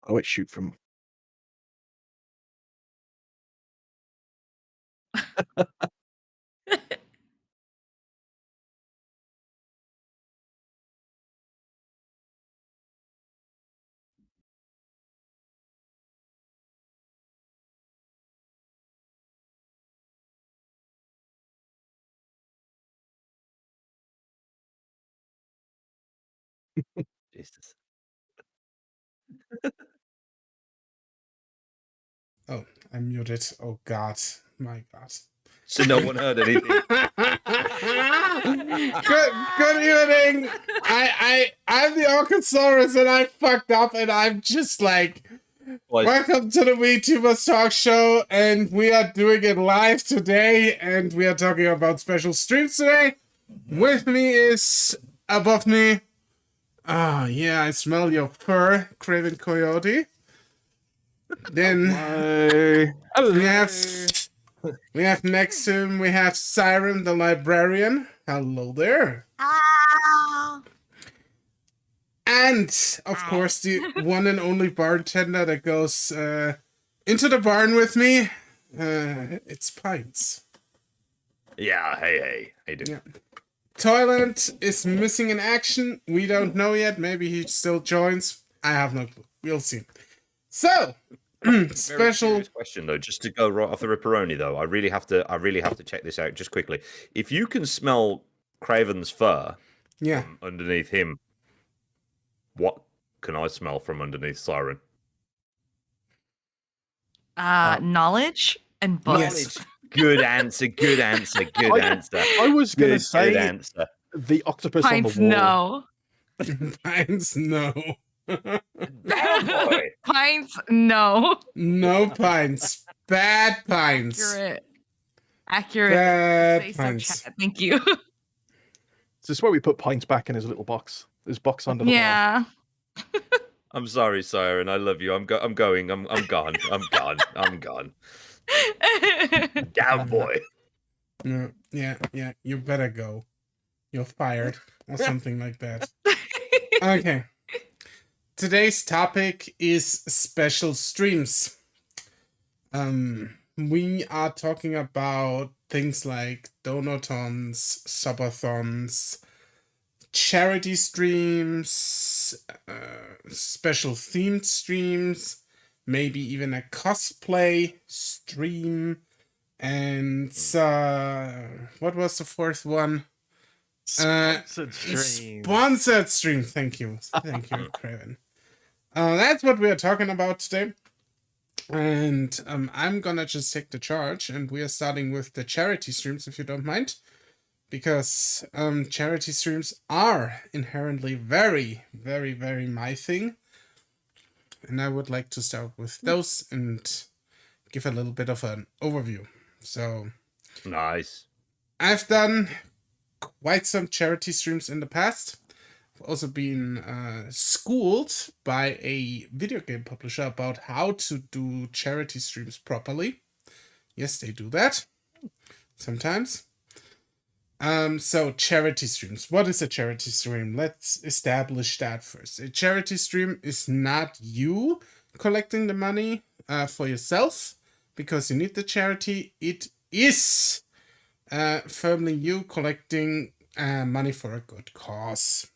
Oh, wait, shoot from. Jesus. Oh, I'm muted. Oh God, my God. So no one heard anything. Good evening. I'm the Orcosaurus and I fucked up and I'm just like, Like, welcome to the VTubers Talk Show, and we are doing it live today, and we are talking about special streams today. With me is above me. Oh yeah, I smell your fur, Craven Coyote. Then My... we have next to him, we have Siren the librarian. Hello there. Ah. And of Hi. course the one and only bartender that goes into the barn with me. It's Pints. yeah, hey, how you doing? Yeah. Toilet is missing in action. We don't know yet. Maybe he still joins. I have no clue. We'll see. So, Very special serious question though, just to go right off the ripperoni though. I really have to check this out just quickly. If you can smell Craven's fur yeah. from underneath him, what can I smell from underneath Siren? Knowledge and books. Yes. Good answer. Good answer. Good answer. I was going to Good say answer. the octopus Pints, on the wall. no. Pints, no. Damn boy. Pints, no. No pints. Bad pints. Accurate. Bad Say so, pints. chat. Thank you. Is this where we put Pints back in his little box? His box under the bar. Yeah. I'm sorry, Siren. I love you. I'm going. I'm gone. I'm gone. I'm gone. Damn boy. Yeah. You better go. You're fired or something like that. Okay. Today's topic is special streams. We are talking about things like donatons, subathons, charity streams, special themed streams, maybe even a cosplay stream, and what was the fourth one? Sponsored stream. Sponsored stream. Thank you, Craven. That's what we are talking about today. And I'm gonna just take the charge, and we are starting with the charity streams, if you don't mind, because charity streams are inherently very, very, very my thing, and I would like to start with those and give a little bit of an overview. So, Nice. I've done quite some charity streams in the past. I've also been schooled by a video game publisher about how to do charity streams properly. Yes, they do that sometimes. So charity streams. What is a charity stream? Let's establish that first. A charity stream is not you collecting the money for yourself because you need the charity. It is firmly you collecting money for a good cause.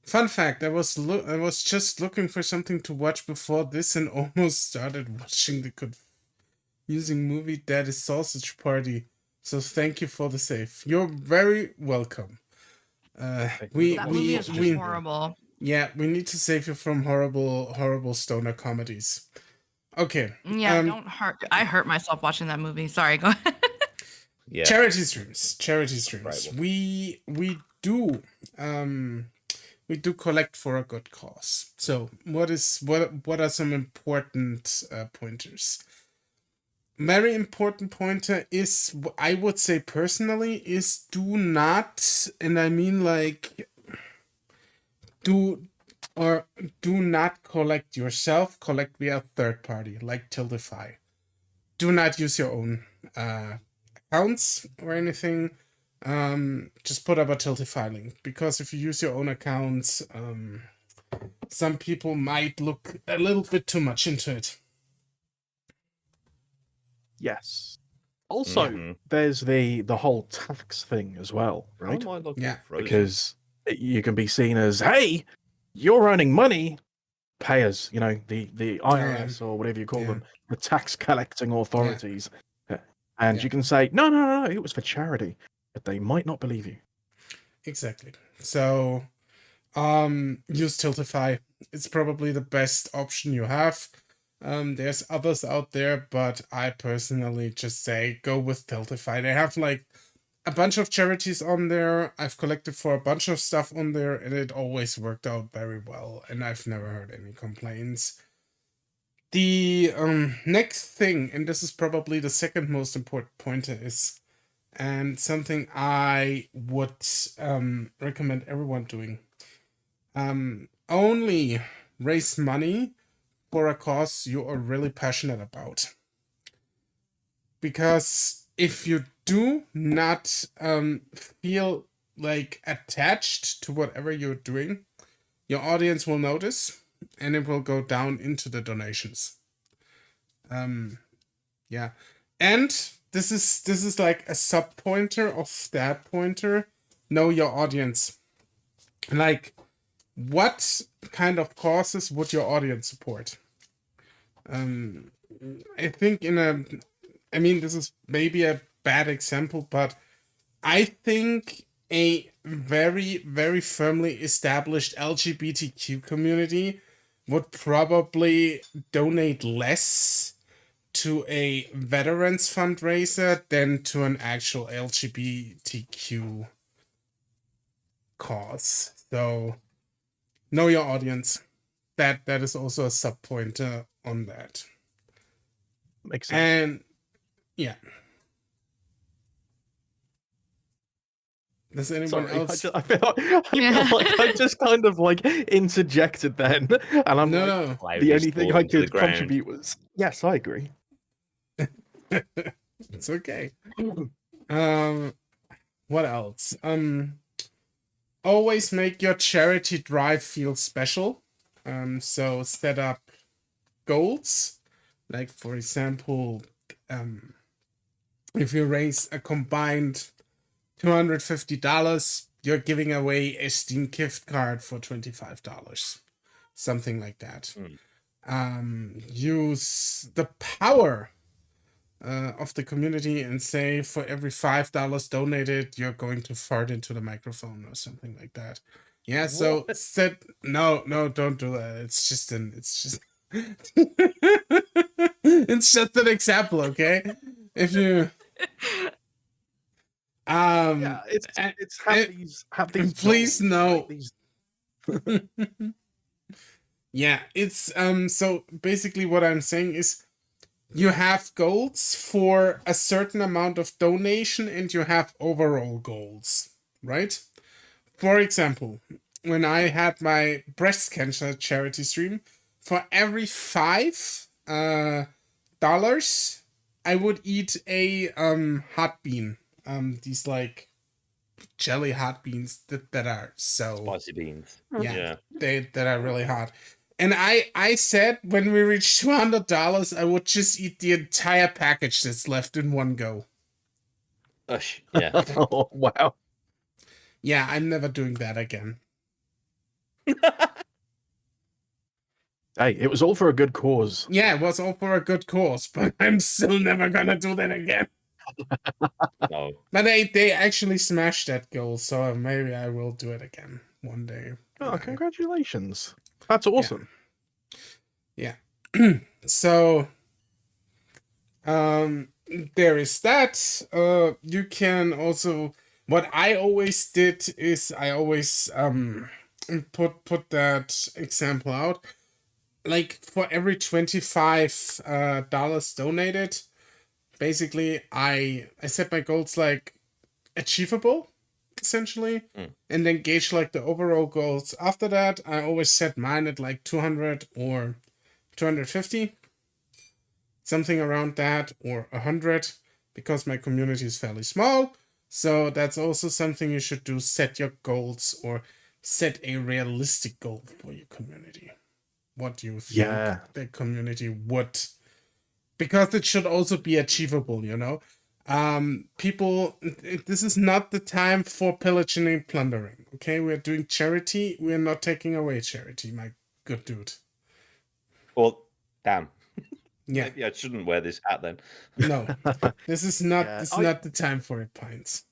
Fun fact, I was just looking for something to watch before this and almost started watching the confusing movie Daddy's Sausage Party. So thank you for the save. You're very welcome. That movie is horrible. Yeah, we need to save you from horrible stoner comedies. Okay. Yeah, don't hurt. I hurt myself watching that movie. Sorry, go ahead. Yeah. Charity streams. Right. We do collect for a good cause. So what are some important pointers? Very important pointer is, I would say personally, is do not, and I mean like do not collect yourself, collect via third party, like Tiltify. Do not use your own accounts or anything. Just put up a Tiltify link, because if you use your own accounts, some people might look a little bit too much into it. Yes. Also, Mhm. there's the whole tax thing as well, How right? am I looking Yeah, frozen? Because you can be seen as, hey, you're earning money, pay us, you know, the IRS or whatever you call Yeah. them, the tax collecting authorities. And Yeah. you can say, no, it was for charity, but they might not believe you. Exactly. So, use Tiltify. It's probably the best option you have. There's others out there, but I personally just say go with Tiltify. They have like a bunch of charities on there. I've collected for a bunch of stuff on there, and it always worked out very well, and I've never heard any complaints. The next thing, and this is probably the second most important pointer, is and something I would recommend everyone doing. Only raise money for a cause you are really passionate about. Because if you do not feel like attached to whatever you're doing, your audience will notice and it will go down into the donations. Yeah. And this is like a sub pointer of that pointer. Know your audience. Like, what kind of causes would your audience support? I think I mean, this is maybe a bad example, but I think a very, very firmly established LGBTQ community would probably donate less to a veterans fundraiser than to an actual LGBTQ cause. So know your audience. That is also a sub pointer on that. Makes sense. And yeah. Does anyone Sorry, else? I feel like I just kind of like interjected then, and I'm like, No. Cloud the is only thing falling I to the could ground. contribute was, yes, I agree. It's okay. What else? Always make your charity drive feel special. So set up goals. Like for example, if you raise a combined $250, you're giving away a Steam gift card for $25. Something like that. Use the power of the community and say for every $5 donated, you're going to fart into the microphone or something like that. Yeah, so said no, don't do that. It's just it's just an example, okay? If you Yeah, it's have these please goals, no. right? These Yeah, it's so basically what I'm saying is you have goals for a certain amount of donation and you have overall goals, right? For example, when I had my breast cancer charity stream, for every $5 I would eat a hot bean. These like jelly hot beans that are so Spicy beans. yeah. That are really hot. And I said when we reach $200, I would just eat the entire package that's left in one go. Ush. Yeah. oh wow. Yeah, I'm never doing that again. Hey, it was all for a good cause. Yeah, it was all for a good cause, but I'm still never gonna do that again. No. But they actually smashed that goal, so maybe I will do it again one day. Oh, congratulations. That's awesome. Yeah. So there is that. You can also, what I always did is I always put that example out. Like for every $25 donated, basically I set my goals like achievable, essentially, and then gauge like the overall goals. After that, I always set mine at like 200 or 250, something around that, or 100, because my community is fairly small. So that's also something you should do. Set your goals or set a realistic goal for your community. What do you think Yeah. the community would? Because it should also be achievable, you know. People, this is not the time for pillaging and plundering. Okay, we're doing charity. We're not taking away charity, my good dude. Well, damn. Yeah, Maybe I shouldn't wear this hat then. no, this is not. Yeah, This is not the time for it, Pines.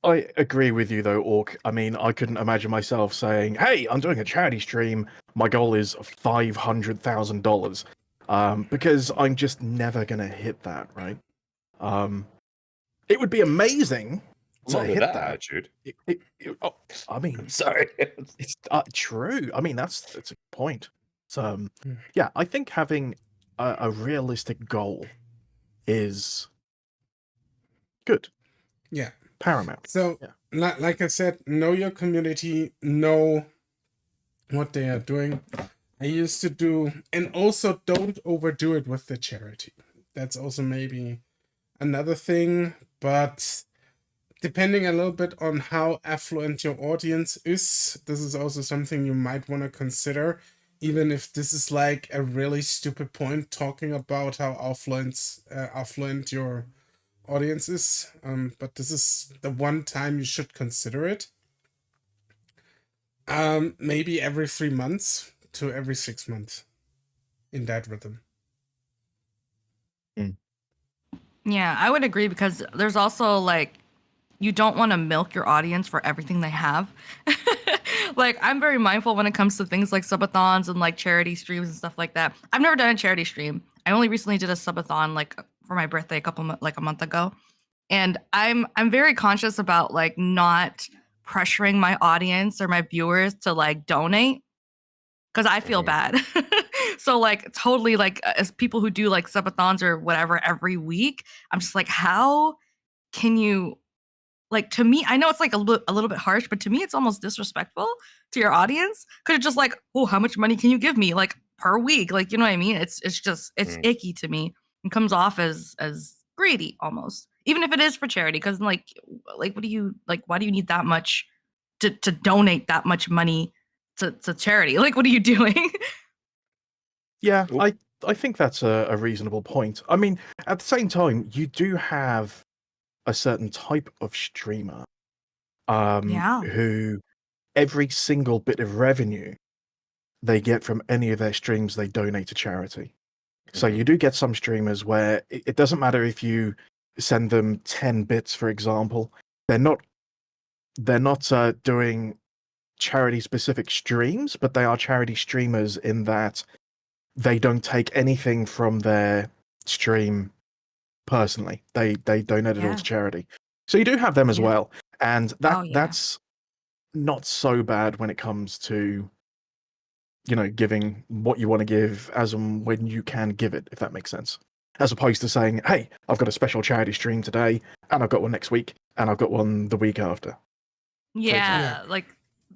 I agree with you though, Orc. I mean, I couldn't imagine myself saying, "Hey, I'm doing a charity stream. My goal is $500,000," because I'm just never gonna hit that, right? It would be amazing to Not with hit that that. attitude. I mean, I'm sorry. it's true. I mean, that's a good point. So, Hmm. yeah, I think having a realistic goal is good, Yeah. paramount. So, Yeah. like I said, know your community, know what they are doing. I used to do, and also don't overdo it with the charity. That's also maybe another thing, but depending a little bit on how affluent your audience is, this is also something you might want to consider, even if this is like a really stupid point talking about how affluent your audience is. But this is the one time you should consider it. Maybe every 3 months to every 6 months, in that rhythm. Yeah, I would agree because there's also like you don't want to milk your audience for everything they have. Like I'm very mindful when it comes to things like subathons and like charity streams and stuff like that. I've never done a charity stream. I only recently did a subathon like for my birthday a month ago. And I'm very conscious about like not pressuring my audience or my viewers to like donate because I feel bad. So like totally like as people who do like subathons or whatever every week, I'm just like, how can you like to me? I know it's like a little bit harsh, but to me it's almost disrespectful to your audience because it's just like, oh, how much money can you give me like per week? Like you know what I mean? It's just it's icky to me. It comes off as greedy almost, even if it is for charity. Because like what do you like? Why do you need that much to donate that much money to charity? Like what are you doing? Yeah, I think that's a reasonable point. I mean, at the same time, you do have a certain type of streamer Yeah. who every single bit of revenue they get from any of their streams they donate to charity. So you do get some streamers where it doesn't matter if you send them 10 bits, for example, they're not doing charity specific streams, but they are charity streamers in that they don't take anything from their stream personally. They donate it all Yeah. to charity. So you do have them as Yeah. well. And Oh, yeah. that's not so bad when it comes to, you know, giving what you want to give as and when you can give it, if that makes sense. As opposed to saying, hey, I've got a special charity stream today, and I've got one next week, and I've got one the week after. Yeah, like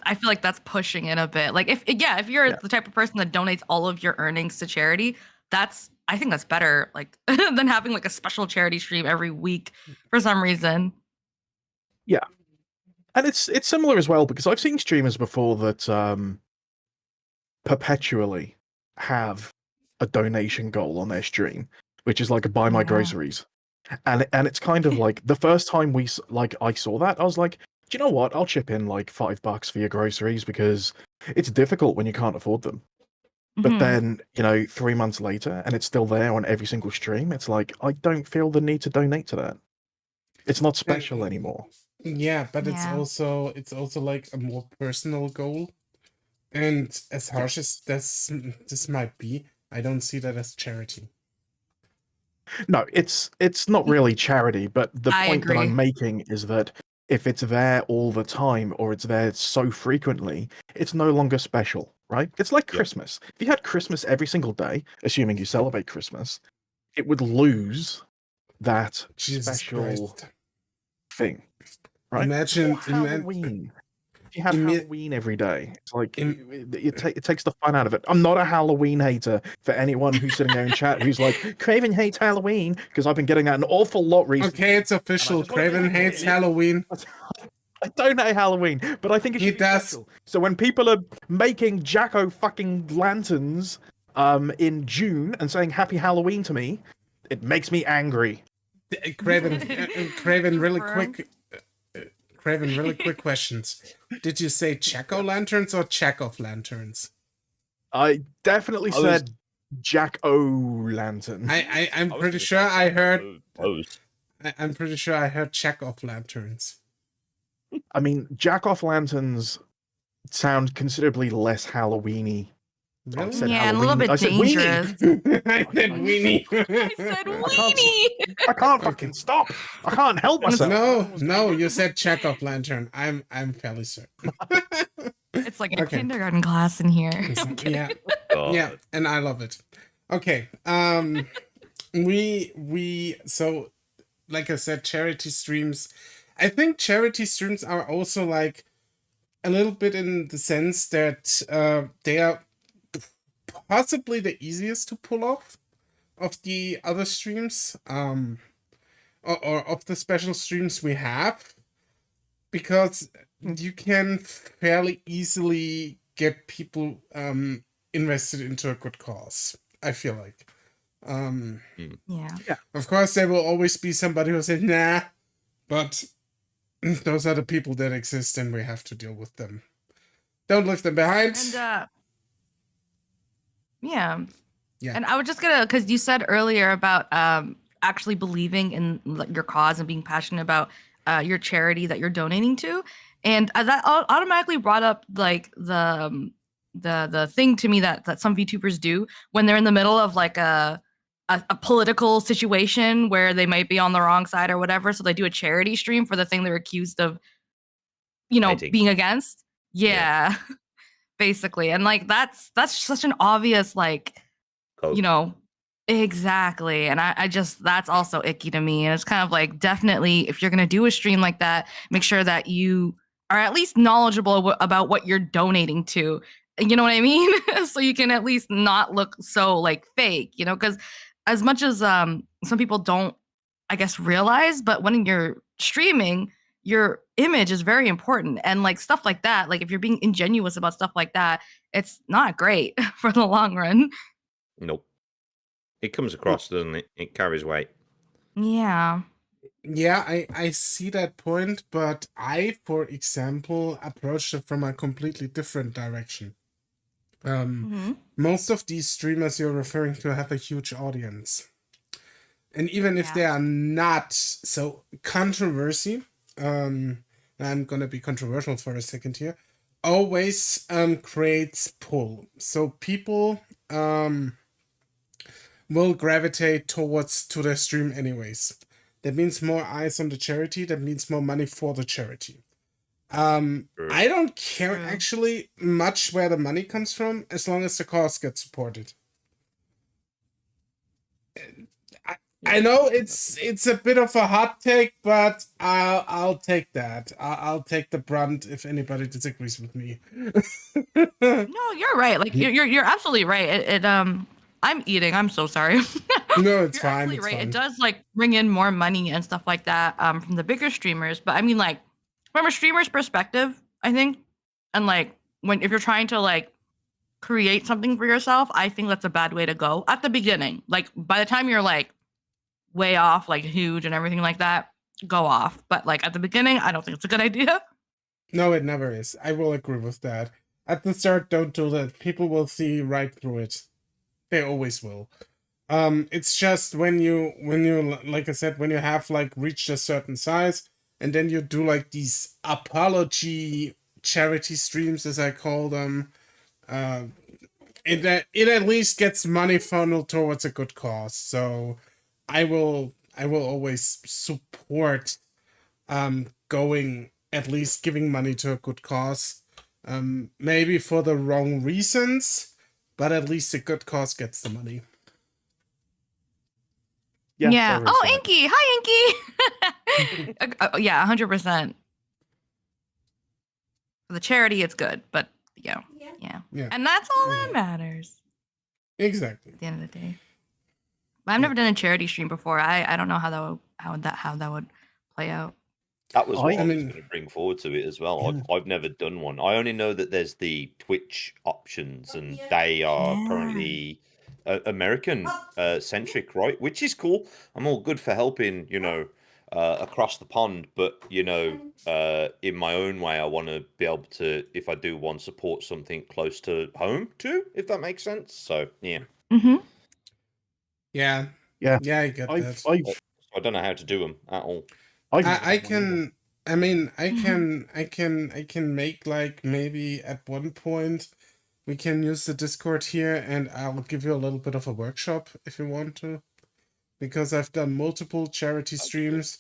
I feel like that's pushing it a bit. Like if you're the type of person that donates all of your earnings to charity, I think that's better like than having like a special charity stream every week for some reason. Yeah. And it's similar as well because I've seen streamers before that perpetually have a donation goal on their stream, which is like a buy my groceries. And it's kind of like the first time I saw that, I was like, do you know what? I'll chip in like $5 for your groceries because it's difficult when you can't afford them. But then, you know, 3 months later and it's still there on every single stream, it's like I don't feel the need to donate to that. It's not special anymore. Yeah, but it's Yeah. also like a more personal goal. And as harsh as this might be, I don't see that as charity. No, it's not really charity, but the I point that agree. I'm making is that if it's there all the time or it's there so frequently, it's no longer special, right? It's like Christmas. If you had Christmas every single day, assuming you celebrate Christmas, it would lose that Jesus special Christ. thing, right? Imagine Or Halloween. If you had Halloween every day, it's like it takes the fun out of it. I'm not a Halloween hater for anyone who's sitting there in chat who's like, Craven hates Halloween, because I've been getting that an awful lot recently. Okay, it's official. Craven hates Halloween. I donate Halloween, but I think it He should be does. special. So when people are making Jacko fucking lanterns in June and saying Happy Halloween to me, it makes me angry. Craven, really Confirmed. quick. Craven, really quick questions. Did you say jack-o'-lanterns or jack-of-lanterns? I definitely I was- said Jack-o'-lantern. I'm I was pretty gonna sure say I heard. close. I'm pretty sure I heard jack-of-lanterns. I mean, Jack-off-lanterns sound considerably less Halloween-y. Really? said Yeah, and a little Halloween. bit I said weenie. dangerous. I said weenie. I said weenie. I can't fucking stop. I can't help myself. No, you said jack-of-lantern. I'm fairly certain. It's like a Okay. kindergarten class in here. I'm kidding. Yeah. God. Yeah, and I love it. Okay. We so like I said, charity streams. I think charity streams are also like a little bit in the sense that they are possibly the easiest to pull off of the other streams, or of the special streams we have, because you can fairly easily get people invested into a good cause. I feel like. Yeah. Of course, there will always be somebody who says, nah, but those are the people that exist and we have to deal with them. Don't leave them behind. And yeah. Yeah. And I was just gonna, because you said earlier about actually believing in your cause and being passionate about your charity that you're donating to, and that automatically brought up like the thing to me that some VTubers do when they're in the middle of like a political situation where they might be on the wrong side or whatever, so they do a charity stream for the thing they're accused of, Hating. being against. Yeah. Yeah. Basically. And like that's such an obvious like, Coke. exactly. And I just, that's also icky to me. And it's kind of like, definitely, if you're going to do a stream like that, make sure that you are at least knowledgeable about what you're donating to. You know what I mean? So you can at least not look so like fake, because as much as some people don't, I guess, realize, but when you're streaming, your image is very important. And like stuff like that, like if you're being ingenuous about stuff like that, it's not great for the long run. Nope. It comes across, doesn't it? It carries weight. Yeah. Yeah, I see that point, but I, for example, approached it from a completely different direction. Most of these streamers you're referring to have a huge audience. And even if Yeah. they are not so controversy, I'm gonna be controversial for a second here, always creates pull. So people will gravitate to their stream anyways. That means more eyes on the charity, that means more money for the charity. I don't care True. actually much where the money comes from, as long as the cause gets supported. I know it's a bit of a hot take, but I'll take that. I'll take the brunt if anybody disagrees with me. No, you're right. Like you're absolutely right. I'm eating. I'm so sorry. No, it's You're fine. absolutely It's right. fine. It does like bring in more money and stuff like that from the bigger streamers. But I mean, like from a streamer's perspective, I think, and like if you're trying to like create something for yourself, I think that's a bad way to go at the beginning. Like by the time you're like way off, like huge and everything like that, go off. But like at the beginning, I don't think it's a good idea. No, it never is. I will agree with that. At the start, don't do that. People will see right through it. They always will. It's just when you like I said, when you have like reached a certain size, and then you do like these apology charity streams, as I call them, it at least gets money funneled towards a good cause. So I will always support going, at least giving money to a good cause. Maybe for the wrong reasons, but at least a good cause gets the money. Yeah. there is Oh, that. Inky. Hi, Inky. Yeah, 100%. For the charity, it's good, but yeah. Yeah, And that's all Yeah. that matters exactly. at the end of the day. But I've never done a charity stream before. I don't know how that would play out. That was what I I was mean, going to bring forward to it as well. Yeah. I've never done one. I only know that there's the Twitch options, and they are Yeah. currently American centric, right? Which is cool. I'm all good for helping, across the pond, but in my own way, I want to be able to, if I do want, support something close to home too, if that makes sense. So yeah, Mm-hmm. yeah, yeah. yeah, I get I've that. I've I don't know how to do them at all. I've I, never I done one either. can. I mean, I can make like maybe at one point we can use the Discord here, and I'll give you a little bit of a workshop if you want to, because I've done multiple charity streams,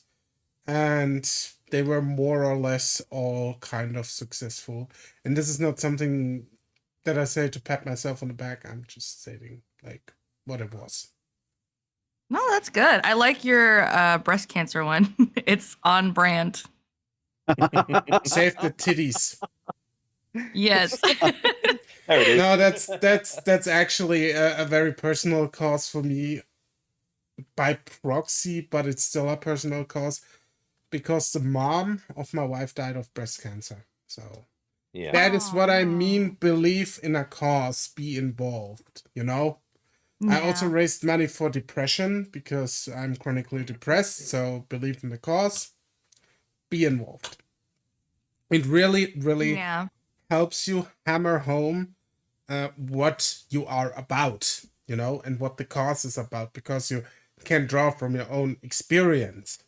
and they were more or less all kind of successful. And this is not something that I say to pat myself on the back. I'm just saying like what it was. No, that's good. I like your breast cancer one. It's on brand. Save the titties. Yes. There it is. No, that's actually a very personal cause for me by proxy, but it's still a personal cause because the mom of my wife died of breast cancer. So Yeah. that is what I Aw. mean. Believe in a cause, be involved. I also Yeah. raised money for depression because I'm chronically depressed. So believe in the cause, be involved. It really, really Yeah. helps you hammer home what you are about, and what the cause is about, because you can draw from your own experience.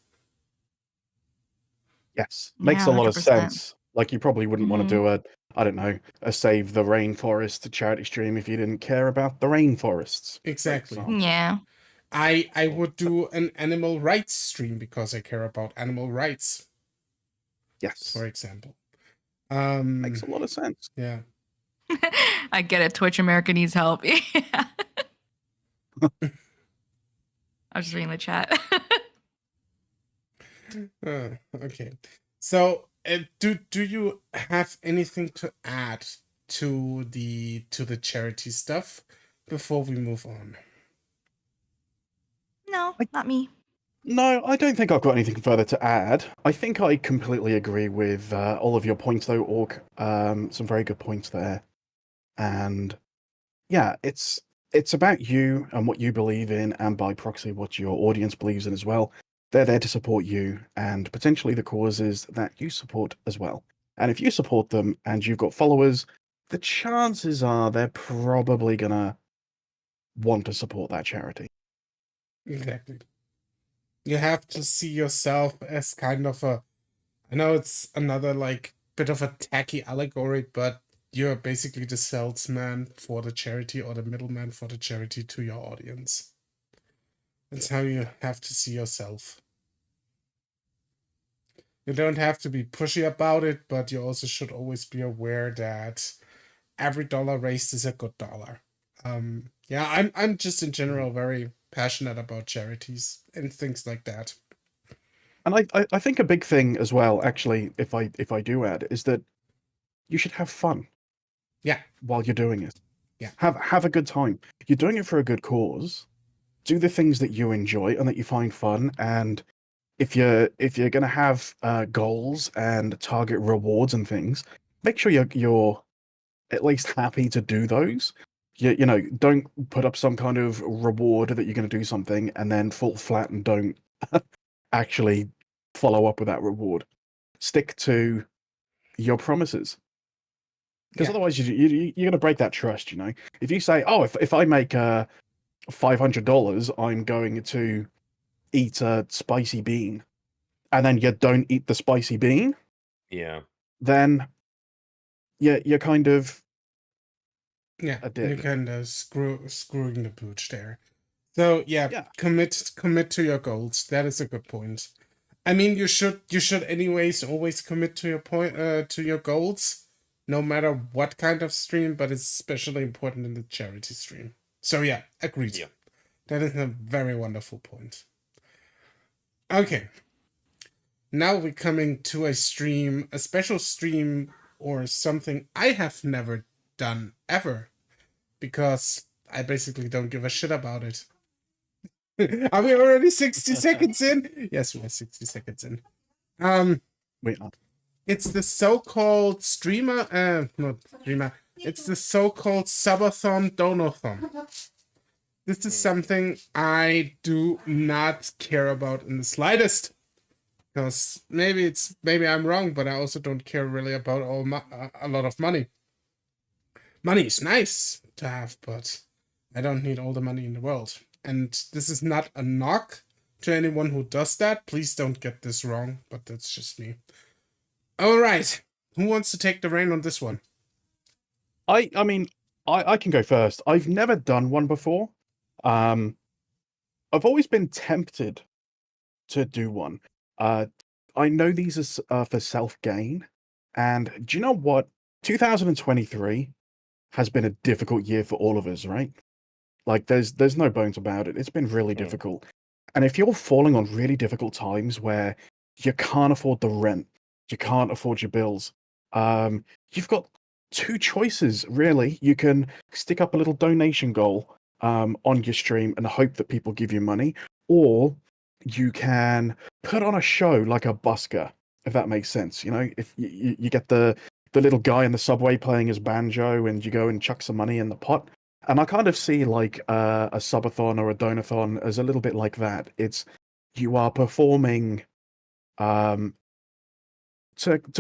Yes, makes Yeah, a lot of 100%. sense. Like you probably wouldn't want to Mhm. do I don't know, a Save the Rainforest charity stream if you didn't care about the rainforests. For Exactly. example. Yeah. I would do an animal rights stream because I care about animal rights, Yes, for example. makes a lot of sense. Yeah. I get it. Twitch America needs help. Yeah. I was just reading the chat. Okay. So, do you have anything to add to the charity stuff before we move on? No, not me. No, I don't think I've got anything further to add. I think I completely agree with all of your points, though, Orc. Some very good points there. And yeah, it's about you and what you believe in, and by proxy, what your audience believes in as well. They're there to support you and potentially the causes that you support as well. And if you support them and you've got followers, the chances are they're probably gonna want to support that charity. Exactly. You have to see yourself as kind of I know it's another like bit of a tacky allegory, but you're basically the salesman for the charity, or the middleman for the charity to your audience. That's how you have to see yourself. You don't have to be pushy about it, but you also should always be aware that every dollar raised is a good dollar. Yeah, I'm just in general very passionate about charities and things like that. And I think a big thing as well, actually, if I do add, is that you should have fun Yeah, while you're doing it. Yeah. Have a good time. You're doing it for a good cause. Do the things that you enjoy and that you find fun. And if you're gonna have goals and target rewards and things, make sure you're at least happy to do those. Don't put up some kind of reward that you're gonna do something and then fall flat and don't actually follow up with that reward. Stick to your promises. Because Yeah. otherwise, you're going to break that trust. If you say, "Oh, if I make $500, I'm going to eat a spicy bean," and then you don't eat the spicy bean, Yeah. then you're kind of Yeah, a you're dick. kind of screwing the pooch there. So yeah, Yeah. commit to your goals. That is a good point. I mean, you should anyways always commit to your to your goals, no matter what kind of stream. But it's especially important in the charity stream. So yeah, agreed. Yeah. That is a very wonderful point. Okay. Now we're coming to a stream, a special stream, or something I have never done ever, because I basically don't give a shit about it. Are we already 60 seconds in? Yes, we are 60 seconds in. Wait, It's the so-called not streamer. It's the so-called subathon donathon. This is something I do not care about in the slightest. Because maybe I'm wrong, but I also don't care really about a lot of money. Money is nice to have, but I don't need all the money in the world. And this is not a knock to anyone who does that. Please don't get this wrong, but that's just me. All right. Who wants to take the reign on this one? I mean, I can go first. I've never done one before. I've always been tempted to do one. I know these are for self-gain, and do you know what? 2023 has been a difficult year for all of us, right? Like, there's no bones about it. It's been really difficult. And if you're falling on really difficult times where you can't afford the rent, you can't afford your bills, you've got two choices, really. You can stick up a little donation goal on your stream and hope that people give you money, or you can put on a show like a busker, if that makes sense. You know, if you get the little guy in the subway playing his banjo and you go and chuck some money in the pot. And I kind of see like a subathon or a donathon as a little bit like that. It's you are performing to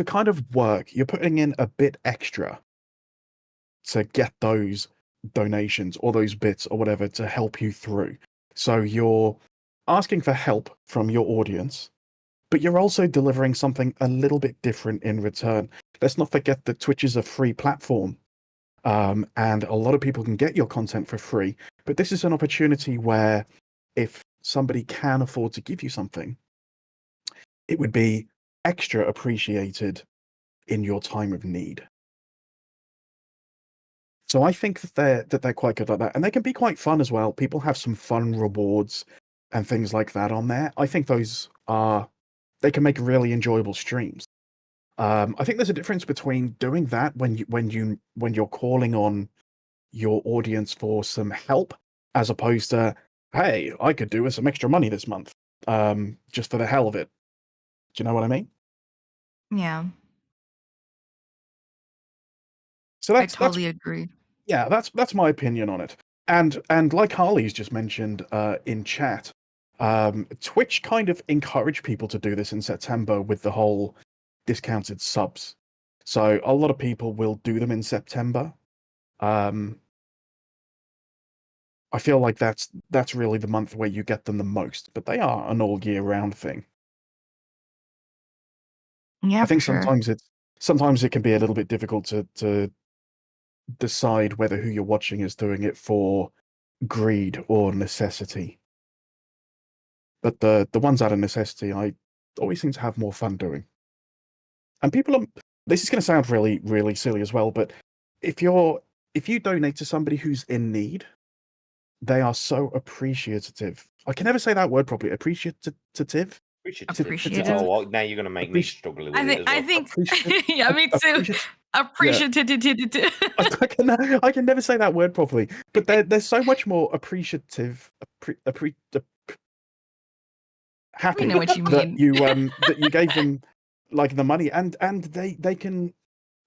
kind of work. You're putting in a bit extra to get those donations or those bits or whatever to help you through. So you're asking for help from your audience, but you're also delivering something a little bit different in return. Let's not forget that Twitch is a free platform. And a lot of people can get your content for free, but this is an opportunity where if somebody can afford to give you something, it would be extra appreciated in your time of need. So I think that they're quite good like that, and they can be quite fun as well. People have some fun rewards and things like that on there. I think they can make really enjoyable streams. I think there's a difference between doing that when you're calling on your audience for some help, as opposed to, hey, I could do with some extra money this month, just for the hell of it. Do you know what I mean? Yeah, So I that's totally agree. yeah, that's my opinion on it. And like Harley's just mentioned in chat, Twitch kind of encouraged people to do this in September with the whole discounted subs. So a lot of people will do them in September. I feel like that's really the month where you get them the most, but they are an all year round thing. Yeah, I for think sure. sometimes it can be a little bit difficult to decide whether who you're watching is doing it for greed or necessity. But the ones out of necessity, I always seem to have more fun doing. And people are, this is going to sound really, really silly as well, but if you donate to somebody who's in need, they are so appreciative. I can never say that word properly. Appreciative. Appreciative. Oh, well, now you're going to make me struggle with it as well. I think, Appreciative. yeah, me too. Appreciative. I can never say that word properly, but they're so much more appreciative, happy We know what you that mean. that you gave them like the money, and they can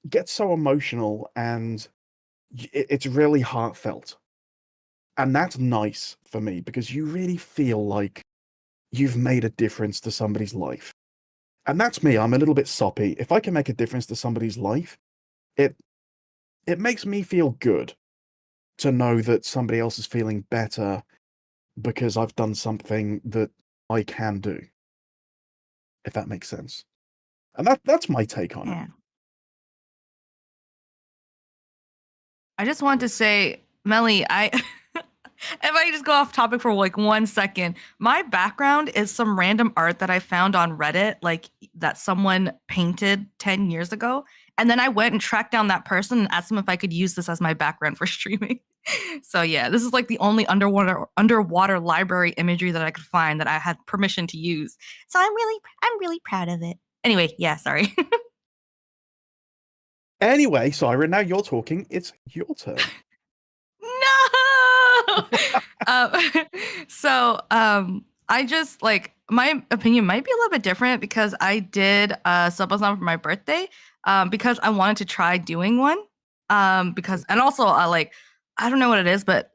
get so emotional, and it's really heartfelt, and that's nice for me because you really feel like you've made a difference to somebody's life. And that's me. I'm a little bit soppy. If I can make a difference to somebody's life, it makes me feel good to know that somebody else is feeling better because I've done something that I can do. If that makes sense. And that's my take on it. Yeah. I just wanted to say, Melly, if I just go off topic for like 1 second, my background is some random art that I found on Reddit, like that someone painted 10 years ago. And then I went and tracked down that person and asked them if I could use this as my background for streaming. So yeah, this is like the only underwater library imagery that I could find that I had permission to use. So I'm really proud of it. Anyway, yeah, sorry. Anyway, Siren, now you're talking. It's your turn. No. um, so I just like my opinion might be a little bit different because I did a subathon for my birthday, because I wanted to try doing one. Because and also like I don't know what it is, but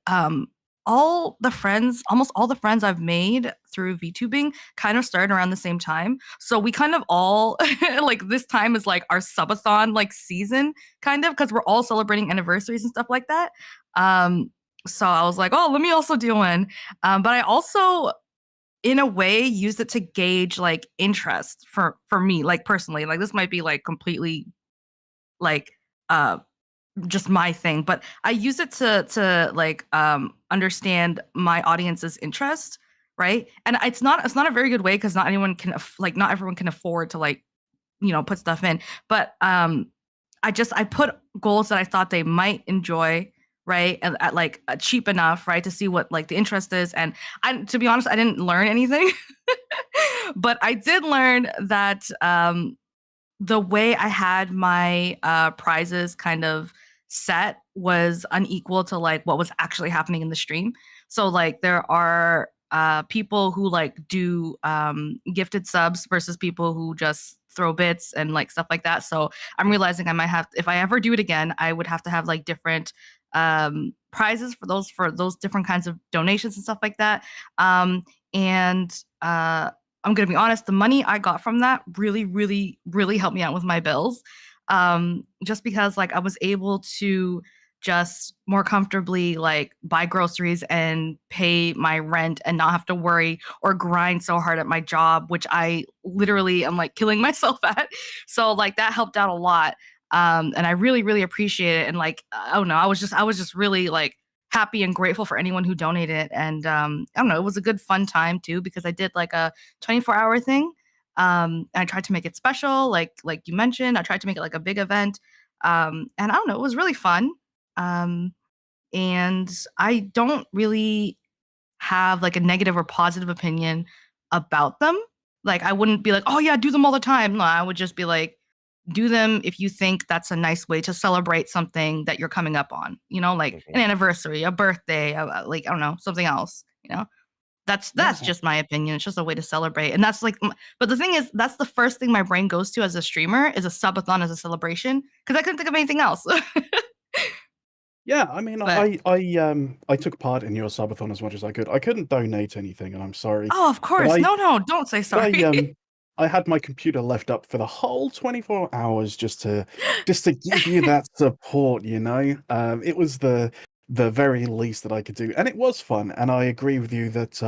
almost all the friends I've made through VTubing kind of started around the same time. So we kind of all like this time is like our subathon like season, kind of, because we're all celebrating anniversaries and stuff like that. So I was like, oh, let me also do one. But I also in a way used it to gauge like interest for me, like personally. Like this might be like completely like uh just my thing, but I use it to like understand my audience's interest, right? And it's not a very good way because not anyone can like not everyone can afford to like put stuff in. But I put goals that I thought they might enjoy, right? And at like cheap enough, right, to see what like the interest is. And I, to be honest, I didn't learn anything, but I did learn that the way I had my prizes kind of set was unequal to like what was actually happening in the stream. So like there are people who like do gifted subs versus people who just throw bits and like stuff like that. So I'm realizing I might have, if I ever do it again, I would have to have like different prizes for those different kinds of donations and stuff like that. And I'm gonna be honest, the money I got from that really, really, really helped me out with my bills. Just because like I was able to just more comfortably like buy groceries and pay my rent and not have to worry or grind so hard at my job, which I literally am like killing myself at. So like that helped out a lot. And I really, really appreciate it. And like, I don't know, I was just really like happy and grateful for anyone who donated. And I don't know, it was a good fun time too because I did like a 24-hour thing. And I tried to make it special, like you mentioned. I tried to make it like a big event. And I don't know, it was really fun. Um, and I don't really have like a negative or positive opinion about them. Like I wouldn't be like, oh yeah, do them all the time. No, I would just be like, do them if you think that's a nice way to celebrate something that you're coming up on. Like Mhm. an anniversary, a birthday, like I don't know, something else. That's Yeah. just my opinion. It's just a way to celebrate, and that's like. But the thing is, that's the first thing my brain goes to as a streamer is a subathon as a celebration because I couldn't think of anything else. Yeah, I mean, But I took part in your subathon as much as I could. I couldn't donate anything, and I'm sorry, oh, of but course, no, don't say but sorry. I had my computer left up for the whole 24 hours just to give you that support, you know? It was the very least that I could do, and it was fun. And I agree with you that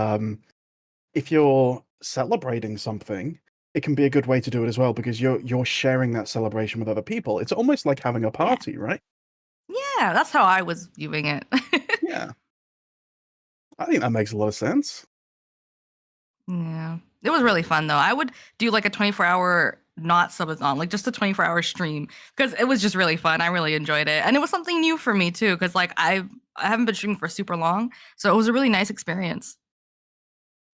if you're celebrating something, it can be a good way to do it as well because you're sharing that celebration with other people. It's almost like having a Yeah, party, right? yeah, that's how I was viewing it. Yeah, I think that makes a lot of sense. Yeah. It was really fun though. I would do like a 24-hour not subathon, like just a 24-hour stream because it was just really fun. I really enjoyed it. And it was something new for me too cuz like I haven't been streaming for super long, so it was a really nice experience.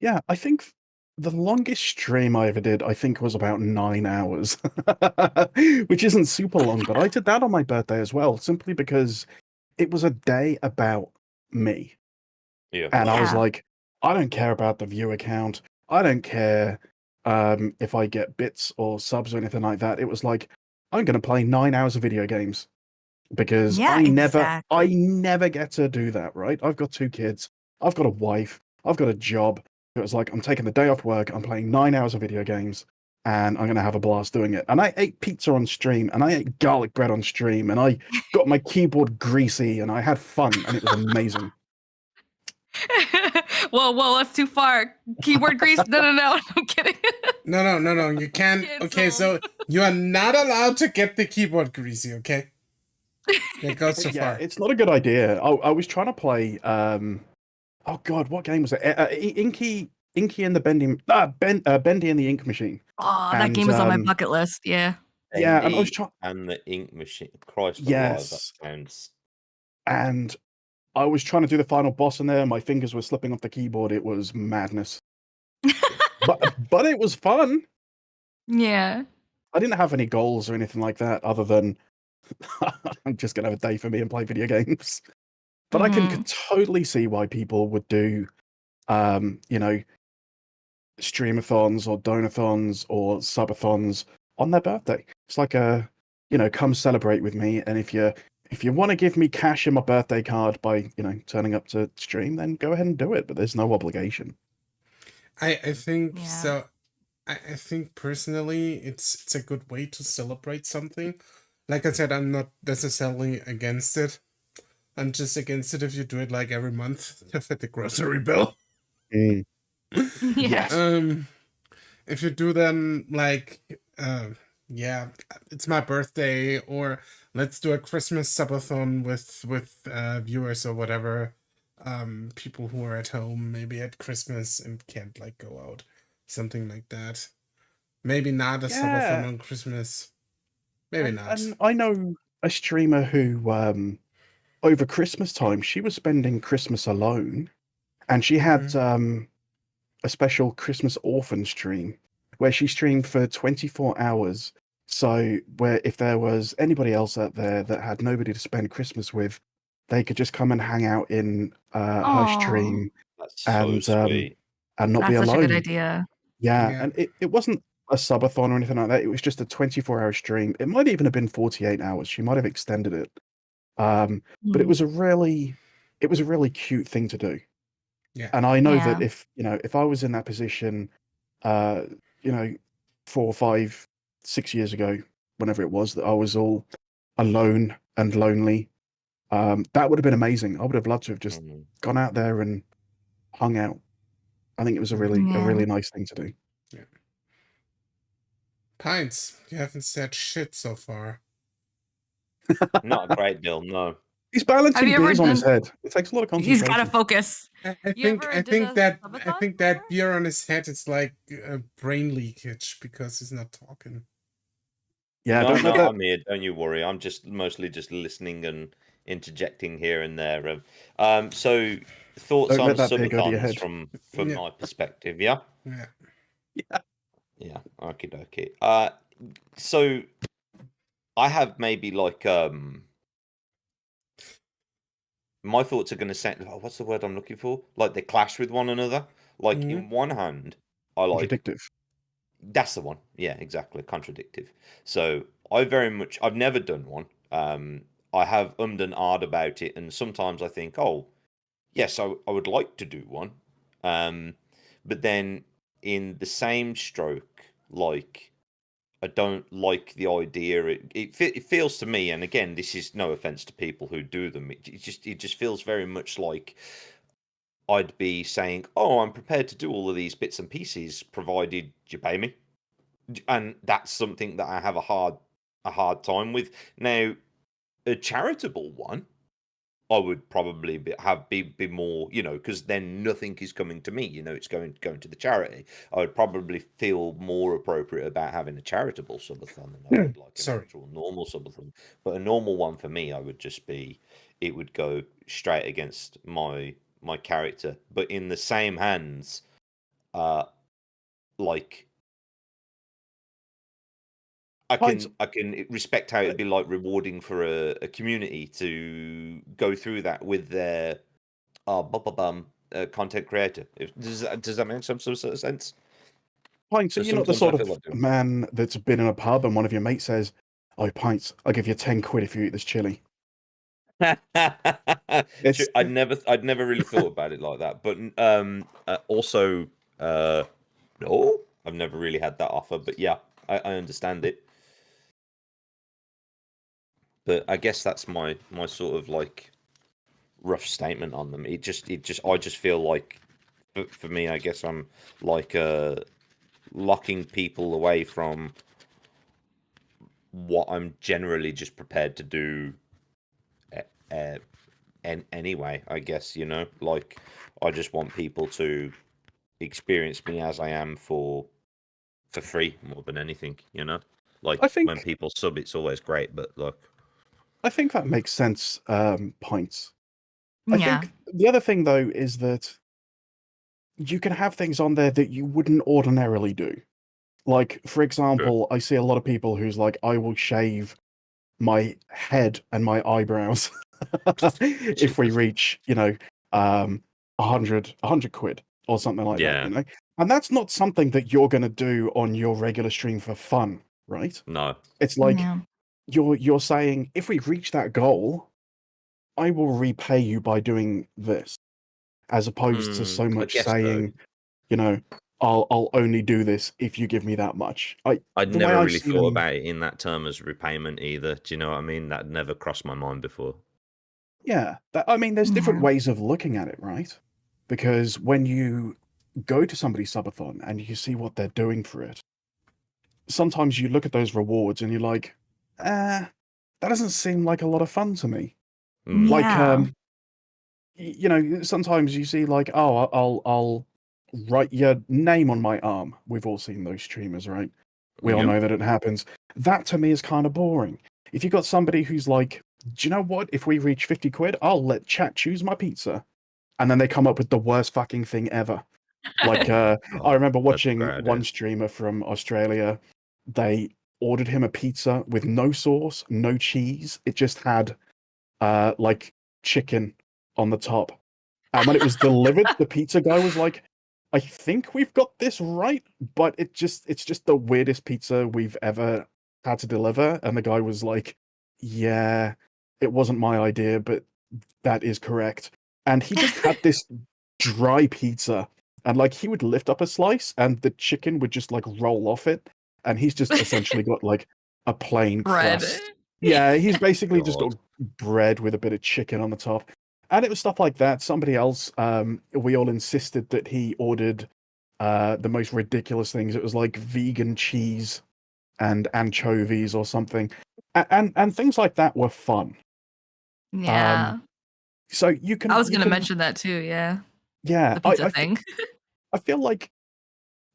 Yeah, I think the longest stream I ever did, I think, was about 9 hours, which isn't super long, but I did that on my birthday as well, simply because it was a day about me. Yeah. And I was Yeah. like, I don't care about the viewer count. I don't care if I get bits or subs or anything like that. It was like, I'm going to play 9 hours of video games because Yeah, I exactly. never get to do that, right? I've got 2 kids, I've got a wife, I've got a job. It was like I'm taking the day off work, I'm playing 9 hours of video games, and I'm gonna have a blast doing it. And I ate pizza on stream, and I ate garlic bread on stream, and I got my keyboard greasy, and I had fun, and it was amazing. Whoa, that's too far. Keyboard grease? No. I'm kidding. No. You can't. Okay, Cancelled. so you are not allowed to get the keyboard greasy. Okay, that goes too Yeah, far. it's not a good idea. I was trying to play oh god, what game was it? Inky and the Bendy and the Ink Machine. Oh, that And game is on my bucket list. Yeah. yeah, and I was Bendy trying. and the ink machine. Christ alive, that Yes, sounds. and I was trying to do the final boss in there. My fingers were slipping off the keyboard. It was madness, but it was fun. Yeah. I didn't have any goals or anything like that, other than I'm just gonna have a day for me and play video games. But I can Mhm. totally see why people would do, you know, streamathons or donathons or subathons on their birthday. It's like a, come celebrate with me, and if you want to give me cash in my birthday card by, turning up to stream, then go ahead and do it, but there's no obligation. I think Yeah. so. I think personally, it's a good way to celebrate something. Like I said, I'm not necessarily against it. I'm just against it if you do it like every month to fit the grocery bill. Mm. Yeah. Yes. If you do them like, yeah, it's my birthday, or let's do a Christmas subathon with viewers or whatever, people who are at home maybe at Christmas and can't like go out, something like that. Maybe not a subathon Yeah. on Christmas. Maybe not. And I know a streamer who, over Christmas time, she was spending Christmas alone, and she had Mhm. a special Christmas orphan stream where she streamed for 24 hours. So where if there was anybody else out there that had nobody to spend Christmas with, they could just come and hang out in her Aw, stream That's so and sweet. not be that's such a good alone. idea. Yeah, Yeah. and it wasn't a subathon or anything like that. It was just a 24-hour stream. It might even have been 48 hours. She might have extended it. But it Mm. was a really cute thing to do. Yeah. And I know Yeah. that if I was in that position, uh, 4, 5, 6 years ago, whenever it was that I was all alone and lonely, that would have been amazing. I would have loved to have just Mhm. gone out there and hung out. I think it was a Yeah. really nice thing to do. Yeah. Pints, you haven't said shit so far. Not a great deal, no. He's balancing you ever beers on his done- head. It takes a lot of He's concentration. got to focus. I You think ever I did think a that subathon that before? beer on his head is like brain leakage because he's not talking. Yeah, No, don't let no, that. I'm here. Don't you worry. I'm just mostly just listening and interjecting here and there. So thoughts Don't on let that beer go to your subathons head. from Yeah. my perspective, yeah? Yeah. Yeah. Yeah, okie dokie. So I have maybe like my thoughts are going to sound. Oh, what's the word I'm looking for? Like they clash with one another. Like Mhm. in one hand, I like Contradictive. that's the one. Yeah, exactly. Contradictive. So I've never done one. I have ummed and ahed about it, and sometimes I think, oh, yes, I would like to do one. But then in the same stroke, like I don't like the idea. It feels to me, and again, this is no offense to people who do them. It just feels very much like I'd be saying, "Oh, I'm prepared to do all of these bits and pieces, provided you pay me," and that's something that I have a hard time with. Now, a charitable one, I would probably be more, because then nothing is coming to me. It's going to the charity. I would probably feel more appropriate about having a charitable subathon than I would like an Sorry. actual normal subathon. But a normal one for me, it would go straight against my character. But in the same hands, like Pints. I can respect how it'd be like rewarding for a community to go through that with their content creator. Does that make some sort of sense? Pints, So are you not the sometimes I sort feel of like doing man that's been in a pub and one of your mates says, "Oh, Pints, I'll give you 10 quid if you eat this chili." It's I'd never really thought about it like that, but also no, I've never really had that offer. But yeah, I understand it. But I guess that's my sort of like rough statement on them. I just feel like for me, I guess I'm like locking people away from what I'm generally just prepared to do anyway, I guess, like I just want people to experience me as I am for free more than anything, like I when think people sub it's always great, but like that makes sense, Pints. I Yeah. think the other thing though is that you can have things on there that you wouldn't ordinarily do. Like, for example, I see a lot of people who's like, I will shave my head and my eyebrows if we Jesus. reach, 100 quid or something like that, Yeah. And that's not something that you're going to do on your regular stream for fun, right? No. It's like Yeah. you're saying, if we reach that goal, I will repay you by doing this, as opposed to so I much guess so. saying, you know, I'll only do this if you give me that much. I'd The way never I really see thought them, about it in that term as repayment either. Do you know what I mean? That never crossed my mind before. yeah, I mean, there's different Yeah. ways of looking at it, right? Because when you go to somebody's subathon and you see what they're doing for it, sometimes you look at those rewards and you're like, that doesn't seem like a lot of fun to me. Mm. Like, Yeah. you know, sometimes you see like, oh, I'll write your name on my arm. We've all seen those streamers, right? We all Yep. know that it happens. That to me is kind of boring. If you got somebody who's like, do you know what? If we reach 50 quid, I'll let chat choose my pizza. And then they come up with the worst fucking thing ever. Like, I Oh, remember that's a watching great one idea. streamer from Australia. They ordered him a pizza with no sauce, no cheese. It just had like chicken on the top. And when it was delivered, the pizza guy was like, I think we've got this right, but it's just the weirdest pizza we've ever had to deliver. And the guy was like, yeah, it wasn't my idea, but that is correct. And he just had this dry pizza, and like he would lift up a slice and the chicken would just like roll off it, and he's just essentially got like a plain Bread. crust. Yeah, he's basically just God. got bread with a bit of chicken on the top. And it was stuff like that. Somebody else, we all insisted that he ordered the most ridiculous things. It was like vegan cheese and anchovies or something. And things like that were fun. Yeah. So you I was you gonna can mention that too. Yeah. yeah, The pizza thing. I feel like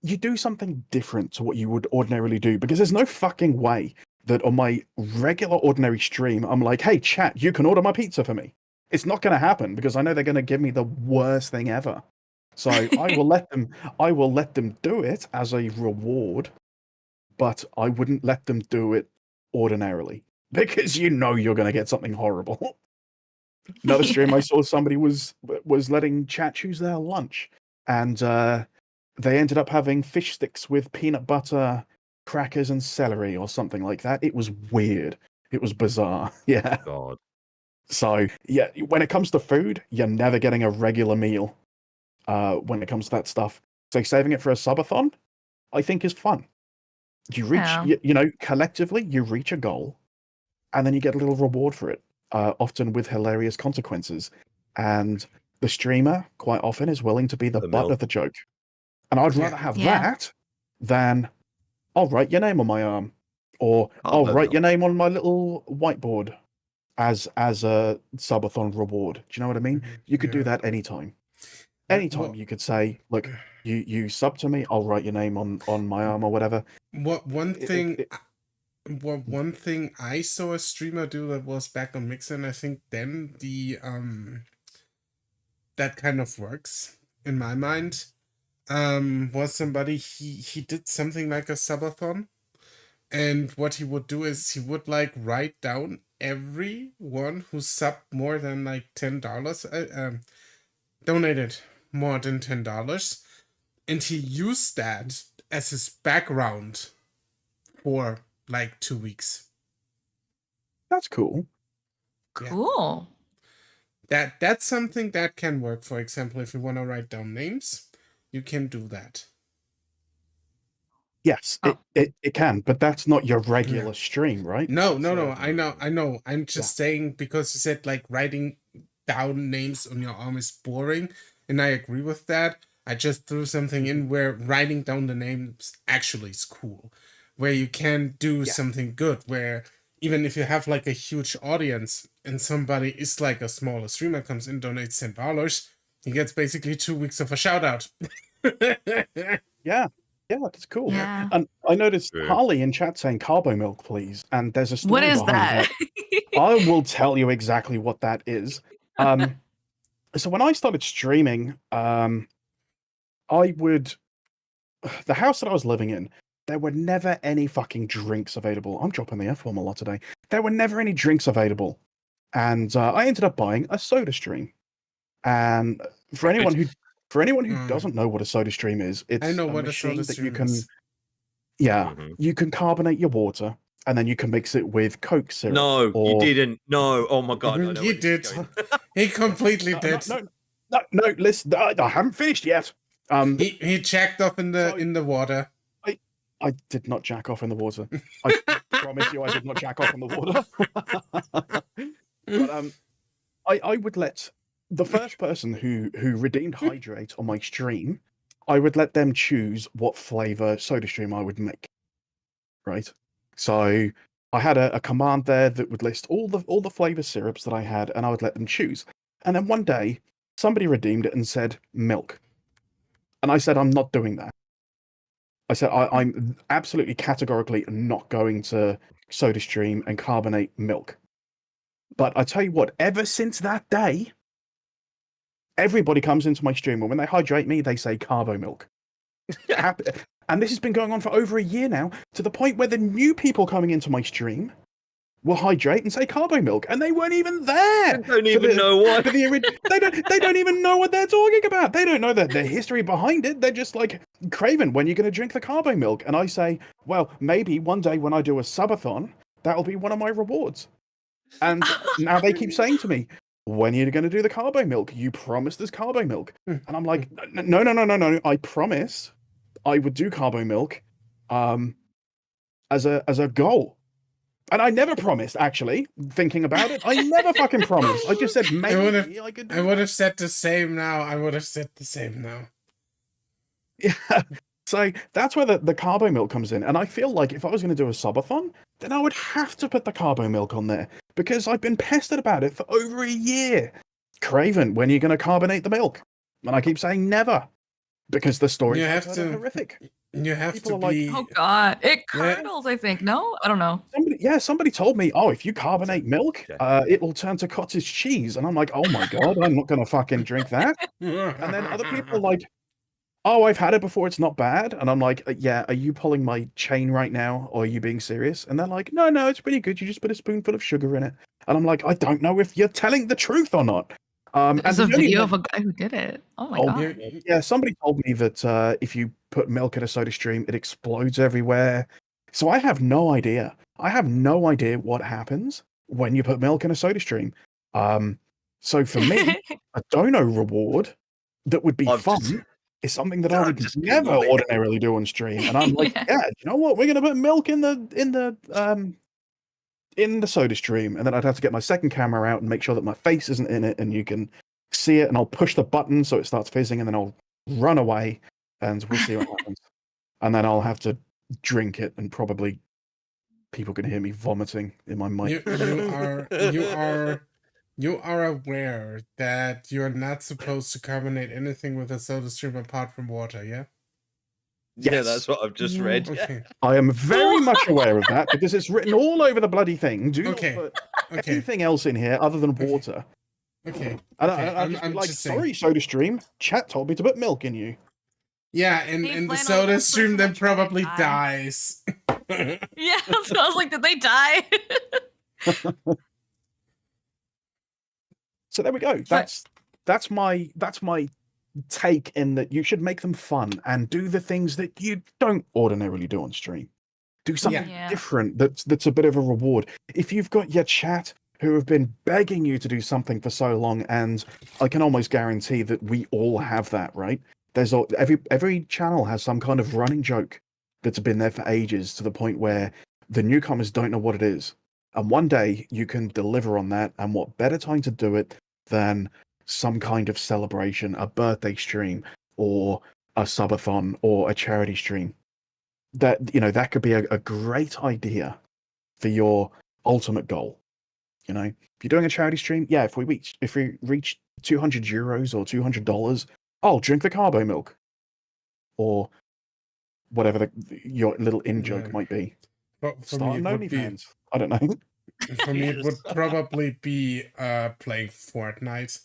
you do something different to what you would ordinarily do, because there's no fucking way that on my regular ordinary stream I'm like, hey chat, you can order my pizza for me. It's not going to happen because I know they're going to give me the worst thing ever. So I will let them do it as a reward, but I wouldn't let them do it ordinarily because you know you're going to get something horrible. Another stream I Yeah. saw, somebody was letting chat choose their lunch, and they ended up having fish sticks with peanut butter, crackers, and celery or something like that. It was weird. It was bizarre. Yeah. God. So yeah, when it comes to food, you're never getting a regular meal. When it comes to that stuff, so saving it for a subathon, I think is fun. You reach, Yeah. you know, collectively you reach a goal, and then you get a little reward for it, often with hilarious consequences. And the streamer quite often is willing to be the The butt meal. of the joke. And I'd Yeah. rather have Yeah. that than I'll write your name on my arm, or Oh, I'll no, write no. your name on my little whiteboard as a subathon reward. Do you know what I mean? You could do Yeah. that anytime. Yeah, Anytime well, you could say, look, you sub to me, I'll write your name on my arm or whatever. one It, thing it, one thing I saw a streamer do that was back on Mixer, and I think then that kind of works in my mind. Was somebody he did something like a subathon, and what he would do is he would like write down everyone who subbed more than like $10, donated more than $10, and he used that as his background for like 2 weeks. that's cool. Yeah. Cool. That's something that can work. For example, if you want to write down names, you can do that. Yes, Oh. it can, but that's not your regular Yeah. stream, right? No, So, I know. I'm just saying, because you said like writing down names on your arm is boring, and I agree with that. I just threw something in where writing down the names actually is cool, where you can do Yeah. something good, where even if you have like a huge audience and somebody is like a smaller streamer comes in, donates $10, he gets basically 2 weeks of a shout out. Yeah, that's cool. Yeah. And I noticed True. Harley in chat saying carbo milk, please. And there's a What story is behind that? that. I will tell you exactly what that is. So when I started streaming, I would the house that I was living in, there were never any fucking drinks available. I'm dropping the F-bomb a lot today. There were never any drinks available. And I ended up buying a soda stream. And for anyone who For anyone who Mm. doesn't know what a soda stream is, it's I know a what a machine soda that you stream can, is. yeah, Mhm. you can carbonate your water, and then you can mix it with Coke syrup. No, you or didn't. No. Oh my god. I know He where this is did. going. He completely no, did. no, listen, I haven't finished yet. He jacked off in So- the water. I did not jack off in the water. I promise you, I did not jack off in the water. But I would let the first person who redeemed Hydrate on my stream, I would let them choose what flavor soda stream I would make. Right. So I had a command there that would list all the flavor syrups that I had, and I would let them choose. And then one day, somebody redeemed it and said milk, and I said I'm not doing that. I said I'm absolutely categorically not going to SodaStream and carbonate milk. But I tell you what, ever since that day, everybody comes into my stream, and when they hydrate me, they say carbo milk. And this has been going on for over a year now, to the point where the new people coming into my stream will hydrate and say carbo milk, and they weren't even there. I don't even know what. They don't even know what they're talking about. They don't know the history behind it. They're just like, Craven, when are you going to drink the carbo milk? And I say, well, maybe one day when I do a subathon, that'll be one of my rewards. And now they keep saying to me, when are you going to do the carbo milk? You promised us carbo milk. And I'm like, no. I promise I would do carbo milk as a goal. And I never promised, actually, thinking about it. I never fucking promised. I just said maybe I could do I would have said the same now. Yeah. So that's where the carbo milk comes in. And I feel like if I was going to do a subathon, then I would have to put the carbo milk on there, because I've been pestered about it for over a year. Craven, when are you going to carbonate the milk? And I keep saying never, because the stories You are have to- horrific. You have People to are like, be. Oh God, it Yeah. curdles. I think no, I don't know. Somebody told me, oh, if you carbonate milk, it will turn to cottage cheese. And I'm like, oh my God, I'm not going to fucking drink that. And then other people are like, oh, I've had it before, it's not bad. And I'm like, yeah, are you pulling my chain right now, or are you being serious? And they're like, no, it's pretty good. You just put a spoonful of sugar in it. And I'm like, I don't know if you're telling the truth or not. There's a video of a guy who did it. Oh my God. Yeah, somebody told me that if you put milk in a soda stream, it explodes everywhere. So I have no idea. I have no idea what happens when you put milk in a soda stream. So for me, a dono reward that would be fun is something that I would never ordinarily do on stream. And I'm like, yeah, you know what? We're gonna put milk in the soda stream, and then I'd have to get my second camera out and make sure that my face isn't in it, and you can see it, and I'll push the button so it starts fizzing, and then I'll run away, and we'll see what happens. And then I'll have to drink it, and probably people can hear me vomiting in my mic. You are aware that you're not supposed to carbonate anything with a soda stream apart from water, yeah? Yeah, Yes. that's what I've just read. Okay. I am very much aware of that, because it's written all over the bloody thing. Do Okay. not put Okay. anything else in here other than water. Okay. And Okay, I'll just be I'm like, just saying. sorry, soda stream. Chat told me to put milk in you. Yeah, Hey, and the Flannel, soda that stream person then that tried to probably die. dies. Yeah, so I was like, did they die? So there we go. That's my take in that you should make them fun and do the things that you don't ordinarily do on stream. Do something Yeah. different that's a bit of a reward. If you've got your chat who have been begging you to do something for so long, and I can almost guarantee that we all have that, right? There's every channel has some kind of running joke that's been there for ages, to the point where the newcomers don't know what it is. And one day you can deliver on that, and what better time to do it than some kind of celebration, a birthday stream, or a subathon, or a charity stream. That could be a great idea for your ultimate goal. If you're doing a charity stream, yeah, if we reach €200 or $200, I'll drink the carbo milk, or whatever your little in joke might be. But for Start me, an it would be OnlyFans. I don't know. for me it would probably be playing Fortnite.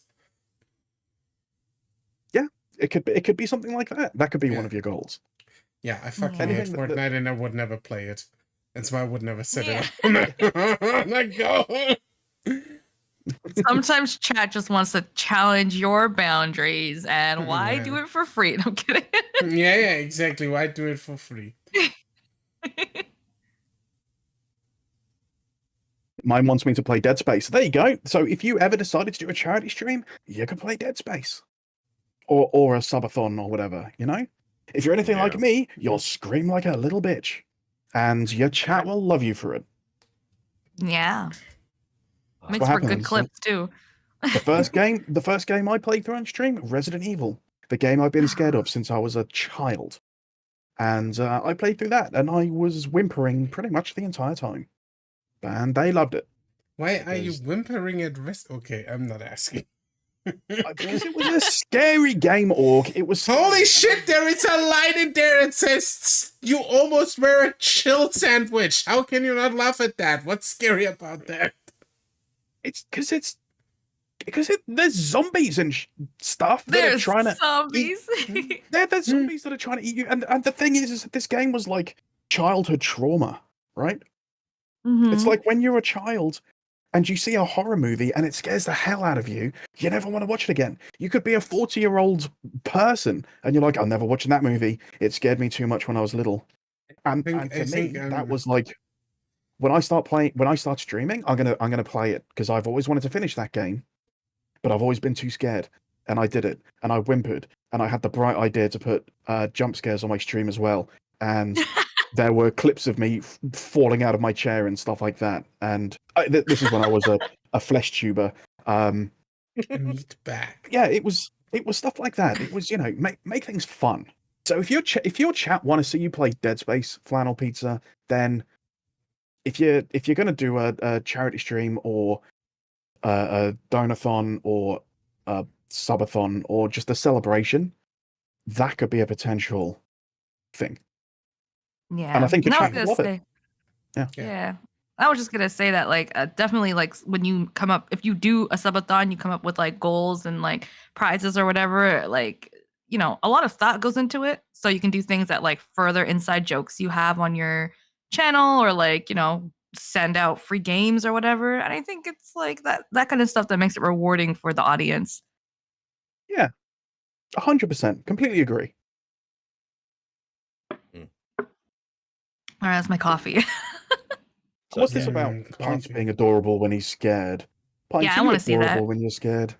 It could be something like that. That could be one Yeah. of your goals. Yeah, I fucking Yeah. hate Anything that- Fortnite, and I would never play it. That's why I would never set Yeah. it up on my goal. Sometimes chat just wants to challenge your boundaries, and why do Yeah. it for free? No, I'm kidding. Yeah, exactly. Why do it for free? Mine wants me to play Dead Space. There you go. So if you ever decided to do a charity stream, you could play Dead Space. Or a subathon or whatever, you know? If you're anything like Yeah. me, you'll scream like a little bitch. And your chat will love you for it. Yeah. That's Makes what for good happens. clips too. The first game I played through on stream, Resident Evil. The game I've been scared of since I was a child. And I played through that, and I was whimpering pretty much the entire time. And they loved it. Why are you Because- whimpering at rest? Okay, I'm not asking. Because it was a scary game, Orc. It was Holy scary. shit, there is a line in there that says you almost wear a chill sandwich. How can you not laugh at that? What's scary about that? It's because there's zombies and stuff that are There's trying to zombies. there's zombies that are trying to eat you. And the thing is that this game was like childhood trauma, right? It's Mhm. like when you're a child and you see a horror movie and it scares the hell out of you, you never want to watch it again. You could be a 40-year-old person and you're like, I'm never watching that movie. It scared me too much when I was little. And for me, that was like when I start streaming, I'm gonna play it because I've always wanted to finish that game, but I've always been too scared. And I did it, and I whimpered, and I had the bright idea to put jump scares on my stream as well. And there were clips of me falling out of my chair and stuff like that. And this is when I was a flesh tuber. Meat back. Yeah, it was stuff like that. It was, make things fun. So if your chat want to see you play Dead Space, Flannel Pizza, then if you're gonna do a charity stream or a donathon or a subathon or just a celebration, that could be a potential thing. Yeah. And I think your And I was chat gonna would love it. say, Yeah. yeah. I was just gonna say that, like, definitely, like, when you come up, if you do a subathon, you come up with like goals and like prizes or whatever. Like, a lot of thought goes into it. So you can do things that like further inside jokes you have on your channel, or like, send out free games or whatever. And I think it's like that kind of stuff that makes it rewarding for the audience. Yeah, 100%. Completely agree. All right, that's my coffee. So, What's this about Pints coffee. being adorable when he's scared? Pints, Yeah, I are you wanna see that. adorable when you're scared?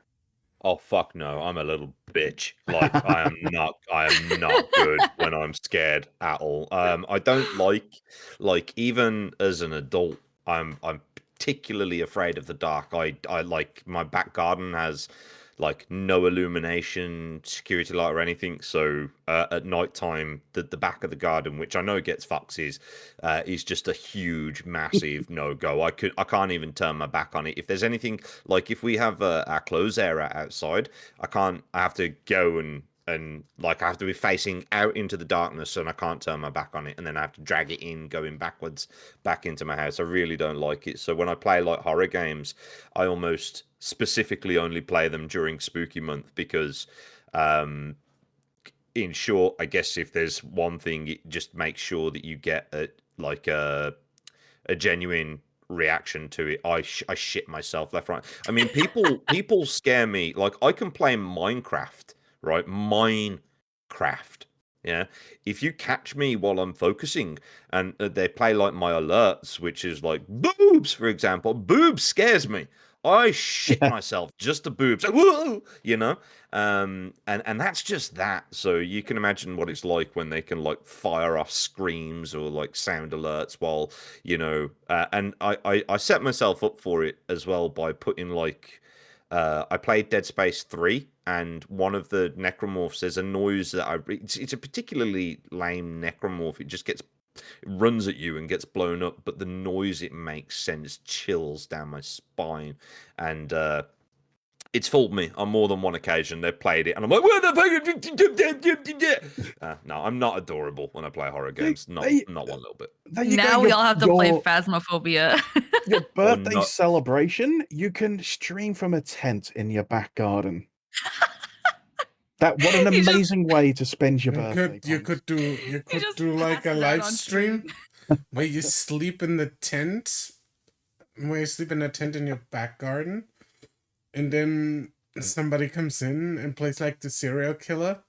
oh fuck no, I'm a little bitch. Like I am not good when I'm scared at all. I don't like even as an adult, I'm particularly afraid of the dark. I like my back garden has like no illumination, security light or anything. So at night time, the back of the garden, which I know gets foxes, is just a huge, massive no go. I can't even turn my back on it. If there's anything like if we have our clothes area outside, I have to go and like I have to be facing out into the darkness and I can't turn my back on it, and then I have to drag it in going backwards back into my house. I really don't like it. So when I play like horror games, I almost specifically only play them during spooky month because in short, I guess if there's one thing, it just makes sure that you get a genuine reaction to it. I shit myself left, right. I mean, people scare me. Like I can play Minecraft, right? Minecraft. Yeah. If you catch me while I'm focusing and they play like my alerts, which is like boobs, for example, boobs scares me. I shit myself just to boobs. Whoa, and that's just that. So you can imagine what it's like when they can like fire off screams or like sound alerts while and I set myself up for it as well by putting like I played Dead Space 3, and one of the necromorphs, there's a noise that it's a particularly lame necromorph. It runs at you and gets blown up, but the noise it makes sends chills down my spine. And it's fooled me on more than one occasion. They've played it, and I'm like, what the fuck? No, I'm not adorable when I play horror games. Not one little bit. There you Now go. we all have to play Phasmophobia. Your birthday not. celebration, you can stream from a tent in your back garden. What an He just- amazing way to spend your birthday. You could do just like a passes out live on stream where you sleep in the tent. Where you sleep in a tent in your back garden. and then somebody comes in and plays like the serial killer.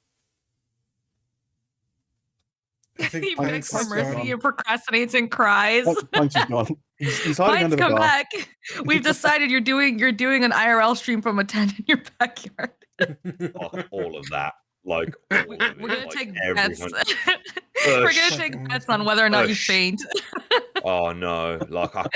I think He begs for Pines is mercy gone. and procrastinates and cries. Pines is gone. He's hiding Pines, under the come bar. back. We've decided you're doing an IRL stream from a tent in your backyard. Fuck all of that. Like all of it. We're gonna like, take every bets. hundred- We're gonna sh- take bets on whether or not you sh- faint. Oh no! Like I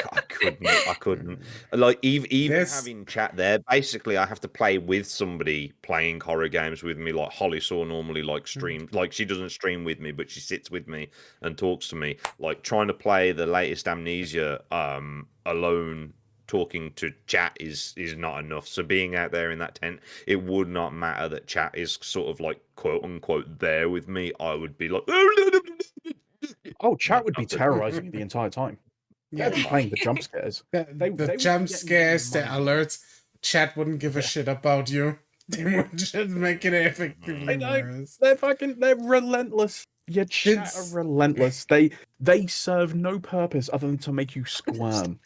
couldn't. Like even There's- having chat there, basically I have to play with somebody playing horror games with me. Like Holly Saw normally like stream, like she doesn't stream with me, but she sits with me and talks to me. Like trying to play the latest Amnesia alone, talking to chat is not enough. So being out there in that tent, it would not matter that chat is sort of like quote unquote there with me. I would be like. Oh, chat would be terrorizing you the entire time. Yeah. They'd be playing the jump scares. The They would jump get you scares, the mind. alerts, chat wouldn't give a shit about you. They would just make it effectively I know. worse. They're relentless. Your chat It's- are relentless. They serve no purpose other than to make you squirm.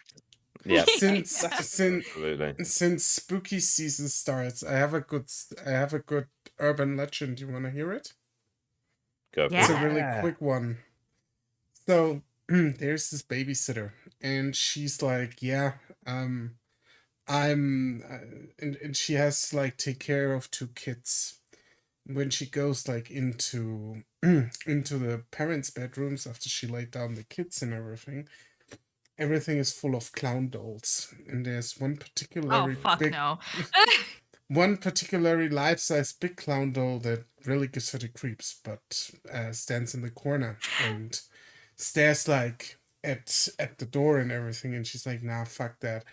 Yeah, Since absolutely. since spooky season starts, I have a good urban legend. You want to hear it? Go for It's it. a really Yeah. quick one. So there's this babysitter, and she's like, "Yeah, I'm," and she has to like take care of 2 kids. When she goes like into into the parents' bedrooms after she laid down the kids and everything is full of clown dolls, and there's one Oh particularly fuck big no. one particularly life-size big clown doll that really gives her the creeps, but stands in the corner and stares like at the door and everything, and she's like, nah, fuck that.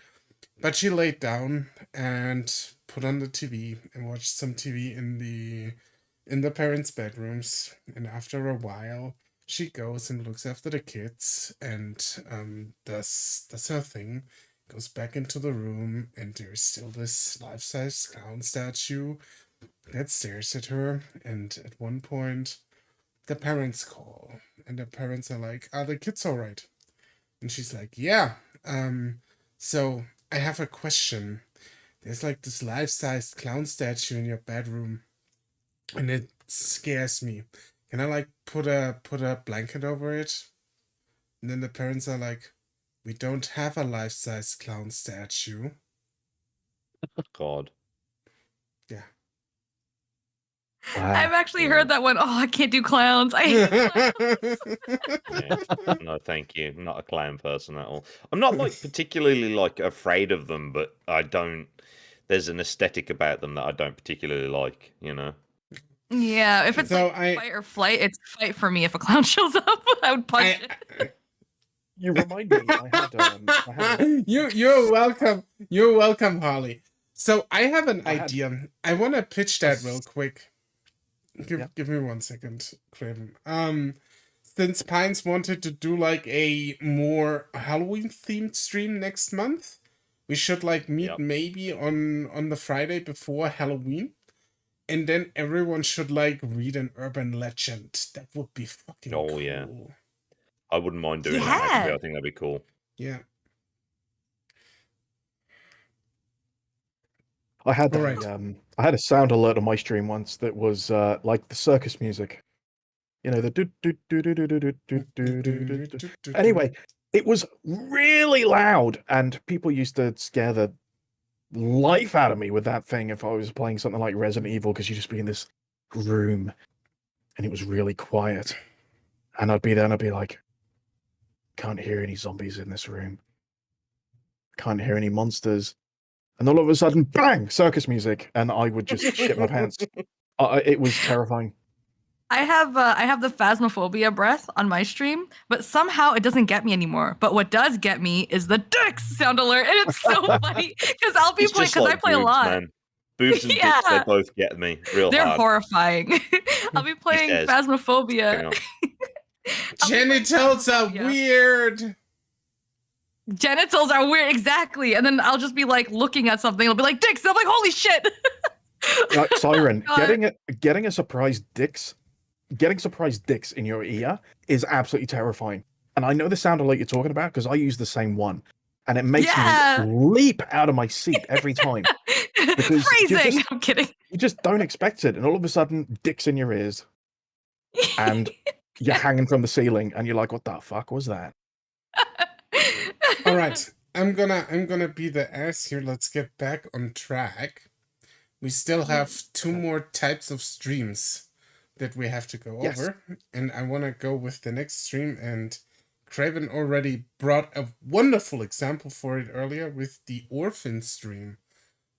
But she laid down and put on the TV and watched some TV in the parents' bedrooms, and after a while she goes and looks after the kids and does her thing, goes back into the room, and there's still this life-size clown statue that stares at her. And at one point, the parents call, and the parents are like, "Are the kids all right?" And she's like, "Yeah. So I have a question. There's like this life-size clown statue in your bedroom, and it scares me. Can I like put a blanket over it?" And then the parents are like, "We don't have a life-size clown statue." God. Yeah. I've actually heard that one. Oh, I can't do clowns. I hate clowns. Yeah. No, thank you. I'm not a clown person at all. I'm not like particularly like afraid of them, but I don't. There's an aesthetic about them that I don't particularly like. You know. Yeah, if it's So like fight or flight, it's fight for me. If a clown shows up, I would punch it. You remind me. I had You're welcome. You're welcome, Harley. So I have an I had- idea. I want to pitch that real quick. Yeah. Give me 1 second, Clem. Since Pines wanted to do like a more Halloween themed stream next month, we should like meet Yep. maybe on the Friday before Halloween, and then everyone should like read an urban legend. That would be fucking Oh, cool. yeah. I wouldn't mind doing that. Actually, Yeah. I think that'd be cool. Yeah. I had Alright. I had a sound alert on my stream once that was like the circus music. You know, the do do do do do do do do do do do. Anyway, it was really loud, and people used to scare the life out of me with that thing if I was playing something like Resident Evil, because you'd just be in this room and it was really quiet. And I'd be there and I'd be like, can't hear any zombies in this room. Can't hear any monsters. And all of a sudden, bang, circus music. And I would just shit my pants. It was terrifying. I have the phasmophobia breath on my stream, but somehow it doesn't get me anymore. But what does get me is the dicks sound alert, and it's so funny because I'll be It's playing just because I like play a boobs, lot. man. Boobs and dicks, Yeah. they both get me real They're hard. horrifying. I'll be playing says, phasmophobia. Hang on. Genitals are Yeah. weird. Genitals are weird, exactly. And then I'll just be like looking at something. I'll be like dicks. I'm like, holy shit. Siren, God. getting surprise dicks in your ear is absolutely terrifying. And I know the sound alert you're talking about because I use the same one, and it makes Yeah. me leap out of my seat every time. Because Phrasing. I'm kidding. you just don't expect it, and all of a sudden, dicks in your ears, and you're hanging from the ceiling, and you're like, "What the fuck was that?" All right, I'm gonna be the ass here. Let's get back on track. We still have two more types of streams that we have to go Yes. over, and I want to go with the next stream. And Craven already brought a wonderful example for it earlier with the orphan stream,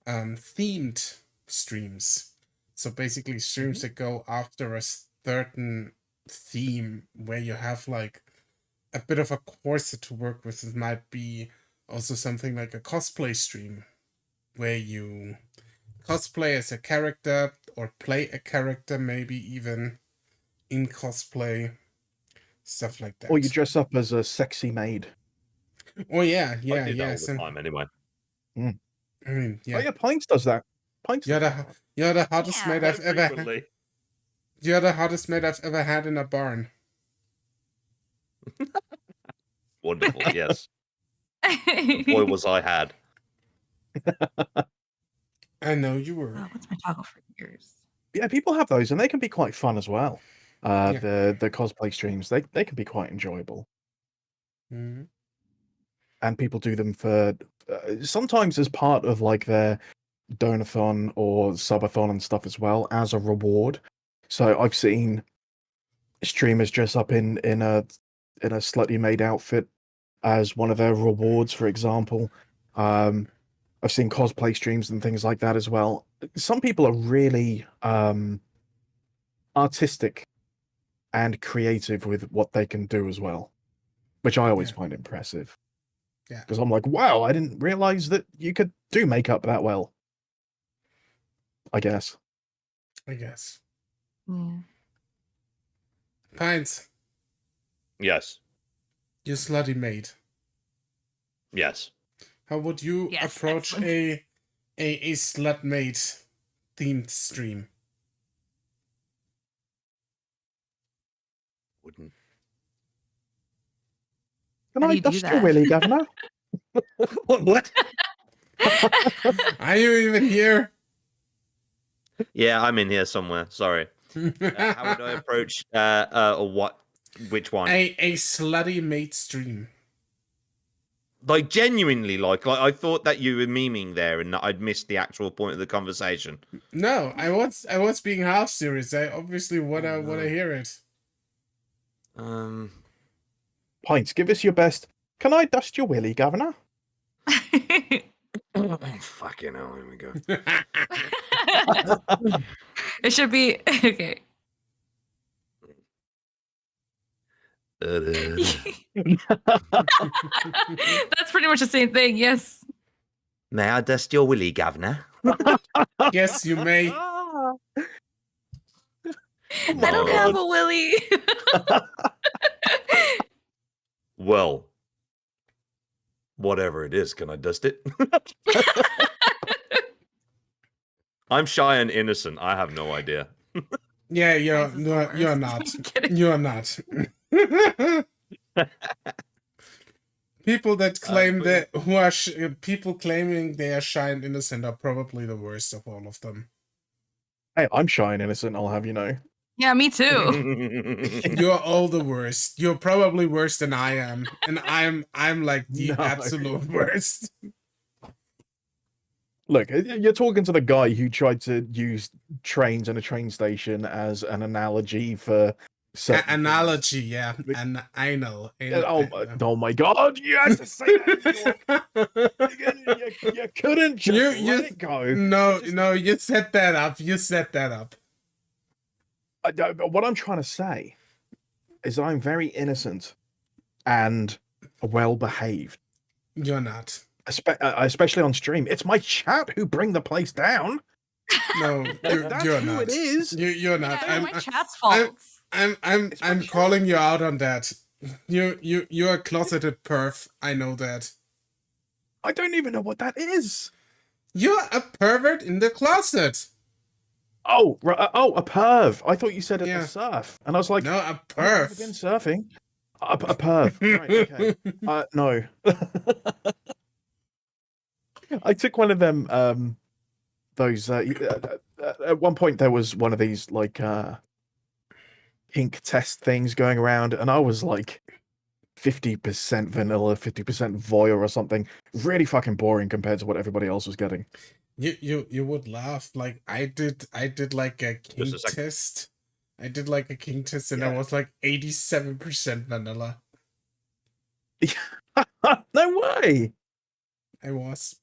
themed streams. So basically, streams that go after a certain theme where you have like a bit of a corset to work with. It might be also something like a cosplay stream where you cosplay as a character or play a character, maybe even in cosplay, stuff like that. Or you dress up as a sexy maid. Oh yeah, I yeah, do that yeah. all the time anyway. I mean, Oh yeah. yeah, Pints does that. Pints. You're does the that. you're the hottest maid I've ever had. Frequently. You're the hottest maid I've ever had in a barn. Wonderful, yes. Boy, was I had. I know you were. Oh, what's my toggle for ears? Yeah, people have those, and they can be quite fun as well. Yeah. The cosplay streams, they can be quite enjoyable, Mhm. and people do them for sometimes as part of like their donathon or subathon and stuff as well as a reward. So I've seen streamers dress up in a slutty maid outfit as one of their rewards, for example. I've seen cosplay streams and things like that as well. Some people are really artistic and creative with what they can do as well, which I always Yeah. find impressive. Yeah. Because I'm like, wow, I didn't realize that you could do makeup that well. I guess. I guess. Yeah. Pines, Yes. you slutty maid. Yes. How would you Yes, approach excellent. a slut maid themed stream? Wouldn't. Can How do I you do dust your that? willy, Governor? What? Are you even here? Yeah, I'm in here somewhere. Sorry. How would I approach what? Which one? a slutty maid stream? Like genuinely, like I thought that you were memeing there, and that I'd missed the actual point of the conversation. No, I was being half serious. I obviously wanna hear it. Pints, give us your best. Can I dust your willy, Governor? Oh, fucking hell, here we go. It should be okay. That's pretty much the same thing. Yes. May I dust your willy, governor? Yes, you may. I don't have a willy. Well, whatever it is, can I dust it? I'm shy and innocent. I have no idea. Yeah, you're Pines is the you're worst. not. I'm kidding. You're not. People that claim that who are people claiming they are shy and innocent are probably the worst of all of them. Hey, I'm shy and innocent, I'll have you know. Yeah, me too. You're all the worst. You're probably worse than I am, and I'm like the No. absolute worst. Look, you're talking to the guy who tried to use trains and a train station as an analogy for certain things. Analogy, yeah, and I know. Oh my god, you had to say that. You couldn't just You- let it go. No, you set that up. You set that up. What I'm trying to say is that I'm very innocent and well behaved, You're not. especially on stream. It's my chat who bring the place down. No, That's you're who not. it is. You're not. Yeah, my chat's fault. I'm It's my calling you out on that. You're a closeted perv. I know that. I don't even know what that is. You're a pervert in the closet. Oh, a perv. I thought you said Yeah. a surf, and I was like, No, a I've never been perv. surfing. A perv. Right, okay. No. I took one of them those. At one point, there was one of these like kink test things going around, and I was like 50% vanilla, 50% voyeur or something. Really fucking boring compared to what everybody else was getting. You would laugh. Like I did like a Just king a sec. test. I did like a king test and I Yeah. was like 87% vanilla. No way! I was.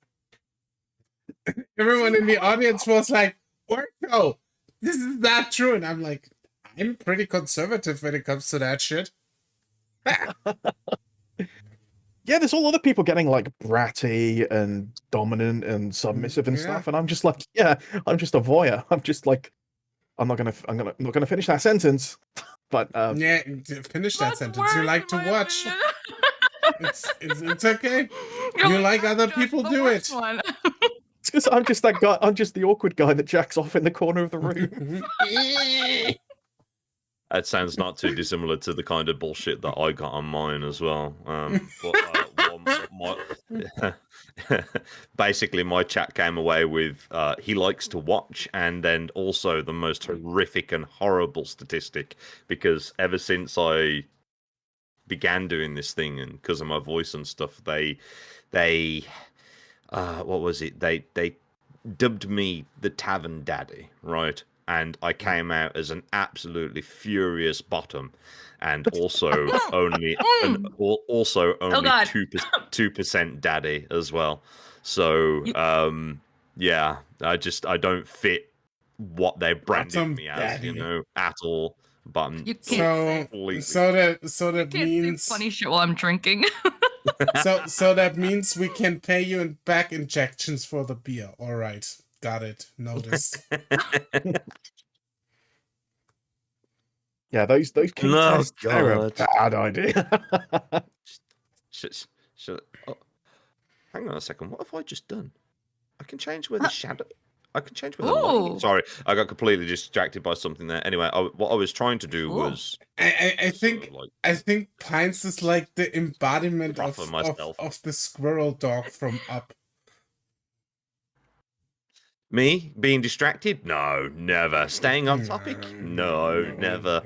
Everyone in the audience was like, Orko, this is not true. And I'm like, I'm pretty conservative when it comes to that shit. Yeah, there's all other people getting like bratty and dominant and submissive and Yeah. stuff, and I'm just like, yeah, I'm just a voyeur. I'm just like, I'm not gonna finish that sentence. But Yeah, finish that That's sentence. You worse, like in to my watch. opinion. It's okay. You're You like "I'm other just people the do worst it." one." it's because I'm just that guy. I'm just the awkward guy that jacks off in the corner of the room. That sounds not too dissimilar to the kind of bullshit that I got on mine as well. Basically, my chat came away with he likes to watch, and then also the most horrific and horrible statistic, because ever since I began doing this thing and because of my voice and stuff, they what was it? They dubbed me the Tavern Daddy, right? And I came out as an absolutely furious bottom, and also only also only God. 2% daddy as well. So yeah, I don't fit what they branded Bottom me as, daddy. you know, at all. But You can't So that Can't say means funny shit while I'm drinking. so that means we can pay you in back injections for the beer. All right, got it. Noticed. Yeah, those kink No, tests, they're a God. bad idea. Oh, hang on a second. What have I just done? I can change where the shadow. I can change where the light. Ooh. Sorry, I got completely distracted by something there. Anyway, what I was trying to do Cool. was I sort think of like I think Pines is like the embodiment Proffer myself. of the squirrel dog from Up. me being distracted. No, never. Staying on topic. No, never.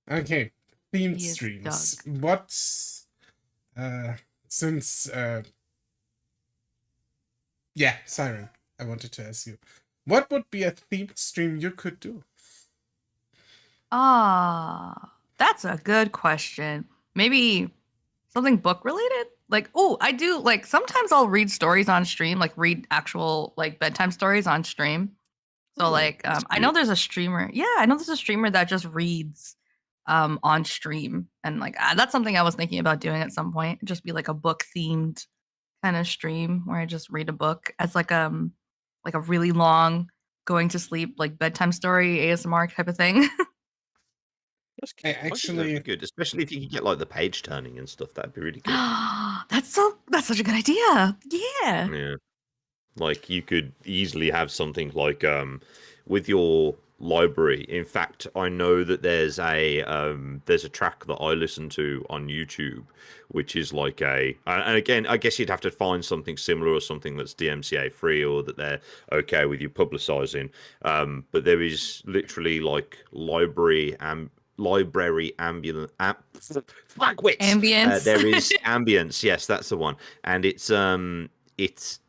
Okay, themed He is streams. What? Since yeah, Siren. I wanted to ask you, what would be a themed stream you could do? That's a good question. Maybe something book related? Like, oh, I do like sometimes I'll read stories on stream, like read actual like bedtime stories on stream. So Ooh, like that's I know cute. there's a streamer. Yeah, I know there's a streamer that just reads on stream, and like that's something I was thinking about doing at some point. Just be like a book themed kind of stream where I just read a book as like a really long going to sleep like bedtime story ASMR type of thing. That's I cute. I think that'd actually be good, especially if you could get like the page turning and stuff. That'd be really good. That's such a good idea. Yeah. Yeah. Like you could easily have something like with your library. In fact, I know that there's a track that I listen to on YouTube, which is like and again, I guess you'd have to find something similar or something that's DMCA free or that they're okay with you publicizing. But there is literally like library ambulance fuck wits. Ambience. There is ambience, yes, that's the one, and it's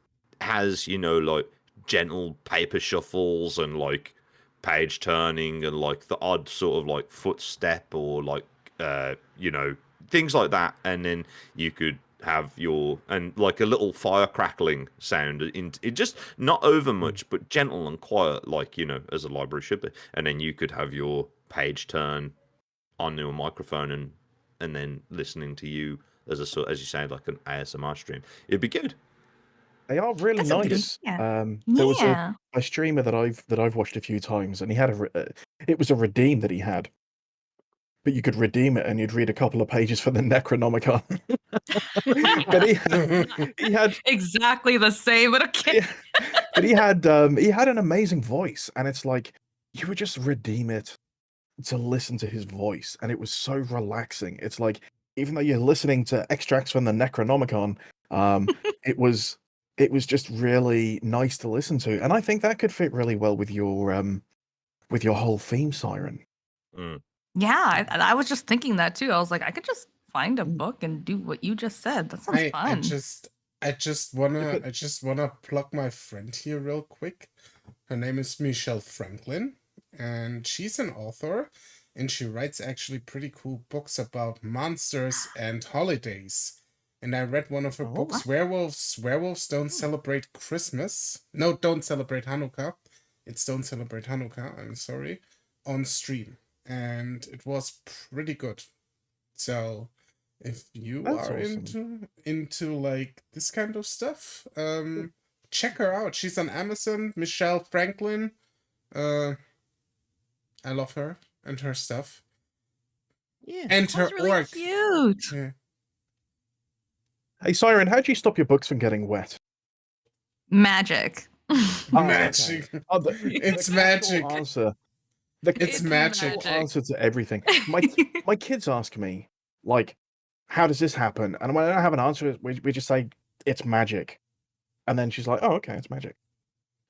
has, you know, like gentle paper shuffles and like page turning and like the odd sort of like footstep or like you know, things like that, and then you could have your and like a little fire crackling sound in it, just not over much but gentle and quiet, like, you know, as a library should be, and then you could have your page turn on your microphone and then listening to you as a sort, as you say, like an ASMR stream. It'd be good. They are really That's a good nice. idea. There was Yeah. a streamer that I've watched a few times, and he had it was a redeem that he had, but you could redeem it and you'd read a couple of pages for the Necronomicon. But he had Exactly the same, but okay. but he had an amazing voice, and it's like you would just redeem it to listen to his voice, and it was so relaxing. It's like even though you're listening to extracts from the Necronomicon, It was just really nice to listen to, and I think that could fit really well with your whole theme, Siren. Mm. Yeah, I was just thinking that too. I was like, I could just find a book and do what you just said. That sounds I fun. just wanna plug my friend here real quick. Her name is Michelle Franklin, and she's an author, and she writes actually pretty cool books about monsters and holidays. And I read one of her Oh, books, Werewolves. Werewolves don't celebrate Christmas. No, don't celebrate Hanukkah. It's don't celebrate Hanukkah. I'm sorry, on stream, and it was pretty good. So, if you That's are awesome. into like this kind of stuff, check her out. She's on Amazon. Michelle Franklin. I love her and her stuff. Yeah. And her That's really orc. cute. Yeah. Hey, Siren, how do you stop your books from getting wet? Magic. Oh, Magic. okay. It's the magic. casual answer. The It's magic. casual answer to everything. My kids ask me, like, how does this happen? And when I don't have an answer, we just say it's magic, and then she's like, oh, okay, it's magic.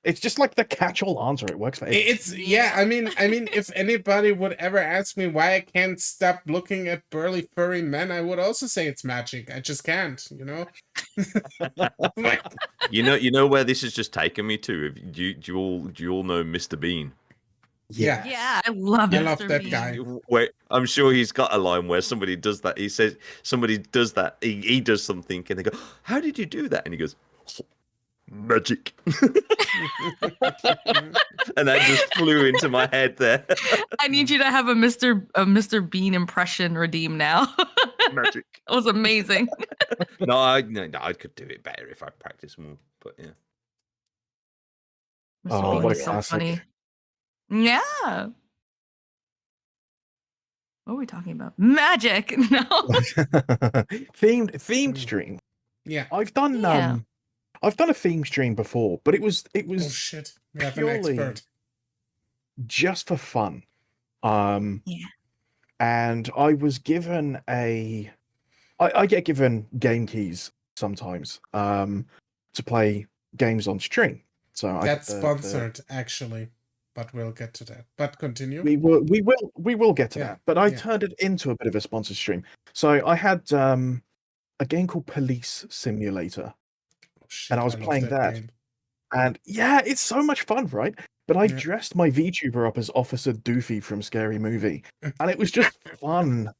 It's just like the catch-all answer. It works for everything. It's yeah. I mean, if anybody would ever ask me why I can't stop looking at burly furry men, I would also say it's magic. I just can't. You know. You know where this has just taken me to. Do you all know Mr. Bean? Yeah. Yeah, I love I Mr. love that Bean. guy. Where I'm sure he's got a line where somebody does that. He says somebody does that. He does something, and they go, "How did you do that?" And he goes, "Magic." And that just flew into my head there. I need you to have a Mr. Bean impression redeem now. Magic. It was amazing. No, I could do it better if I practice more. But yeah. Mr. Oh, Bean what a was so classic. funny. Yeah. What are we talking about? Magic. No. themed stream. Yeah. I've done Yeah. I've done a theme stream before, but it was Oh shit. We have an purely expert. just for fun. Yeah. And I was given I get given game keys sometimes to play games on stream. So That's I get sponsored, actually, but we'll get to that. But continue. we will get to Yeah, that. But I yeah. turned it into a bit of a sponsored stream. So I had a game called Police Simulator, Oh, shit, and I was love playing that. game. And yeah, it's so much fun, right? But I Yeah. dressed my VTuber up as Officer Doofy from Scary Movie, and it was just fun.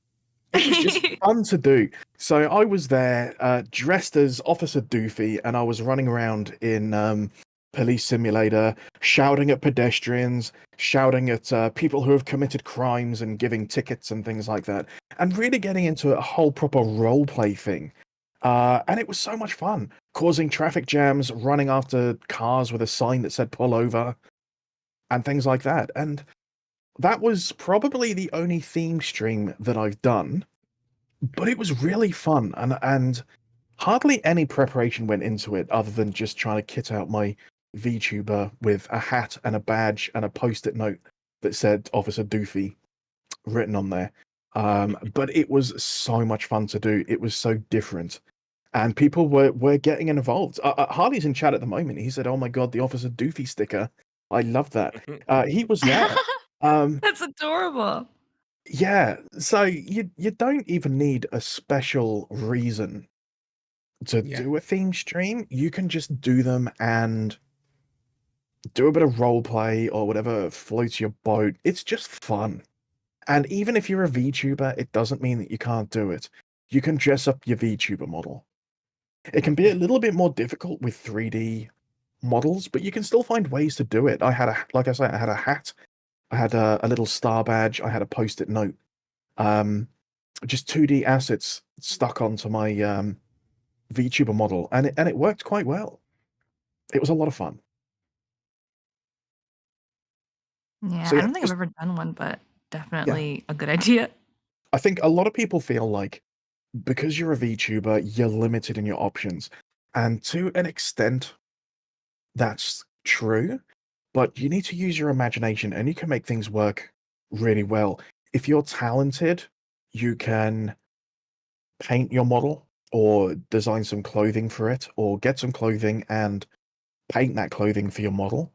It was just fun to do. So I was there, dressed as Officer Doofy, and I was running around in Police Simulator, shouting at pedestrians, shouting at people who have committed crimes and giving tickets and things like that, and really getting into a whole proper roleplay thing. And it was so much fun, causing traffic jams, running after cars with a sign that said pull over, and things like that. And that was probably the only theme stream that I've done, but it was really fun, and hardly any preparation went into it other than just trying to kit out my VTuber with a hat and a badge and a post-it note that said Officer Doofy written on there. But it was so much fun to do. It was so different. And people were getting involved. Harley's in chat at the moment. He said, "Oh my god, the Officer Doofy sticker. I love that." He was there. That's adorable. Yeah, so you don't even need a special reason to Yeah. do a theme stream. You can just do them and do a bit of role play or whatever floats your boat. It's just fun. And even if you're a VTuber, it doesn't mean that you can't do it. You can dress up your VTuber model. It can be a little bit more difficult with 3D models, but you can still find ways to do it. Like I said, I had a hat, I had a little star badge, I had a post-it note. Just 2D assets stuck onto my VTuber model, and it worked quite well. It was a lot of fun. Yeah, So I yeah, don't think I've ever done one, but definitely a good idea. I think a lot of people feel like because you're a VTuber, you're limited in your options. And to an extent, that's true, but you need to use your imagination and you can make things work really well. If you're talented, you can paint your model or design some clothing for it, or get some clothing and paint that clothing for your model,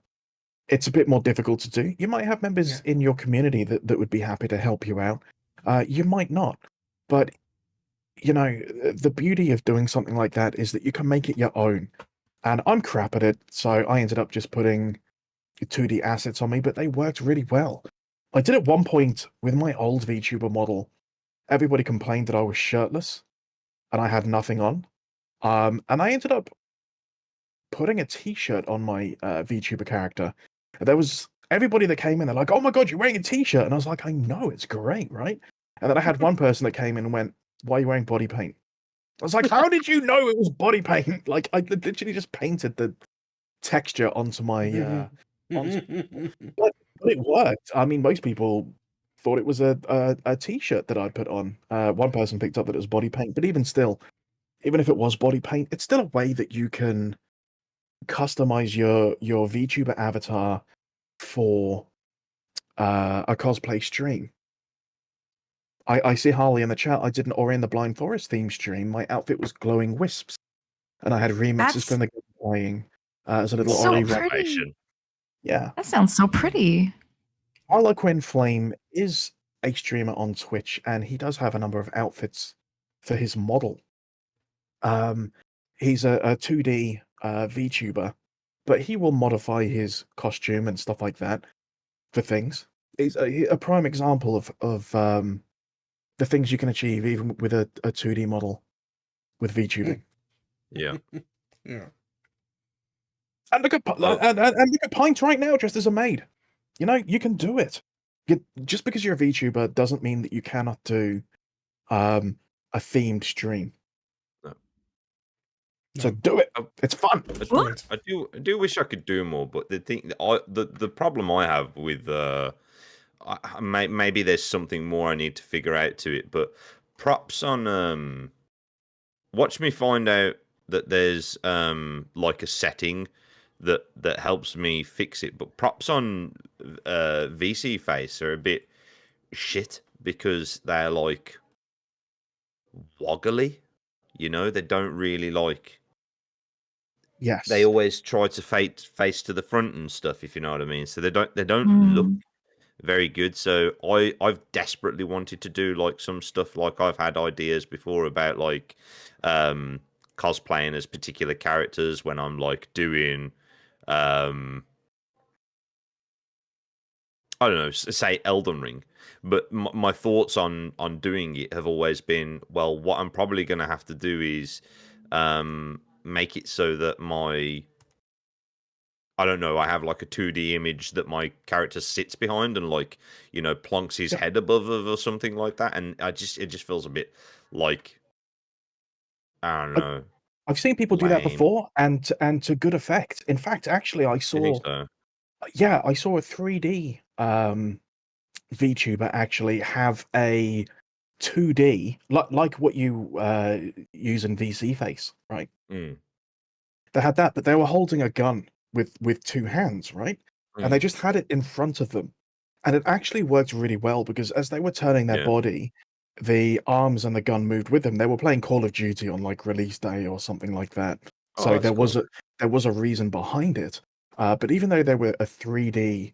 it's a bit more difficult to do. You might have members in your community that would be happy to help you out. You might not. But, the beauty of doing something like that is that you can make it your own. And I'm crap at it, so I ended up just putting 2D assets on me, but they worked really well. I did at one point with my old VTuber model. Everybody complained that I was shirtless and I had nothing on. And I ended up putting a t-shirt on my VTuber character. There was everybody that came in, they're like, "Oh my god, you're wearing a t-shirt," and I was like, "I know, it's great, right?" And then I had one person that came in and went, "Why are you wearing body paint?" I was like, "How did you know it was body paint?" Like, I literally just painted the texture onto my but it worked. I mean, most people thought it was a t-shirt that I'd put on. One person picked up that it was body paint, but even still, even if it was body paint, it's still a way that you can customize your VTuber avatar for a cosplay stream. I see Harley in the chat. I did an Ori and the Blind Forest theme stream. My outfit was glowing wisps, and I had remixes from the game playing as a little so Ori. pretty. Yeah, That sounds so pretty. Harlequin Flame is a streamer on Twitch, and he does have a number of outfits for his model. He's a 2D VTuber, but he will modify his costume and stuff like that for things. He's a prime example of the things you can achieve even with a 2D model with VTubing. Yeah. Yeah. And look at and look at Pint right now, just as a maid. You can do it. Just because you're a VTuber doesn't mean that you cannot do a themed stream. No. So do it. It's fun. I do wish I could do more, but the problem I have with maybe there's something more I need to figure out to it. But props on watch me find out that there's like a setting that helps me fix it. But props on VC face are a bit shit because they're like woggly. They don't really like. Yes. They always try to face to the front and stuff, if you know what I mean. So they don't look very good. So I've desperately wanted to do like some stuff. Like I've had ideas before about like cosplaying as particular characters when I'm like doing I don't know, say Elden Ring. But my thoughts on doing it have always been, well, what I'm probably going to have to do is make it so that I don't know, I have like a 2D image that my character sits behind and like, plonks his head above or something like that. And it just feels a bit like, I don't know. I've seen people do that before and to good effect. In fact, actually I saw think so? I saw a 3D VTuber actually have a 2D like what you use in VC face, right? Mm. They had that, but they were holding a gun with two hands, right? And they just had it in front of them. And it actually worked really well because as they were turning their body, the arms and the gun moved with them. They were playing Call of Duty on like release day or something like that. So there was a reason behind it. But even though they were a 3D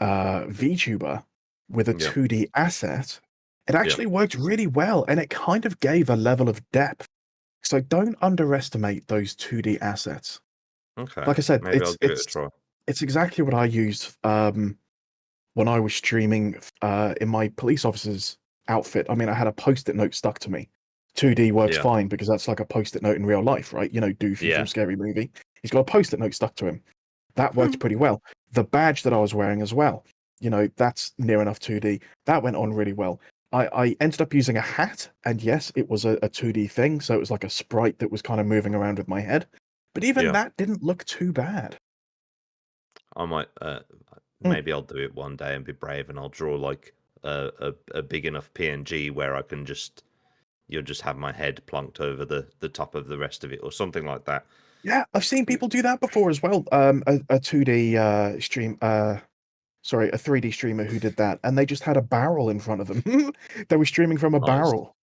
VTuber with a 2D asset, it actually worked really well, and it kind of gave a level of depth. So don't underestimate those 2D assets. Okay. Like I said, maybe I'll give it a try. It's exactly what I used when I was streaming in my police officer's outfit. I mean, I had a post-it note stuck to me. 2D works fine because that's like a post-it note in real life, right? Doofy from Scary Movie. He's got a post-it note stuck to him. That worked pretty well. The badge that I was wearing as well, that's near enough 2D. That went on really well. I ended up using a hat, and yes, it was a 2D thing, so it was like a sprite that was kind of moving around with my head. But even that didn't look too bad. I might maybe I'll do it one day and be brave, and I'll draw like a big enough PNG where I can you'll just have my head plunked over the top of the rest of it or something like that. Yeah, I've seen people do that before as well. A 2D stream, sorry, a 3D streamer who did that, and they just had a barrel in front of them. They were streaming from a barrel.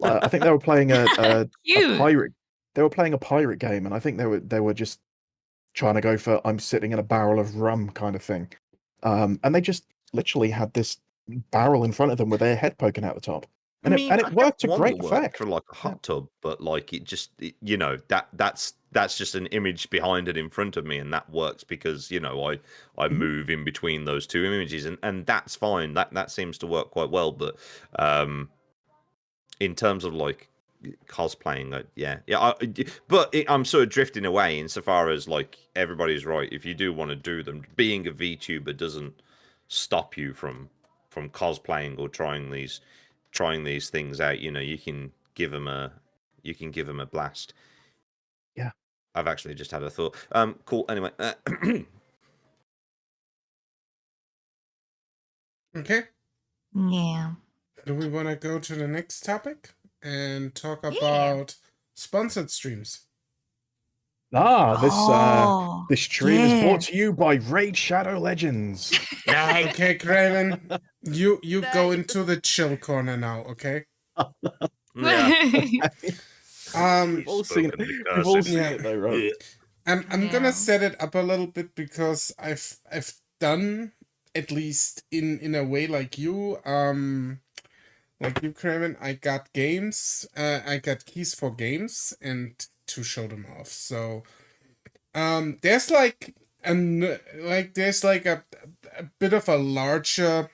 I think they were playing a Cute. pirate. They were playing a pirate game, and I think they were just trying to go for "I'm sitting in a barrel of rum" kind of thing. And they just literally had this barrel in front of them with their head poking out the top, I and mean, it I worked to get one great to work effect. for like a hot tub, but like you know, that's just an image behind it in front of me, and that works because you know I Mhm. move in between those two images, and that's fine. That seems to work quite well. But in terms of like cosplaying, but I'm sort of drifting away insofar as like everybody's right. If you do want to do them, being a VTuber doesn't stop you from cosplaying or trying these things out. You know, you can give them a blast. Yeah. I've actually just had a thought. Cool. Anyway, Okay. Yeah. Do we want to go to the next topic and talk Yeah. about sponsored streams? Oh, This stream is yeah. brought to you by Raid Shadow Legends. Okay, Craven, you go Nice. into the chill corner now, okay? yeah. Um, We've all seen Spoken it. the We've all curse. seen Yeah. it though, right? I'm Yeah. gonna set it up a little bit because I've done at least in a way like you Craven. I got games. I got keys for games and to show them off. So there's like there's like a bit of a larger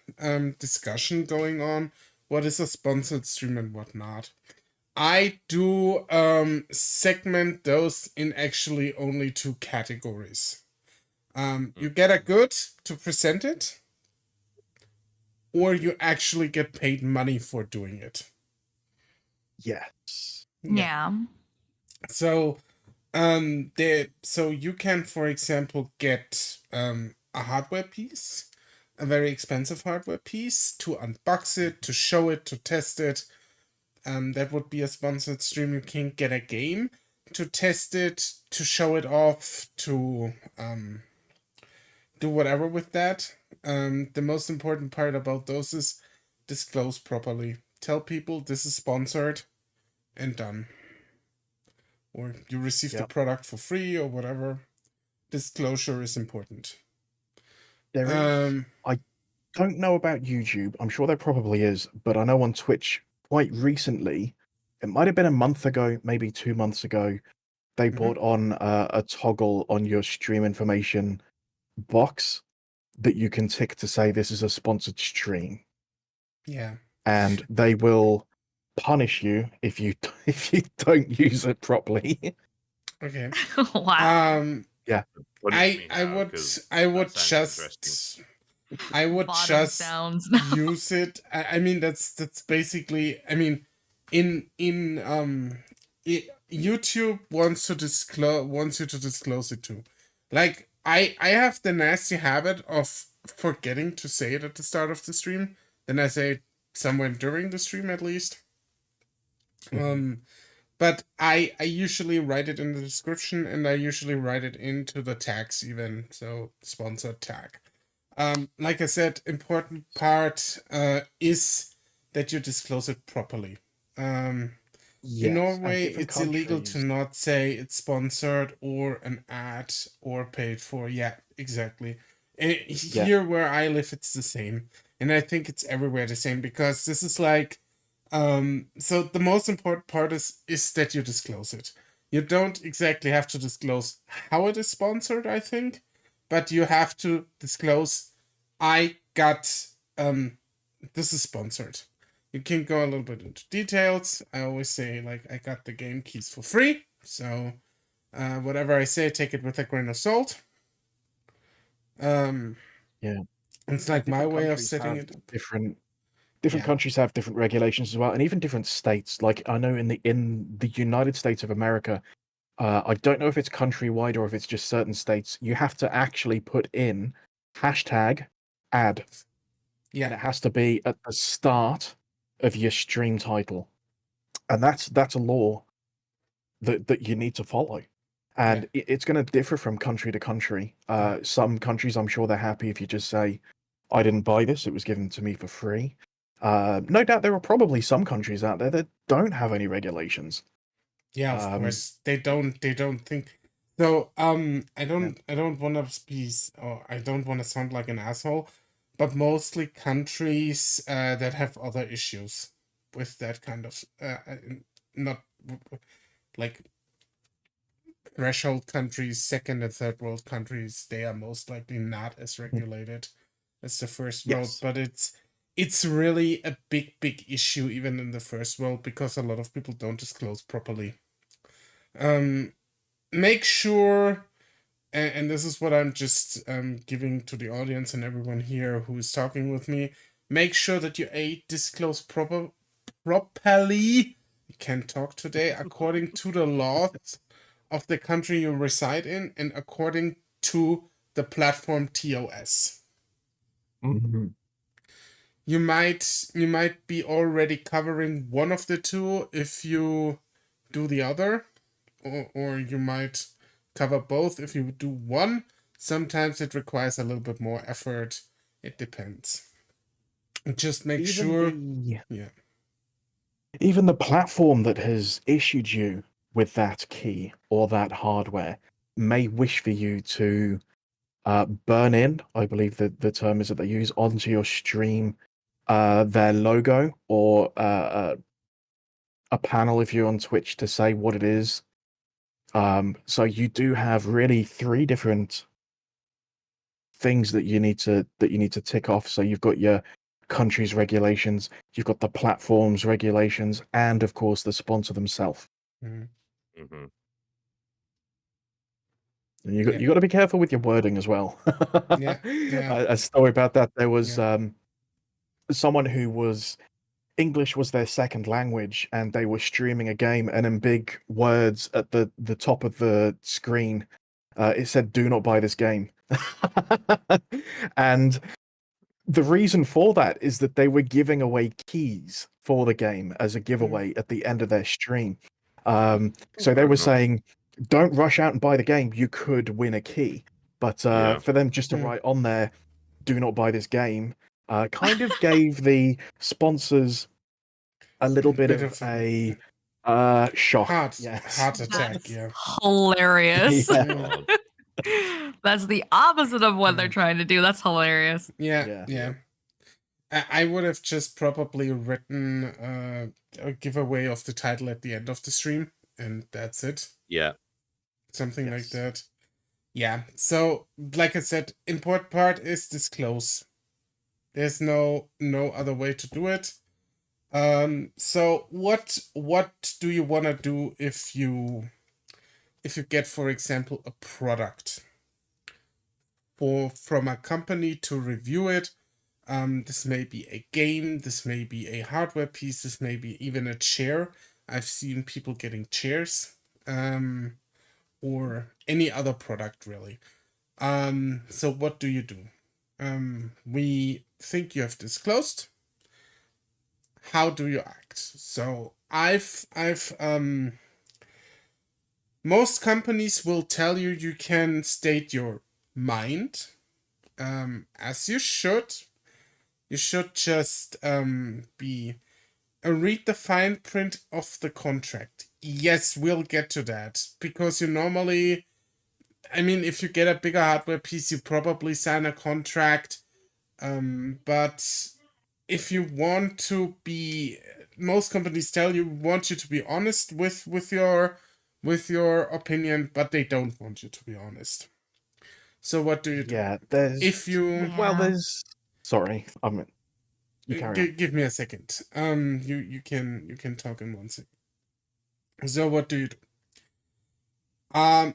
discussion going on. What is a sponsored stream and what not? I do segment those in actually only two categories. You get a good to present it, or you actually get paid money for doing it. Yes. Yeah. So so you can, for example, get a hardware piece, a very expensive hardware piece, to unbox it, to show it, to test it. That would be a sponsored stream. You can get a game to test it, to show it off, to do whatever with that. The most important part about those is disclose properly. Tell people this is sponsored and done. Or you receive the Yep. product for free or whatever. Disclosure is important. There is. I don't know about YouTube. I'm sure there probably is, but I know on Twitch quite recently, it might have been a month ago, maybe 2 months ago, they Mhm. brought on a toggle on your stream information box that you can tick to say this is a sponsored stream, Yeah. and they will punish you if you if you don't use it properly. Okay. Wow. Punish me I now, would 'cause I would that sounds just I would Bottom just sounds. use it. I mean that's basically, I mean, YouTube wants you to disclose it too. Like I have the nasty habit of forgetting to say it at the start of the stream. Then I say it somewhere during the stream at least. But I usually write it in the description, and I usually write it into the tags even, so sponsored tag. Like I said, important part is that you disclose it properly. In Yes, and Norway, different it's illegal to countries. not say it's sponsored or an ad or paid for. Yeah, exactly. Here where I live, it's the same, and I think it's everywhere the same, because this is like, so the most important part is that you disclose it. You don't exactly have to disclose how it is sponsored, I think, but you have to disclose, I got this is sponsored. You can go a little bit into details. I always say, like, I got the game keys for free, so whatever I say, take it with a grain of salt. Yeah. It's like my Different way of countries setting have it up. different Yeah. countries have different regulations as well, and even different states. Like I know in the United States of America, I don't know if it's countrywide or if it's just certain states, you have to actually put in hashtag ad. And Yeah. it has to be at the start of your stream title. And that's a law that you need to follow. And it's going to differ from country to country. Some countries, I'm sure they're happy if you just say, I didn't buy this, it was given to me for free. No doubt there are probably some countries out there that don't have any regulations. Yeah, of course. They don't think so. I don't want to be, or I don't want to sound like an asshole, but mostly countries that have other issues with that kind of not like threshold countries, second and third world countries. They are most likely not as regulated as the first world, Yes. but it's really a big issue even in the first world because a lot of people don't disclose properly. Make sure, and this is what I'm just giving to the audience and everyone here who is talking with me, make sure that you disclose properly. You can't talk today, according to the laws of the country you reside in and according to the platform TOS. Mhm. You might be already covering one of the two if you do the other, or you might cover both if you do one. Sometimes it requires a little bit more effort. It depends. Just make sure. Yeah. Even the platform that has issued you with that key or that hardware may wish for you to burn in, I believe that the term is that they use, onto your stream their logo or a panel if you're on Twitch to say what it is. So you do have really 3 different things that you need to tick off. So you've got your country's regulations, you've got the platform's regulations, and of course the sponsor themselves. Mhm. Mm-hmm. And you Yeah. got to be careful with your wording as well. Yeah. A story about that. There was Yeah. someone who was English was their second language, and they were streaming a game, and in big words at the top of the screen, it said, "Do not buy this game." And the reason for that is that they were giving away keys for the game as a giveaway at the end of their stream. So they Fair were enough. saying, "Don't rush out and buy the game. You could win a key." But Yeah. for them just to write on there, "Do not buy this game," kind of gave the sponsors a little bit of a shock. Yes. heart attack. That's Yeah. hilarious. Yeah. God. That's the opposite of what they're trying to do. That's hilarious. Yeah. I would have just probably written a giveaway of the title at the end of the stream, and that's it. Yeah. Something like Yes. that. Yeah. So, like I said, important part is disclose. There's no other way to do it. So what do you want to do if you get, for example, a product from a company to review it? This may be a game, this may be a hardware piece, this may be even a chair. I've seen people getting chairs, or any other product really. So what do you do? We think you have disclosed. How do you act? So I've most companies will tell you you can state your mind, as you should. You should just be read the fine print of the contract. Yes, we'll get to that because you normally, I mean, if you get a bigger hardware piece, you probably sign a contract. But if you want to be, most companies tell you want you to be honest with your opinion, but they don't want you to be honest. So what do you do? Yeah, there's If you there's sorry, you carry on. give me a second. You can talk in 1 second. So what do you do?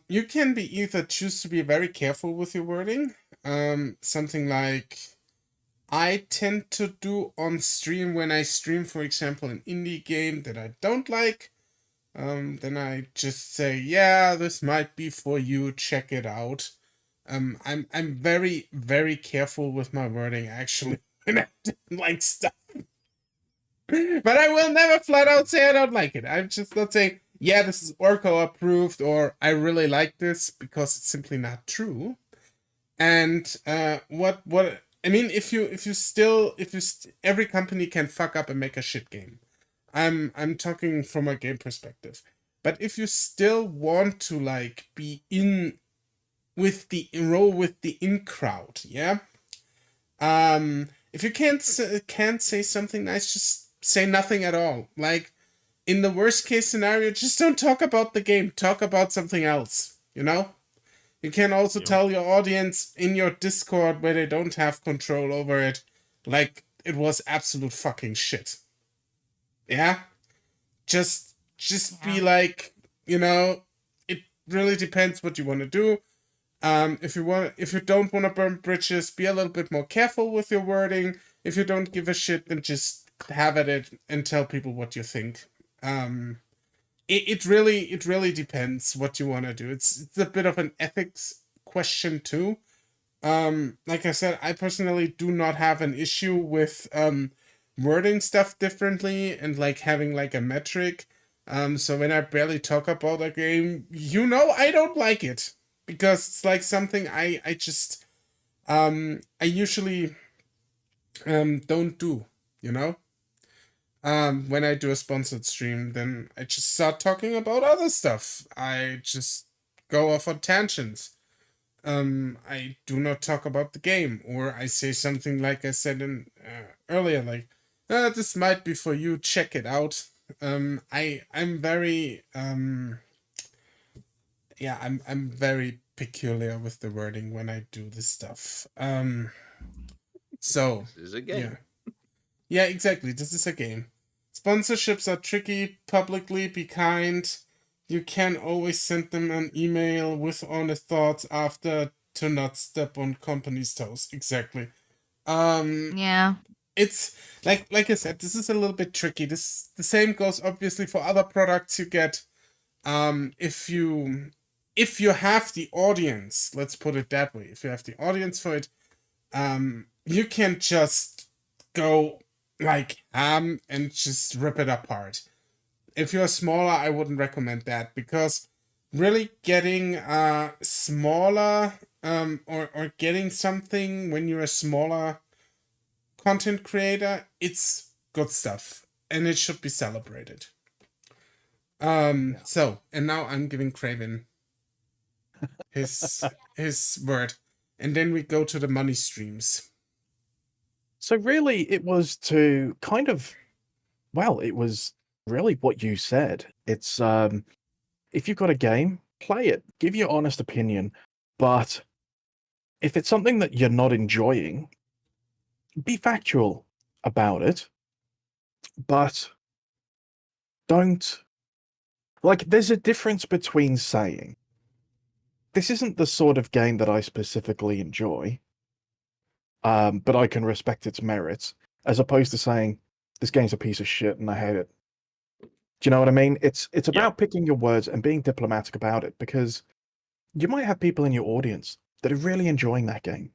You can be either choose to be very careful with your wording. Something like I tend to do on stream when I stream, for example, an indie game that I don't like. Then I just say, yeah, this might be for you. Check it out. I'm very, very careful with my wording actually when I don't like stuff. But I will never flat out say I don't like it. I'm just not saying, yeah, this is Orco approved, or I really like this, because it's simply not true. And what I mean, every company can fuck up and make a shit game. I'm talking from a game perspective. But if you still want to like be in with the roll with the in crowd, yeah. If you can't say something nice, just say nothing at all. Like in the worst case scenario, just don't talk about the game. Talk about something else. You know. You can also tell your audience in your Discord where they don't have control over it, like it was absolute fucking shit. Yeah? Just be like, it really depends what you want to do. If you don't want to burn bridges, be a little bit more careful with your wording. If you don't give a shit, then just have at it and tell people what you think. It really depends what you want to do. It's a bit of an ethics question too. Like I said, I personally do not have an issue with wording stuff differently and like having like a metric. So when I barely talk about a game, I don't like it because it's like something I just I usually don't do, you know? When I do a sponsored stream, then I just start talking about other stuff. I just go off on tangents. I do not talk about the game, or I say something like I said in earlier, like, "This might be for you. Check it out." I'm very I'm very peculiar with the wording when I do this stuff. So This is a game. yeah, exactly. This is a game. Sponsorships are tricky. Publicly, be kind. You can always send them an email with honest thoughts after to not step on company's toes. Exactly. Yeah. It's like I said, this is a little bit tricky. The same goes obviously for other products you get. If you have the audience, let's put it that way. If you have the audience for it, you can just go like and just rip it apart. If you're smaller, I wouldn't recommend that because really getting smaller or getting something when you're a smaller content creator, it's good stuff and it should be celebrated. So and now I'm giving Craven his word, and then we go to the money streams. So really, it was to kind of, well, it was really what you said. It's if you've got a game, play it, give your honest opinion, but if it's something that you're not enjoying, be factual about it, but don't, like, there's a difference between saying, this isn't the sort of game that I specifically enjoy, but I can respect its merits, as opposed to saying, this game's a piece of shit and I hate it. Do you know what I mean? It's about picking your words and being diplomatic about it, because you might have people in your audience that are really enjoying that game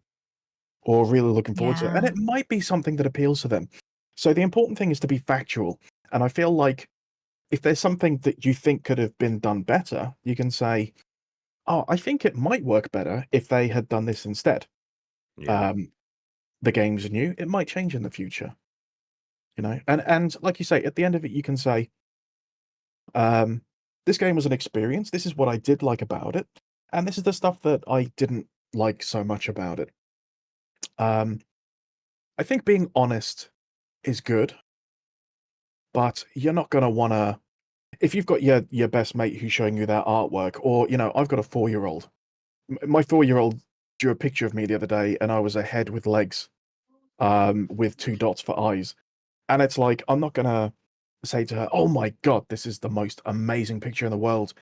or really looking forward to it, and it might be something that appeals to them. So the important thing is to be factual, and I feel like if there's something that you think could have been done better, you can say, oh, I think it might work better if they had done this instead. Yeah. The game's new, it might change in the future. And like you say, at the end of it, you can say, this game was an experience. This is what I did like about it, and this is the stuff that I didn't like so much about it. I think being honest is good, but you're not going to want to, if you've got your best mate who's showing you their artwork, or, I've got a 4-year-old. My 4-year-old drew a picture of me the other day, and I was a head with legs, with 2 dots for eyes. And it's like, I'm not going to say to her, oh my God, this is the most amazing picture in the world.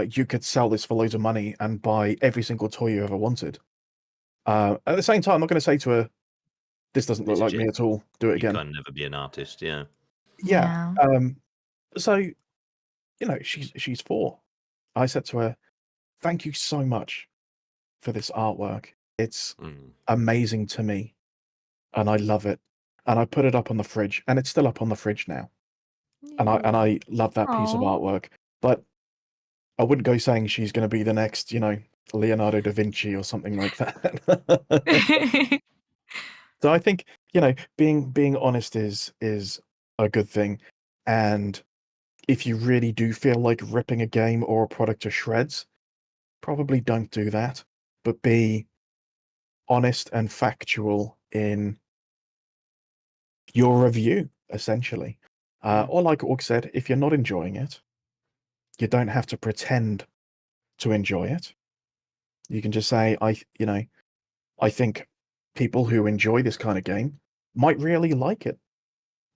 You could sell this for loads of money and buy every single toy you ever wanted. At the same time, I'm not going to say to her, this doesn't look like me at all. Do it again. You can never be an artist, yeah. Yeah. So, she's 4. I said to her, thank you so much for this artwork. It's amazing to me, and I love it. And I put it up on the fridge, and it's still up on the fridge now. And I love that piece of artwork. But I wouldn't go saying she's going to be the next, Leonardo da Vinci or something like that. So I think, being honest is a good thing. And if you really do feel like ripping a game or a product to shreds, probably don't do that. But be honest and factual in your review, essentially. Or like Orc said, if you're not enjoying it, you don't have to pretend to enjoy it. You can just say, I think people who enjoy this kind of game might really like it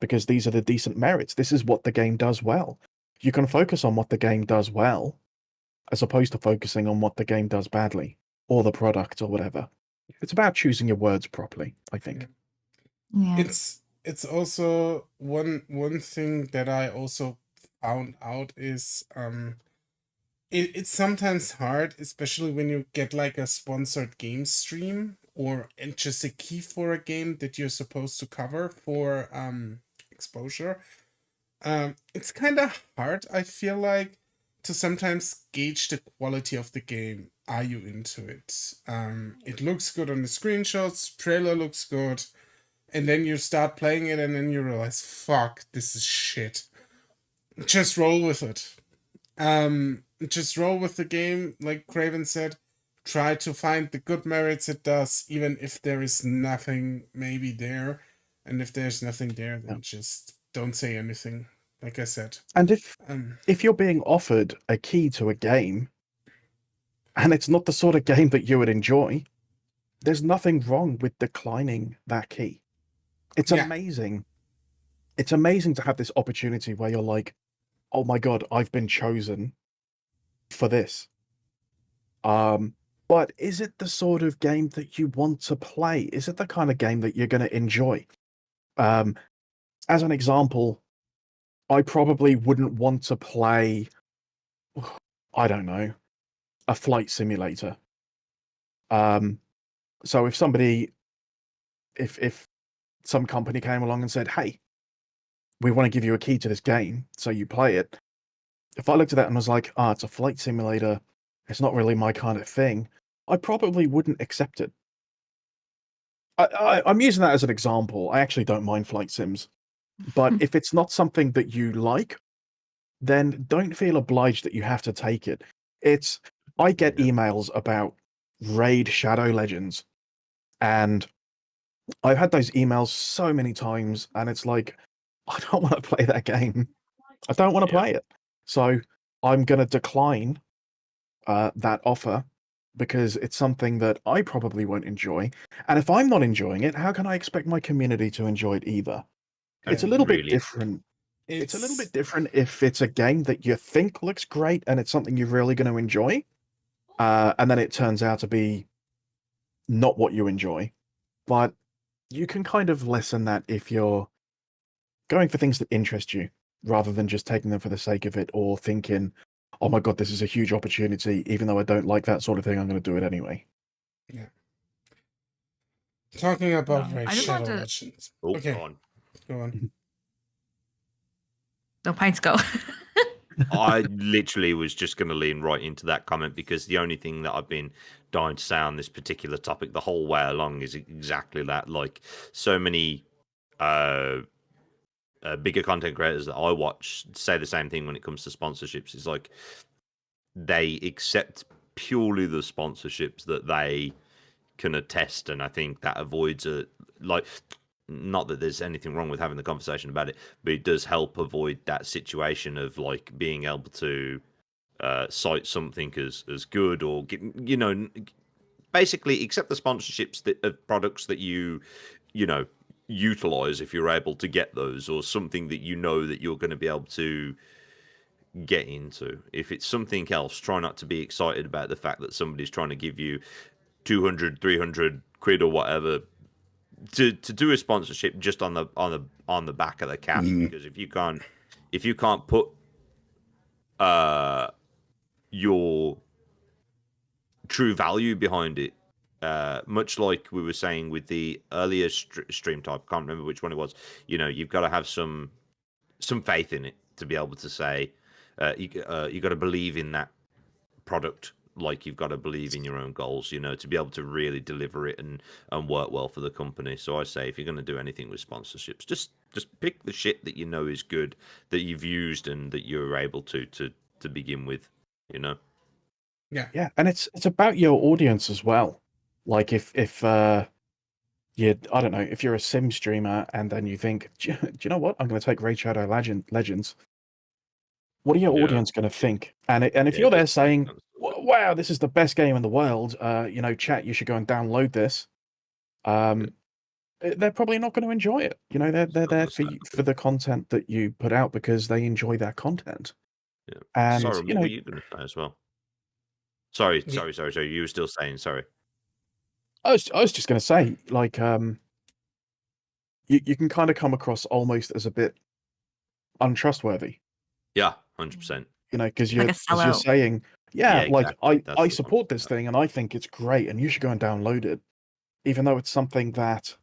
because these are the decent merits. This is what the game does well. You can focus on what the game does well as opposed to focusing on what the game does badly or the product or whatever. It's about choosing your words properly, I think. Yeah. It's also one thing that I also found out is it's sometimes hard, especially when you get like a sponsored game stream or and just a key for a game that you're supposed to cover for exposure. It's kind of hard, I feel like, to sometimes gauge the quality of the game. Are you into it? It looks good on the screenshots, trailer looks good, and then you start playing it and then you realize, fuck, this is shit. Just roll with it. Just roll with the game, like Craven said. Try to find the good merits it does, even if there is nothing maybe there. And if there's nothing there, then just don't say anything. Like I said. And Um, if you're being offered a key to a game and it's not the sort of game that you would enjoy, there's nothing wrong with declining that key. It's Yeah. amazing. It's amazing to have this opportunity where you're like, oh my God, I've been chosen for this. But is it the sort of game that you want to play? Is it the kind of game that you're going to enjoy? As an example, I probably wouldn't want to play, I don't know, a flight simulator. So if some company came along and said, hey, we want to give you a key to this game, so you play it. If I looked at that and was like, it's a flight simulator, it's not really my kind of thing, I probably wouldn't accept it. I'm using that as an example. I actually don't mind flight sims. But if it's not something that you like, then don't feel obliged that you have to take it. I get emails about Raid Shadow Legends, and I've had those emails so many times, and it's like, I don't want to play that game. I don't want to play it. So I'm going to decline that offer because it's something that I probably won't enjoy. And if I'm not enjoying it, how can I expect my community to enjoy it either? It's a little bit different. It's a little bit different if it's a game that you think looks great and it's something you're really going to enjoy, and then it turns out to be not what you enjoy. But you can kind of lessen that if you're going for things that interest you rather than just taking them for the sake of it or thinking, oh my God, this is a huge opportunity. Even though I don't like that sort of thing, I'm going to do it anyway. Yeah. Talking about I Raid just want Shadow to- Legends. Oh, Okay, go on. go on. No, pints go. I literally was just going to lean right into that comment because the only thing that I've been dying to say on this particular topic the whole way along is exactly that. Like so many bigger content creators that I watch say the same thing when it comes to sponsorships. It's like they accept purely the sponsorships that they can attest, and I think that avoids not that there's anything wrong with having the conversation about it, but it does help avoid that situation of like being able to cite something as good or get, basically accept the sponsorships of products that you utilize if you're able to get those, or something that that you're going to be able to get into. If it's something else, try not to be excited about the fact that somebody's trying to give you 200 300 quid or whatever to do a sponsorship just on the back of the cash. Because if you can't put your true value behind it, much like we were saying with the earlier stream type, I can't remember which one it was, you've got to have some faith in it to be able to say you got to believe in that product like you've got to believe in your own goals, you know, to be able to really deliver it and work well for the company. So I say, if you're going to do anything with sponsorships, just pick the shit that you know is good, that you've used and that you're able to begin with, you know. Yeah, and it's about your audience as well. Like if you, I don't know, if you're a sim streamer and then you think, do you know what, I'm going to take Raid Shadow Legends. What are your Yeah. audience going to think? And if Yeah, you're it there does make saying, sense. wow, this is the best game in the world, you know, chat, you should go and download this. They're probably not going to enjoy it. You know, they're Not there gonna for say for the content that you put out because they enjoy that content. Yeah. And Sorry, you what know, were you going to say as well? Sorry. Yeah. You were still saying sorry. I was just going to say, like, you can kind of come across almost as a bit untrustworthy. Yeah, 100%. You know, because Like a you're sellout. saying, Yeah, yeah, like exactly. That's I the one. support this thing and I think it's great and you should go and download it, even though it's something that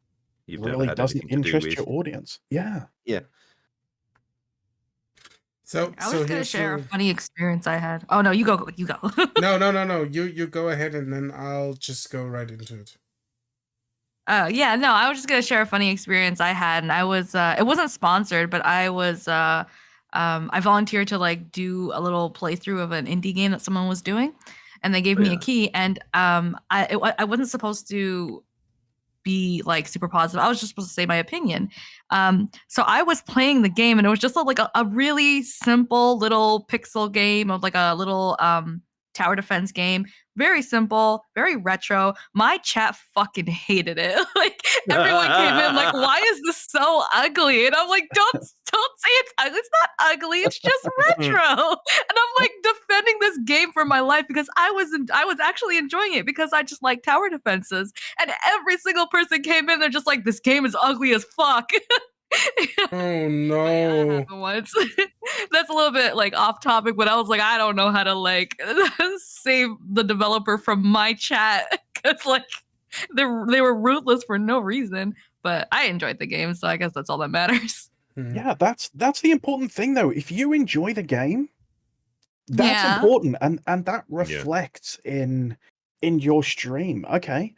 You've never really had doesn't anything to do interest with. your audience. Yeah. Yeah. So I was just gonna here's share a the funny experience I had. Oh no, you go. You go. no. You go ahead and then I'll just go right into it. Yeah, no, I was just gonna share a funny experience I had, and I was it wasn't sponsored, but I volunteered to like do a little playthrough of an indie game that someone was doing, and they gave Oh, me yeah. a key, and I wasn't supposed to be like super positive. I was just supposed to say my opinion. So I was playing the game, and it was just like a really simple little pixel game of like a little tower defense game. Very simple, very retro. My chat fucking hated it. Like everyone came in like, "Why is this so ugly?" And I'm like, "Don't say it's ugly. It's not ugly. It's just retro." And I'm like defending this game for my life because I was actually enjoying it because I just like tower defenses. And every single person came in, they're just like, "This game is ugly as fuck." Oh Yeah, that no. happened once. That's a little bit like off topic, but I was like, I don't know how to like save the developer from my chat because like they were ruthless for no reason. But I enjoyed the game, so I guess that's all that matters. Hmm. Yeah, that's the important thing though. If you enjoy the game, that's Yeah. important and that reflects in your stream. Okay.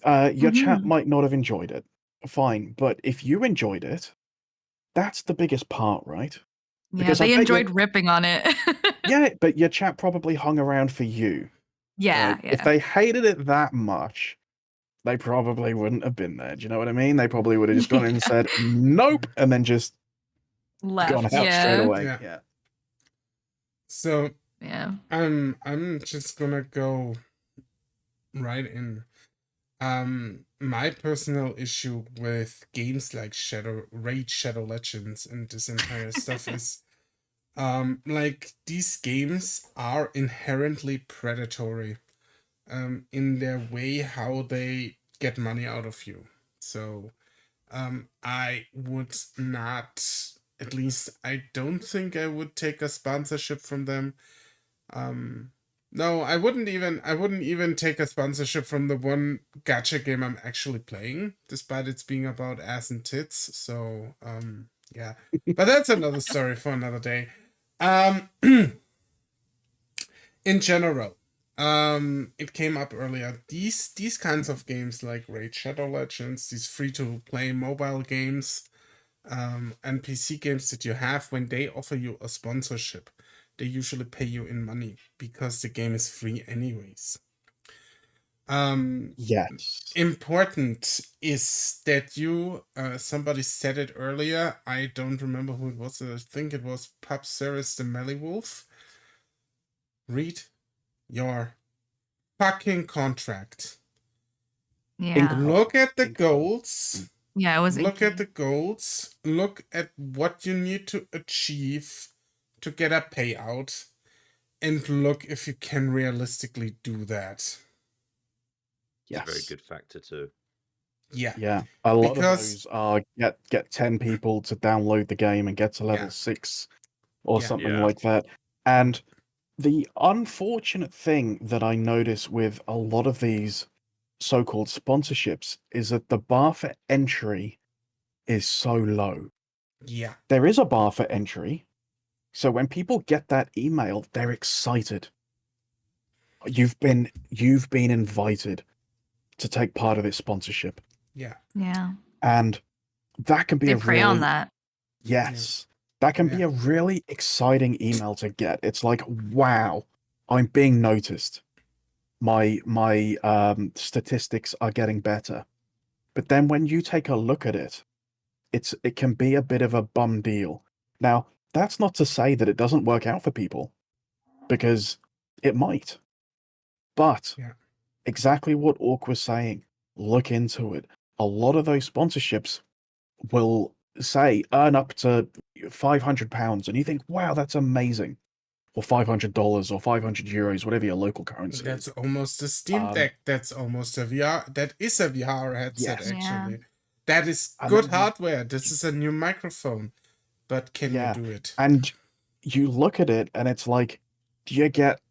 Your chat Mhm. might not have enjoyed it. Fine, but if you enjoyed it, that's the biggest part, right? Yeah, Because I they bet you, enjoyed ripping on it. yeah, but your chat probably hung around for you, Yeah, right? If yeah. they hated it that much, they probably wouldn't have been there. Do you know what I mean? They probably would have just gone in and Yeah. said, nope, and then just gone Left. out straight Yeah. away. Yeah. Yeah. So Yeah. I'm just gonna go right in. My personal issue with games like Raid Shadow Legends and this entire stuff is like these games are inherently predatory in their way how they get money out of you. So I would not, at least I don't think I would take a sponsorship from them. No, I wouldn't even take a sponsorship from the one gacha game I'm actually playing, despite it's being about ass and tits. So, yeah. But that's another story for another day. In general, it came up earlier. These kinds of games like Raid Shadow Legends, these free-to-play mobile games, and PC games that you have, when they offer you a sponsorship, they usually pay you in money because the game is free anyways. Yes. Important is that you, somebody said it earlier, I don't remember who it was, I think it was Pub Service the Melly Wolf. Read your fucking contract. Yeah. Look at the goals. Yeah, it was Look at inky. the goals. Look at what you need to achieve to get a payout. And look if you can realistically do that. It's a very Yes. good factor too. Yeah. Yeah. A lot Because- of those are get 10 people to download the game and get to level Yeah. 6 or Yeah. something Yeah. like that. And the unfortunate thing that I notice with a lot of these so-called sponsorships is that the bar for entry is so low. Yeah. There is a bar for entry. So when people get that email, they're excited. you've been invited to take part of this sponsorship, Yeah. Yeah. and that can be They a prey on really that. yes, that can be Yeah. a really exciting email to get. It's like, wow, I'm being noticed. My statistics are getting better. But then when you take a look at it, it can be a bit of a bum deal. Now, that's not to say that it doesn't work out for people, because it might. But Yeah. exactly what Orc was saying, look into it. A lot of those sponsorships will say earn up to £500, and you think, wow, that's amazing. Or $500 or €500, whatever your local currency That's is. almost a Steam Deck. That's almost a VR. That is a VR headset, Yes. Yeah. actually. That is And good then hardware. This is a new microphone. But can you yeah, do it? and you look at it and it's like, do you get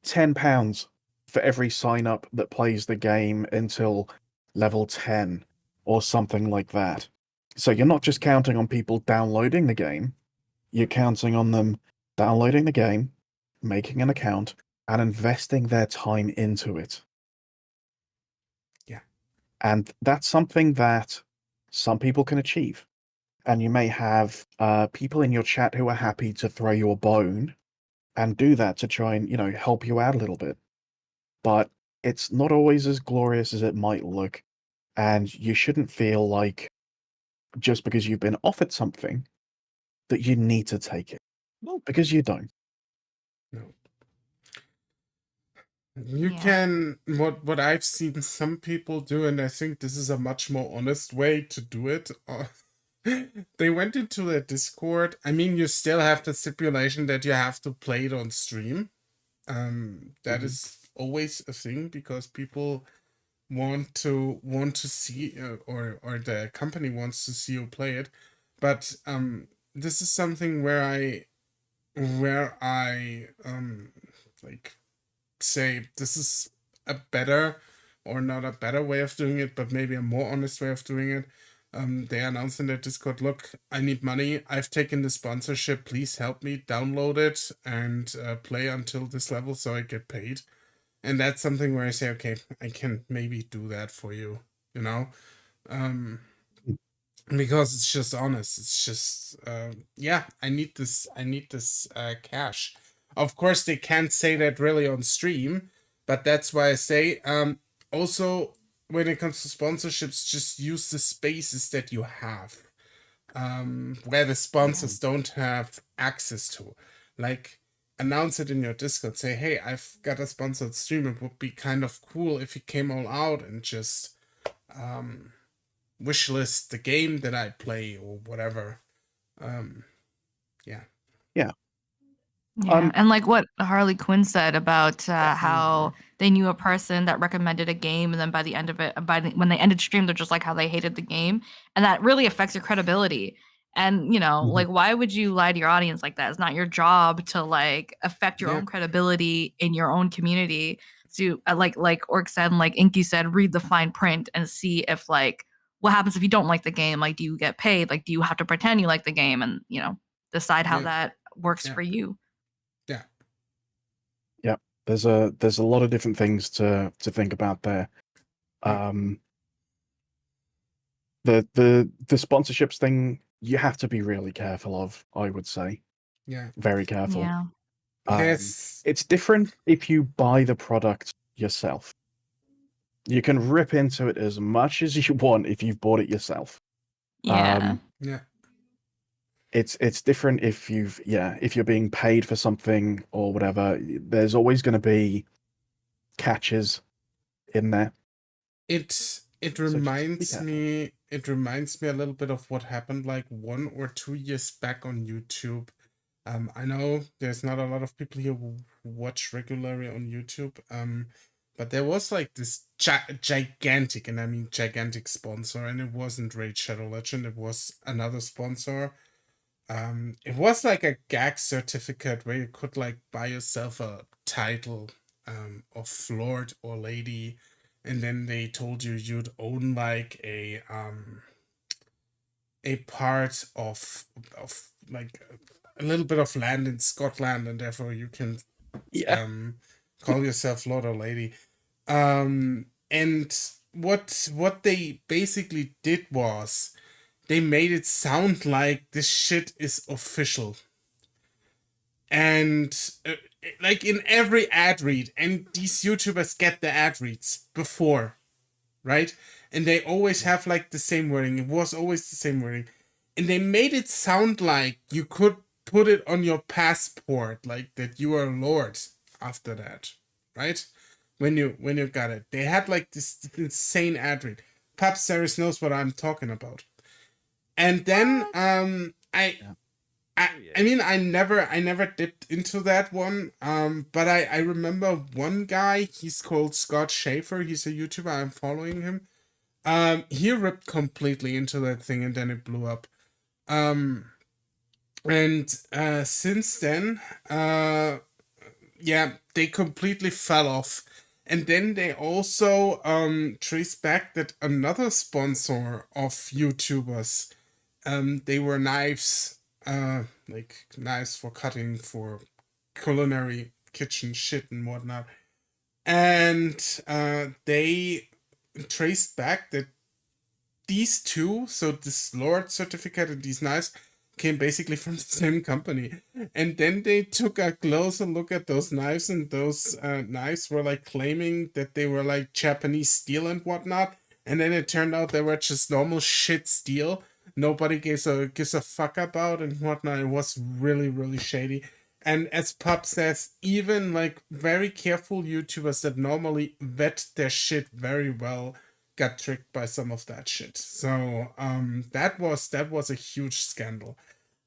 £10 for every sign up that plays the game until level 10 or something like that? So you're not just counting on people downloading the game, you're counting on them downloading the game, making an account, and investing their time into it. Yeah. And that's something that some people can achieve. And you may have people in your chat who are happy to throw you a bone and do that to try and, help you out a little bit. But it's not always as glorious as it might look. And you shouldn't feel like just because you've been offered something that you need to take it. No. Because you don't. No. You Yeah. can what I've seen some people do, and I think this is a much more honest way to do it. They went into their Discord. I mean, you still have the stipulation that you have to play it on stream. That is always a thing because people want to see or the company wants to see you play it. But this is something where I like say this is a better or not a better way of doing it, but maybe a more honest way of doing it. They announced in their Discord, look, I need money. I've taken the sponsorship. Please help me download it and play until this level so I get paid. And that's something where I say, okay, I can maybe do that for you, you know? Because it's just honest. It's just, yeah, I need this cash. Of course, they can't say that really on stream, but that's why I say, also, when it comes to sponsorships, just use the spaces that you have, where the sponsors don't have access to. Like, announce it in your Discord. Say, hey, I've got a sponsored stream. It would be kind of cool if you came all out and just wishlist the game that I play or whatever. Yeah. Yeah. Yeah, and like what Harley Quinn said about how Mhm. they knew a person that recommended a game, and then by the end of it, when they ended stream, they're just like how they hated the game, and that really affects your credibility. And like, why would you lie to your audience like that? It's not your job to like affect your Yeah. own credibility in your own community. So, like Orc said, and like Inky said, read the fine print and see if like what happens if you don't like the game. Like, do you get paid? Like, do you have to pretend you like the game? And decide how Yeah. that works Yeah. for you. Yeah. Yeah. There's a lot of different things to think about there. Yeah. The sponsorships thing you have to be really careful of, I would say. Yeah. Very careful. Yeah. There's It's different if you buy the product yourself. You can rip into it as much as you want if you've bought it yourself. Yeah. yeah. It's different if if you're being paid for something or whatever. There's always going to be catches in there. It So just be reminds careful. me a little bit of what happened like 1 or 2 years back on YouTube. I know there's not a lot of people here who watch regularly on YouTube. But there was like this gigantic, and I mean gigantic sponsor, and it wasn't Raid Shadow Legend, it was another sponsor. It was like a gag certificate where you could like buy yourself a title of Lord or Lady, and then they told you you'd own like a part of like a little bit of land in Scotland, and therefore you can Yeah. Call yourself Lord or Lady. And what they basically did was they made it sound like this shit is official. And like in every ad read, and these YouTubers get the ad reads before, right? And they always have like the same wording. It was always the same wording. And they made it sound like you could put it on your passport, like that you are Lord after that, right? When you got it. They had like this insane ad read. Pap Series knows what I'm talking about. And then I mean I never dipped into that one. But I remember one guy, he's called Scott Schaefer, he's a YouTuber, I'm following him. He ripped completely into that thing and then it blew up. And since then, yeah, they completely fell off. And then they also traced back that another sponsor of YouTubers, they were knives, like knives for cutting, for culinary kitchen shit and whatnot. And they traced back that these two, so this Lord certificate and these knives, came basically from the same company. And then they took a closer look at those knives, and those knives were like claiming that they were like Japanese steel and whatnot. And then it turned out they were just normal shit steel. Nobody gives a fuck about and whatnot. It was really, really shady. And as Pop says, even like very careful YouTubers that normally vet their shit very well got tricked by some of that shit. So that was a huge scandal.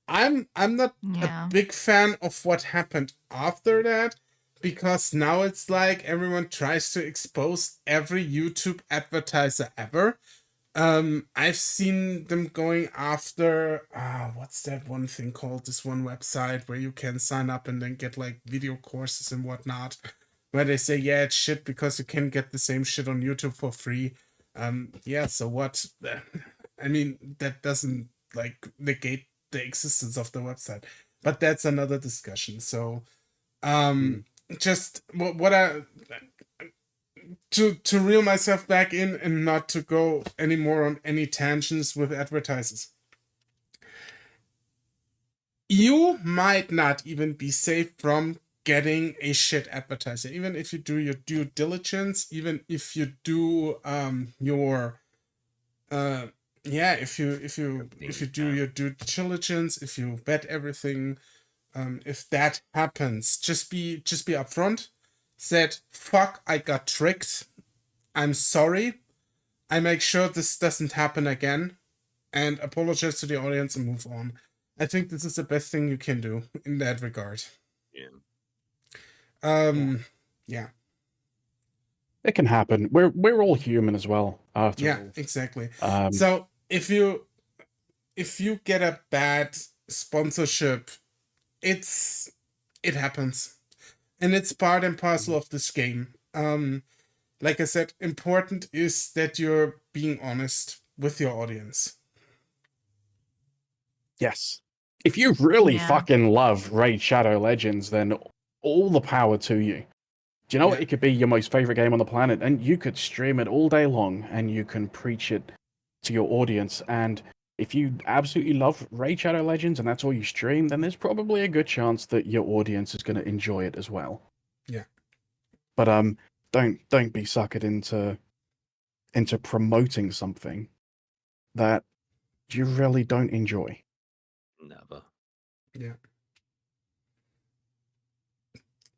I'm not Yeah. a big fan of what happened after that, because now it's like everyone tries to expose every YouTube advertiser ever. I've seen them going after what's that one thing called, this one website where you can sign up and then get like video courses and whatnot, where they say, yeah, it's shit because you can get the same shit on YouTube for free. Yeah, so what? I mean, that doesn't like negate the existence of the website, but that's another discussion. So just what I to reel myself back in and not to go anymore on any tangents with advertisers. You might not even be safe from getting a shit advertiser, even if you do your due diligence, even if you do your yeah, if you do your due diligence, if you vet everything, if that happens, just be upfront. Said, fuck, I got tricked. I'm sorry. I make sure this doesn't happen again, and apologize to the audience and move on. I think this is the best thing you can do in that regard. Yeah. It can happen. We're all human as well, after Yeah, all. exactly. Um, So if you get a bad sponsorship, it happens, and it's part and parcel of this game. Like I said, important is that you're being honest with your audience. yes. If you really Yeah. fucking love Raid Shadow Legends, then all the power to you. Do you know what? Yeah. It could be your most favorite game on the planet, and you could stream it all day long, and you can preach it to your audience. And if you absolutely love Raid Shadow Legends and that's all you stream, then there's probably a good chance that your audience is going to enjoy it as well. Yeah. But don't be suckered into promoting something that you really don't enjoy. Never. Yeah.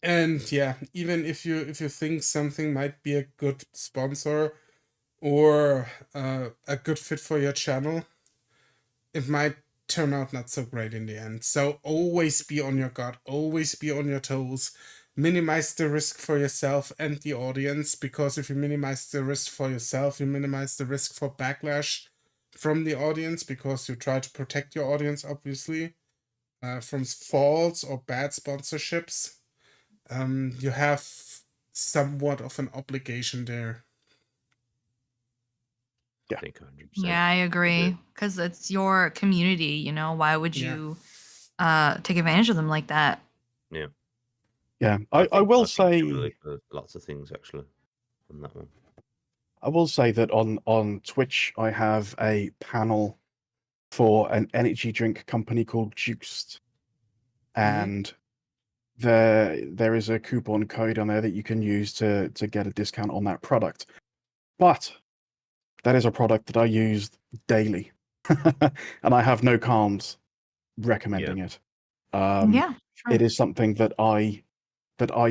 And yeah, even if you think something might be a good sponsor or a good fit for your channel, it might turn out not so great in the end. So always be on your guard, always be on your toes. Minimize the risk for yourself and the audience, because if you minimize the risk for yourself, you minimize the risk for backlash from the audience, because you try to protect your audience, obviously, from false or bad sponsorships. You have somewhat of an obligation there. I think 100%. Yeah, I agree. Because it's your community, you know? Why would Yeah. you take advantage of them like that? Yeah. Yeah, I think will similarly say for lots of things actually on that one. I will say that on Twitch I have a panel for an energy drink company called Juiced, and there is a coupon code on there that you can use to get a discount on that product. But that is a product that I use daily, and I have no qualms recommending it. Yeah, sure. It is something that I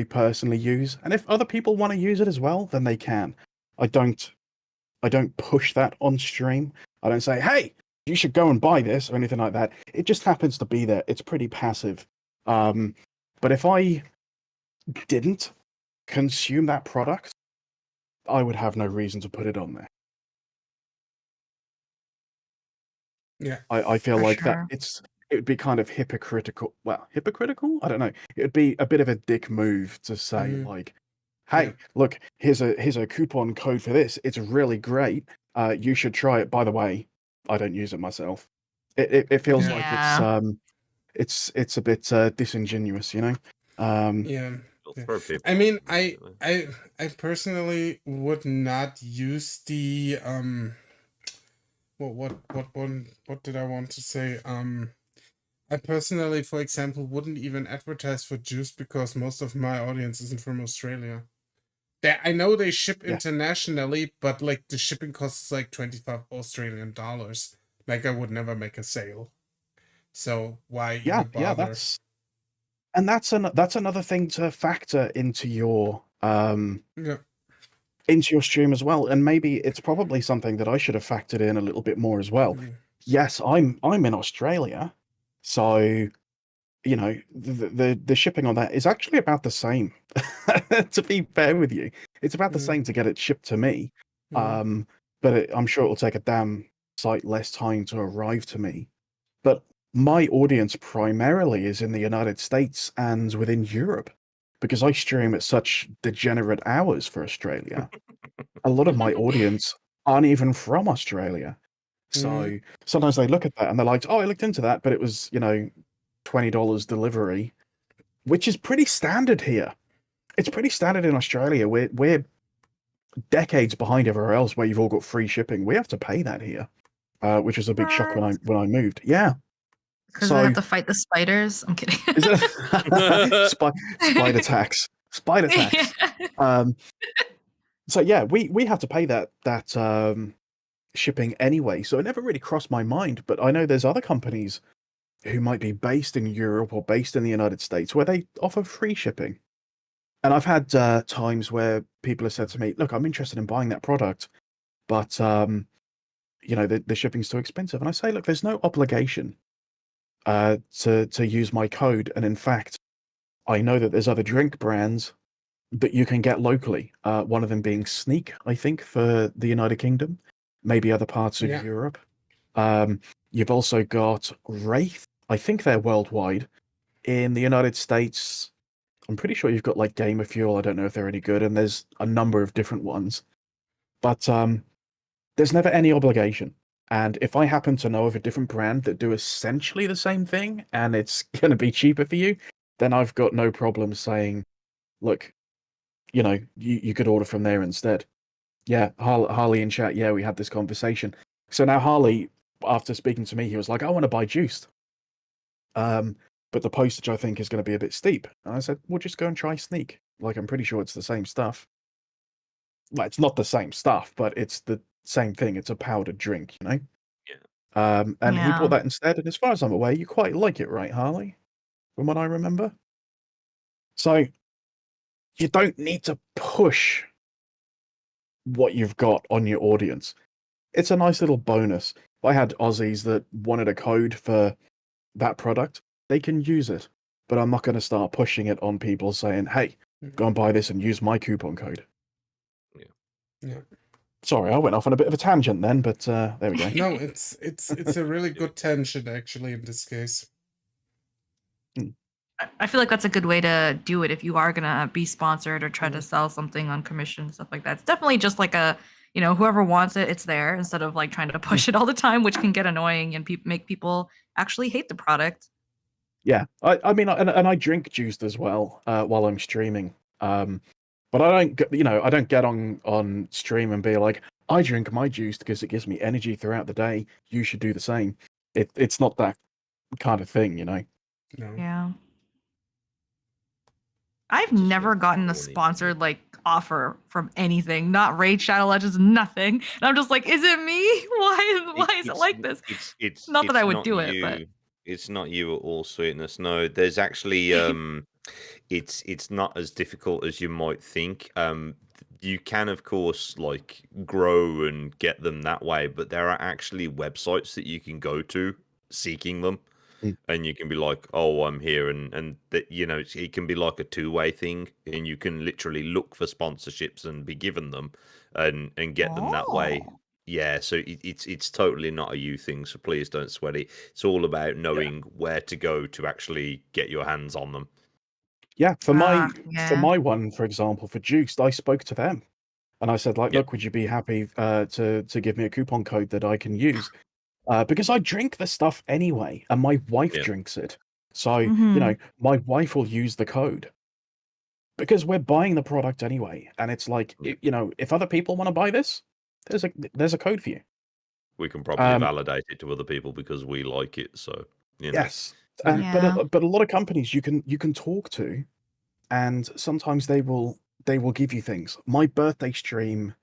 personally use, and if other people want to use it as well, then they can. I don't push that on stream. I don't say, "Hey, you should go and buy this" or anything like that. It just happens to be there. It's pretty passive. But if I didn't consume that product, I would have no reason to put it on there. Yeah. I feel For like that sure. it would be kind of hypocritical. Well, hypocritical? I don't know. It would be a bit of a dick move to say like, "Hey, Yeah. look, here's a coupon code for this. It's really great. You should try it. By the way, I don't use it myself." It feels like Yeah. it's a bit disingenuous, you know. Yeah. It'll Yeah. throw people I mean, off, definitely. I personally would not use the what did I want to say? I personally, for example, wouldn't even advertise for juice because most of my audience isn't from Australia. I know they ship Yeah, internationally, but like the shipping cost is like 25 Australian dollars. Like I would never make a sale. So why yeah, even yeah. bother? That's another thing to factor Yeah. into your stream as well. And maybe it's probably something that I should have factored in a little bit more as well. Yeah. Yes, I'm in Australia, so you know the shipping on that is actually about the same. To be fair with you, it's about the Mm, same to get it shipped to me. mm, But I'm sure it'll take a damn sight less time to arrive to me. But my audience primarily is in the United States and within Europe because I stream at such degenerate hours for Australia. A lot of my audience aren't even from Australia. mm, So sometimes they look at that and they're like, "Oh, I looked into that, but it was, $20 delivery," which is pretty standard here. It's pretty standard in Australia. We're decades behind everywhere else where you've all got free shipping. We have to pay that here, which was a big shock when I moved. Yeah. Because they So have to fight the spiders. I'm kidding. is it spider tax? Spider Yeah. tax. Um, so yeah, we have to pay that shipping anyway. So it never really crossed my mind. But I know there's other companies who might be based in Europe or based in the United States where they offer free shipping. And I've had times where people have said to me, "Look, I'm interested in buying that product, but the shipping's too expensive." And I say, "Look, there's no obligation to use my code. And in fact, I know that there's other drink brands that you can get locally. One of them being Sneak, I think, for the United Kingdom, maybe other parts of yeah. Europe. You've also got Wraith. I think they're worldwide. In the United States, I'm pretty sure you've got like Gamer Fuel. I don't know if they're any good, and there's a number of different ones. But there's never any obligation. And if I happen to know of a different brand that do essentially the same thing and it's going to be cheaper for you, then I've got no problem saying, "Look, you could order from there instead." Yeah, Harley in chat. Yeah, we had this conversation. So now Harley, after speaking to me, he was like, "I want to buy Juiced, but the postage I think is going to be a bit steep." And I said, "Well, just go and try Sneak. Like, I'm pretty sure it's the same stuff. Well, it's not the same stuff, but it's the same thing. It's a powdered drink, you know." And he bought Yeah. that instead. And as far as I'm aware, you quite like it, right, Harley? From what I remember. So you don't need to push what you've got on your audience. It's a nice little bonus. If I had Aussies that wanted a code for that product, they can use it. But I'm not going to start pushing it on people saying, "Hey, go and buy this and use my coupon code." Yeah. Sorry, I went off on a bit of a tangent then, but there we go. No, it's a really good tangent actually in this case. I feel like that's a good way to do it if you are gonna be sponsored or try to sell something on commission, stuff like that. It's definitely just like whoever wants it, it's there instead of like trying to push it all the time, which can get annoying and make people actually hate the product. Yeah, I mean, and I drink juice as well while I'm streaming. But I don't, I don't get on stream and be like, I drink my juice because it gives me energy throughout the day. You should do the same. It's not that kind of thing, you know. No. Yeah. I've Just never gotten a horny. sponsored like offer from anything, not Raid Shadow Legends, nothing. And I'm just like, is it me? Why is it like this? Not that I would not do it, but it's not you at all, Sweetness. No, there's actually it's not as difficult as you might think. You can of course like grow and get them that way, but there are actually websites that you can go to seeking them, Mm. and you can be like, oh, I'm here, and that, you know, it can be like a two-way thing, and you can literally look for sponsorships and be given them and get them that way. Oh. Yeah, so it's totally not a you thing, so please don't sweat it. It's all about knowing where to go to actually get your hands on them. Yeah, for Yeah. my one, for example, for Juiced, I spoke to them and I said, like, Yep. look, would you be happy to give me a coupon code that I can use? Because I drink the stuff anyway, and my wife Yeah. drinks it. So, Mhm. my wife will use the code because we're buying the product anyway. And it's like, Yeah. if other people want to buy this, there's a code for you. We can probably Um, validate it to other people because we like it, so, you know. yes. Yeah. Yeah. But a lot of companies you can talk to, and sometimes they will give you things. My birthday stream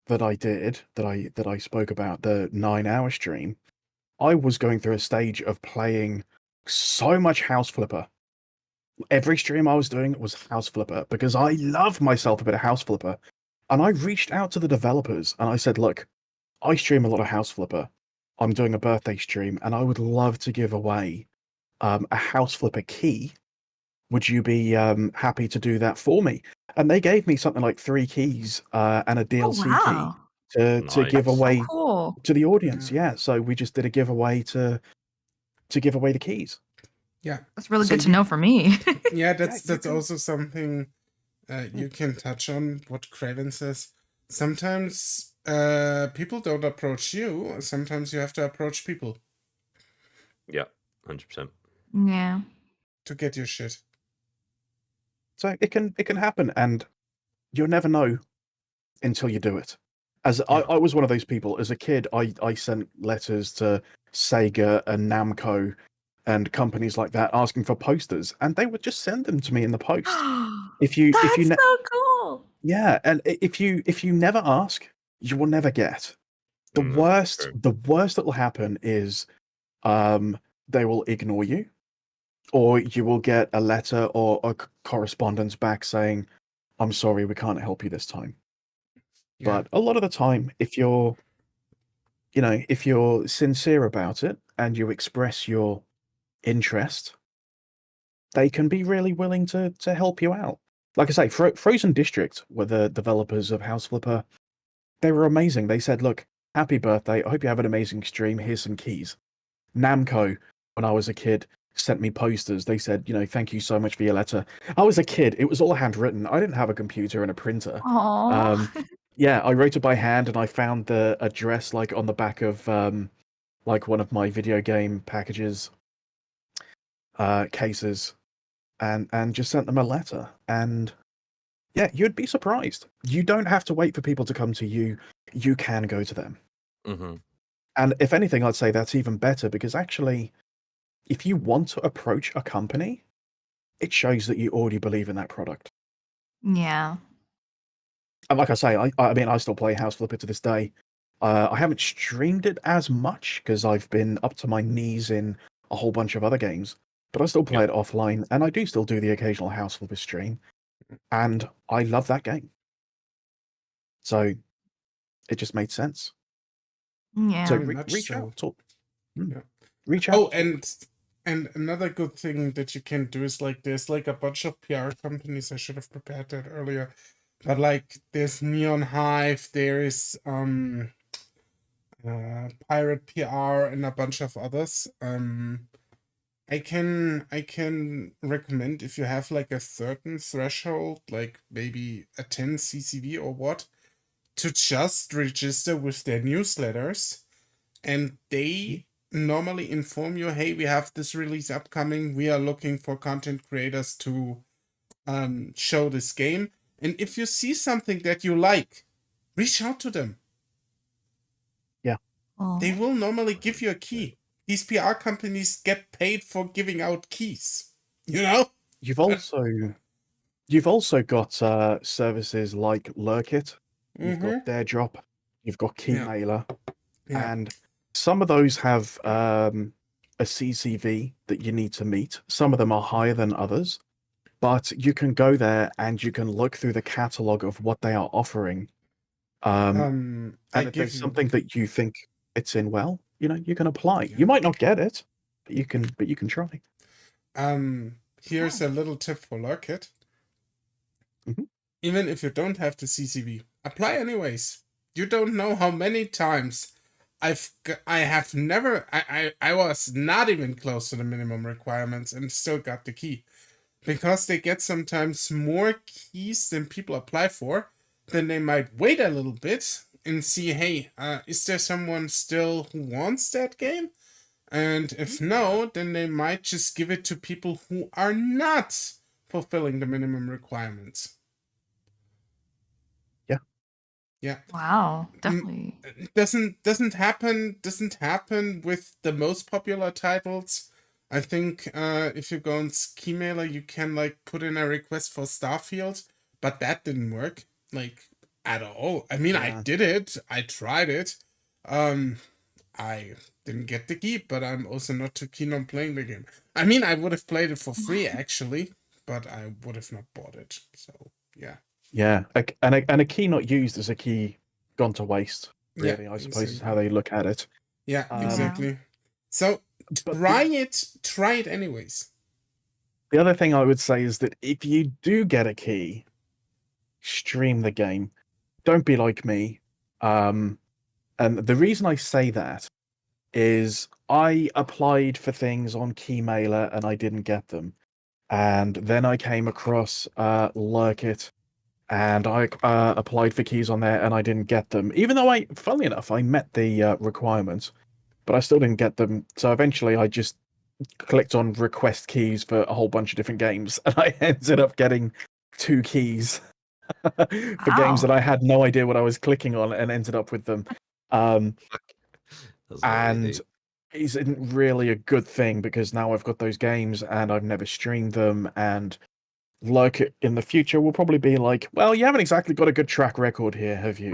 that I did, that I spoke about, the 9-hour stream, I was going through a stage of playing so much House Flipper. Every stream I was doing was House Flipper because I love myself a bit of House Flipper. And I reached out to the developers and I said, look, I stream a lot of House Flipper. I'm doing a birthday stream and I would love to give away a House Flipper key. Would you be happy to do that for me? And they gave me something like 3 keys and a Oh DLC key wow. to give That's so away cool. to the audience. Yeah. Yeah, so we just did a giveaway to give away the keys. Yeah. That's really So good to know for me. Yeah, you that's can- also something you can touch on what Craven says. Sometimes people don't approach you. Sometimes you have to approach people Yeah, 100%. Yeah. to get your shit. So it can happen, and you'll never know until you do it. As Yeah. I was one of those people as a kid, I sent letters to Sega and Namco and companies like that asking for posters, and they would just send them to me in the post. If you That's ne- so cool. yeah, and if you never ask, you will never get. The That's worst true. the worst that will happen is they will ignore you, or you will get a letter or a correspondence back saying, I'm sorry, we can't help you this time. Yeah. But a lot of the time, if you're sincere about it and you express your interest, they can be really willing to help you out. Like I say, Frozen District were the developers of House Flipper. They were amazing. They said, look, happy birthday. I hope you have an amazing stream. Here's some keys. Namco, when I was a kid, sent me posters. They said, thank you so much for your letter. I was a kid. It was all handwritten. I didn't have a computer and a printer. Oh. Yeah, I wrote it by hand, and I found the address like on the back of like one of my video game packages cases, and just sent them a letter. And yeah, you'd be surprised. You don't have to wait for people to come to you. You can go to them. Mm-hmm. And if anything, I'd say that's even better, because actually, if you want to approach a company, it shows that you already believe in that product. Yeah. And like I say, I mean, I still play House Flipper to this day. I haven't streamed it as much because I've been up to my knees in a whole bunch of other games, but I still play it offline, and I do still do the occasional House Flipper stream, and I love that game. So it just made sense. Yeah. So Very much reach so. out, talk. Yeah. Reach out. Oh, and another good thing that you can do is like there's like a bunch of PR companies. I should have prepared that earlier. But like there's Neon Hive, there is Pirate PR and a bunch of others. I can recommend, if you have like a certain threshold, like maybe a 10 CCV or what, to just register with their newsletters, and they normally inform you, hey, we have this release upcoming. We are looking for content creators to show this game. And if you see something that you like, reach out to them. They Oh. will normally give you a key. These PR companies get paid for giving out keys. You know? You've also got services like Lurkit, you've got Mm-hmm. Daredrop, you've got Yeah. Keymailer, Yeah. and some of those have a CCV that you need to meet. Some of them are higher than others, but you can go there and you can look through the catalog of what they are offering. I And if give there's you. something that you think fits in well, you can apply. Yeah. You might not get it, but you can try. Here's a little tip for Lurkit. Mhm. Even if you don't have the CCV, apply anyways. You don't know how many times I was not even close to the minimum requirements and still got the key. Because they get sometimes more keys than people apply for, then they might wait a little bit and see, hey, is there someone still who wants that game? And if no, then they might just give it to people who are not fulfilling the minimum requirements. Yeah. Yeah. Wow. Definitely. Doesn't happen with the most popular titles. I think if you go on Keymailer, you can like put in a request for Starfield, but that didn't work like at all. I mean, I Yeah. did it. I tried it. I didn't get the key, but I'm also not too keen on playing the game. I mean, I would have played it for free actually, but I would have not bought it. So yeah. Yeah, and a key not used is a key gone to waste. Yeah, Really, I suppose is how exactly. they look at it. Yeah, Um, exactly. So But try it anyways. the other thing I would say is that if you do get a key, stream the game. Don't be like me. And the reason I say that is I applied for things on Keymailer and I didn't get them. And then I came across Lurkit and I applied for keys on there and I didn't get them. Even though funnily enough, I met the requirements, but I still didn't get them. So eventually I just clicked on request keys for a whole bunch of different games and I ended up getting 2 keys for games that Wow. I had no idea what I was clicking on and ended up with them. Um, That's and deep. isn't really a good thing because now I've got those games and I've never streamed them, and Lurkit in the future will probably be like, well, you haven't exactly got a good track record here, have you?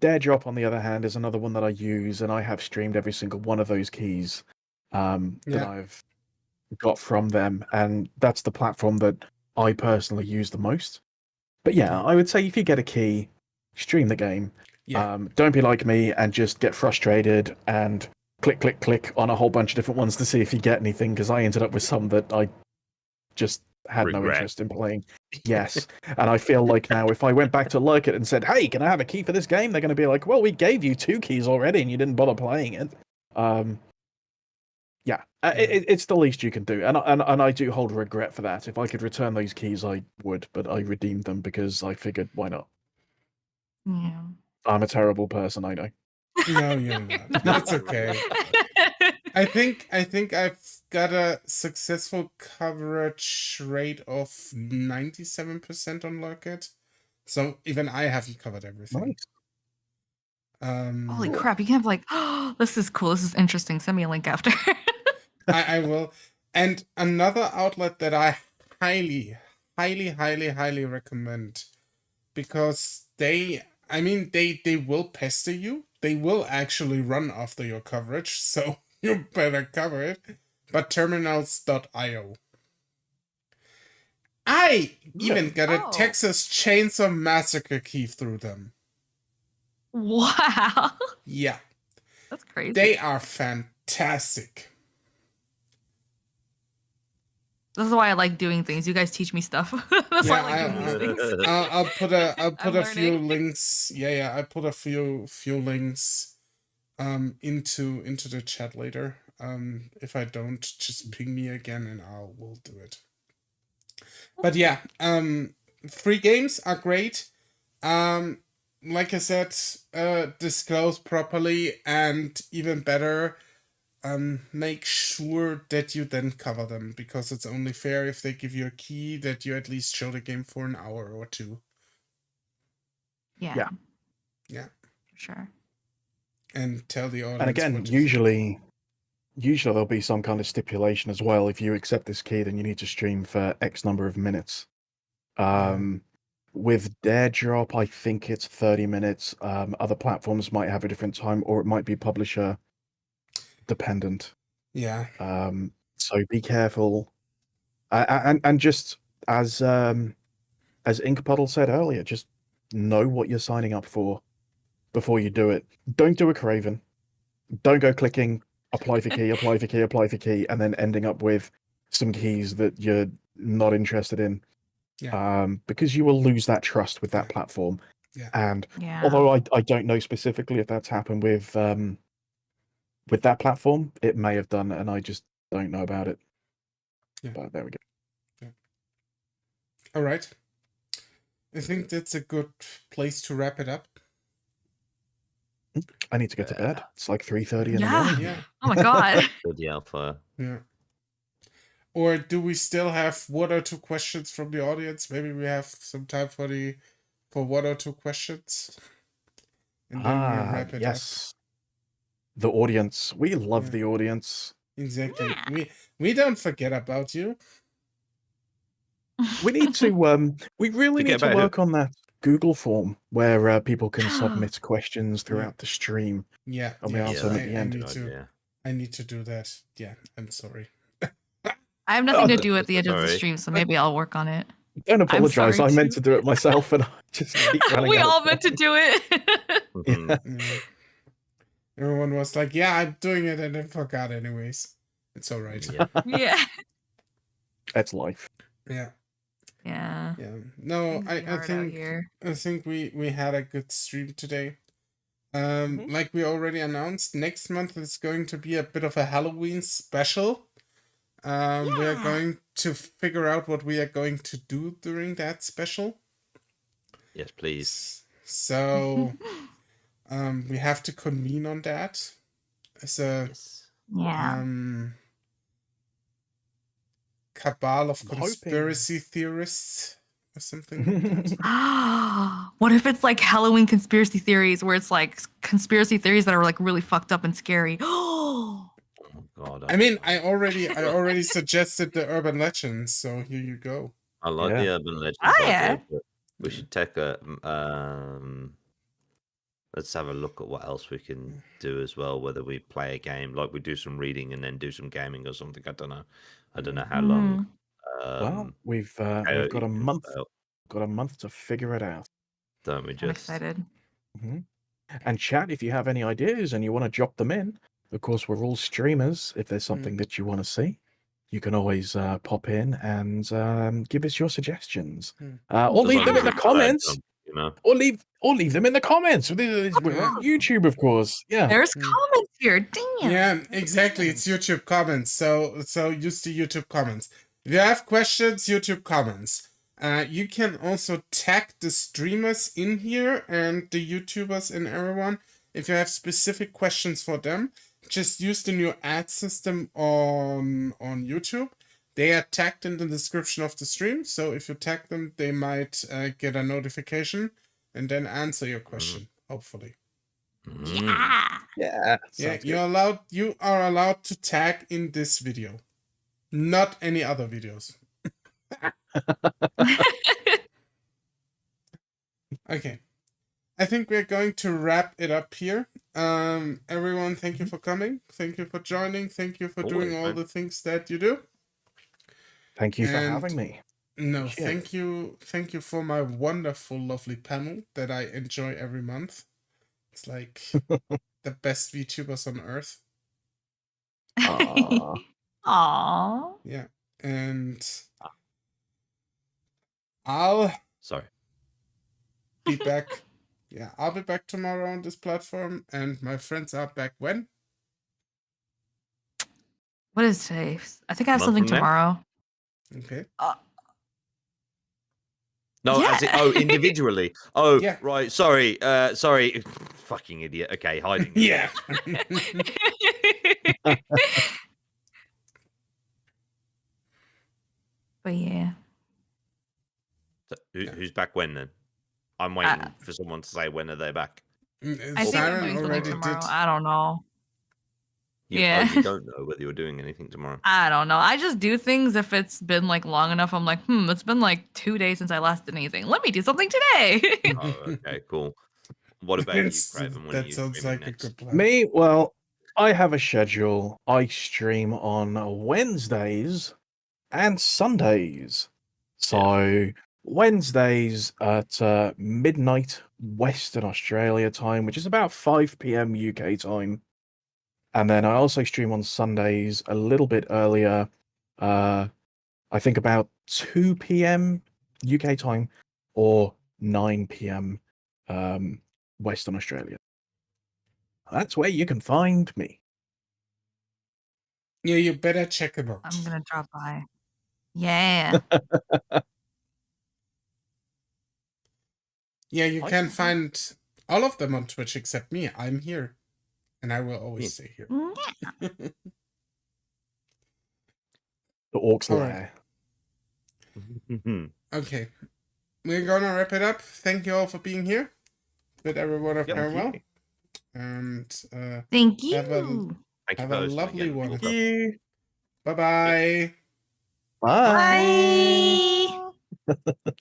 Daredrop, on the other hand, is another one that I use, and I have streamed every single one of those keys that Yeah. I've got from them, and that's the platform that I personally use the most. But yeah, I would say if you get a key, stream the game. Yeah. Don't be like me and just get frustrated and click, click, click on a whole bunch of different ones to see if you get anything, because I ended up with some that I just had no Regret. interest in playing. Yes. And I feel like now if I went back to Lurkit and said, hey, can I have a key for this game? They're going to be like, well, we gave you 2 keys already and you didn't bother playing it. Yeah, it's the least you can do. And I do hold regret for that. If I could return those keys, I would, but I redeemed them because I figured, why not? Yeah. I'm a terrible person, I know. No, you're not. It's okay. I think I've got a successful coverage rate of 97% on Lurkit. So even I haven't covered everything. Nice. Holy Cool. crap! You can have like, oh, this is cool. This is interesting. Send me a link after. I will. And another outlet that I highly, highly, highly, highly recommend, because they will pester you. They will actually run after your coverage, so you better cover it. But terminals.io. I even got a Oh. Texas Chainsaw Massacre key through them. Wow, Yeah, that's crazy. they are fantastic. This is why I like doing things. You guys teach me stuff. That's why I like doing these things. I'll put I'm a few learning. links. Yeah, I put a few links into the chat later. If I don't, just ping me again and we'll do it. But yeah, free games are great. like I said, disclose properly, and even better, make sure that you then cover them, because it's only fair if they give you a key that you at least show the game for an hour or two. Yeah. Yeah. For sure. And tell the audience. And again, what you think. usually there'll be some kind of stipulation as well. If you accept this key, then you need to stream for X number of minutes. With Dare Drop, I think it's 30 minutes. Other platforms might have a different time, or it might be publisher dependent. Yeah. So be careful. And just as Inkpuddle said earlier, just know what you're signing up for before you do it. Don't do a Craven. Don't go clicking apply for key, apply for key, apply for key, and then ending up with some keys that you're not interested in. Yeah. Because you will lose that trust with that platform. Yeah. And Yeah. although I don't know specifically if that's happened with that platform, it may have done, and I just don't know about it. Yeah. But there we go. All right. I think that's a good place to wrap it up. I need to get to bed. It's like 3:30 in the Yeah. morning. Yeah. Oh my god. Good Alpha. Yeah. Or do we still have one or two questions from the audience? Maybe we have some time for one or two questions. And then we wrap it Yes. The audience. We love Yeah. the audience. up. Exactly. Yeah. We don't forget about you. We need to we really Forget need to about who? work on that Google form where people can submit questions throughout the stream. Yeah. And we yeah. answer them at the I end. need to. I need to do that. Yeah. I'm sorry. I have nothing to Oh, do at the end of the sorry. stream, so maybe I'll work on it. Don't apologize. sorry I meant too. to do it myself, and I just keep running We out. all meant to do it. Mhm. Yeah. Everyone was like, "Yeah, I'm doing it," and then forgot anyways. It's all right. Yeah. Yeah. That's life. Yeah. Yeah. Yeah. No, Things be I hard out think here. we had a good stream today. Like we already announced, next month is going to be a bit of a Halloween special. We are Yeah. going to figure out what we are going to do during that special. Yes, please. So, we have to convene on that. As a Yes. Yeah. cabal of I'm hoping- conspiracy theorists or something like that. What if it's like Halloween conspiracy theories where it's like conspiracy theories that are like really fucked up and scary? Oh God. I mean, I already suggested the urban legends, so here you go. I like Yeah. the urban legends Oh, idea, yeah. but we should take a let's have a look at what else we can do as well. Whether we play a game, like we do some reading and then do some gaming or something. I don't know. I don't know how long. Well, we've got Coyote a can month. stay up, Got a month to figure it out. don't we? I'm Just excited. And chat, if you have any ideas and you want to drop them in, of course, we're all streamers. If there's something that you want to see, you can always pop in and give us your suggestions. Or leave them in the comments. You know. Or leave them in the comments. We're on YouTube, of course. Yeah. There's comments here. Damn. Yeah, exactly. It's YouTube comments. So use the YouTube comments. If you have questions, YouTube comments. You can also tag the streamers in here and the YouTubers and everyone. If you have specific questions for them, just use the new ad system on YouTube. They are tagged in the description of the stream. So if you tag them, they might get a notification and then answer your question, hopefully. Yeah. Yeah. Yeah, sounds you are allowed to tag in this video. Not any other videos. Okay. I think we're going to wrap it up here. Everyone, thank you for coming. Thank you for joining. Thank you for doing all the things that you do. Thank you for And- having me. No, Cheers. thank you. Thank you for my wonderful, lovely panel that I enjoy every month. It's like the best VTubers on earth. Aw. Aww. Yeah. And I'll Sorry. be back. Yeah, I'll be back tomorrow on this platform, and my friends are back when? What is today? I think I have Month something from now? tomorrow. Okay. No, as it. Oh, individually. Oh, Yeah. right. Sorry. Sorry. Fucking idiot. Okay, hiding. Yeah. But yeah. So who's back when then? I'm waiting for someone to say when are they back. I think I'm Siren doing something already tomorrow. did. I don't know. You, Yeah. Oh, you don't know whether you're doing anything tomorrow. I don't know. I just do things if it's been like long enough. I'm like, it's been like 2 days since I last did anything. Let me do something today. Oh, okay, cool. What about you, It's- Craven? When are that you sounds streaming like a next? good plan. Me, well, I have a schedule. I stream on Wednesdays and Sundays. So Wednesdays at midnight Western Australia time, which is about 5 p.m. UK time. And then I also stream on Sundays a little bit earlier. I think about 2 p.m. UK time or 9 p.m. Western Australia. That's where you can find me. Yeah, you better check them out. I'm gonna drop by. Yeah. Yeah, you I can can- find all of them on Twitch except me. I'm here. And I will always stay here. The Orc's All right. lair. Okay. We're gonna wrap it up. Thank you all for being here. Bid everyone a Yep. farewell. And Thank you. Have a- Thank you have for a hosting lovely again. one. Cool Thank stuff. you. bye-bye. Bye. Bye.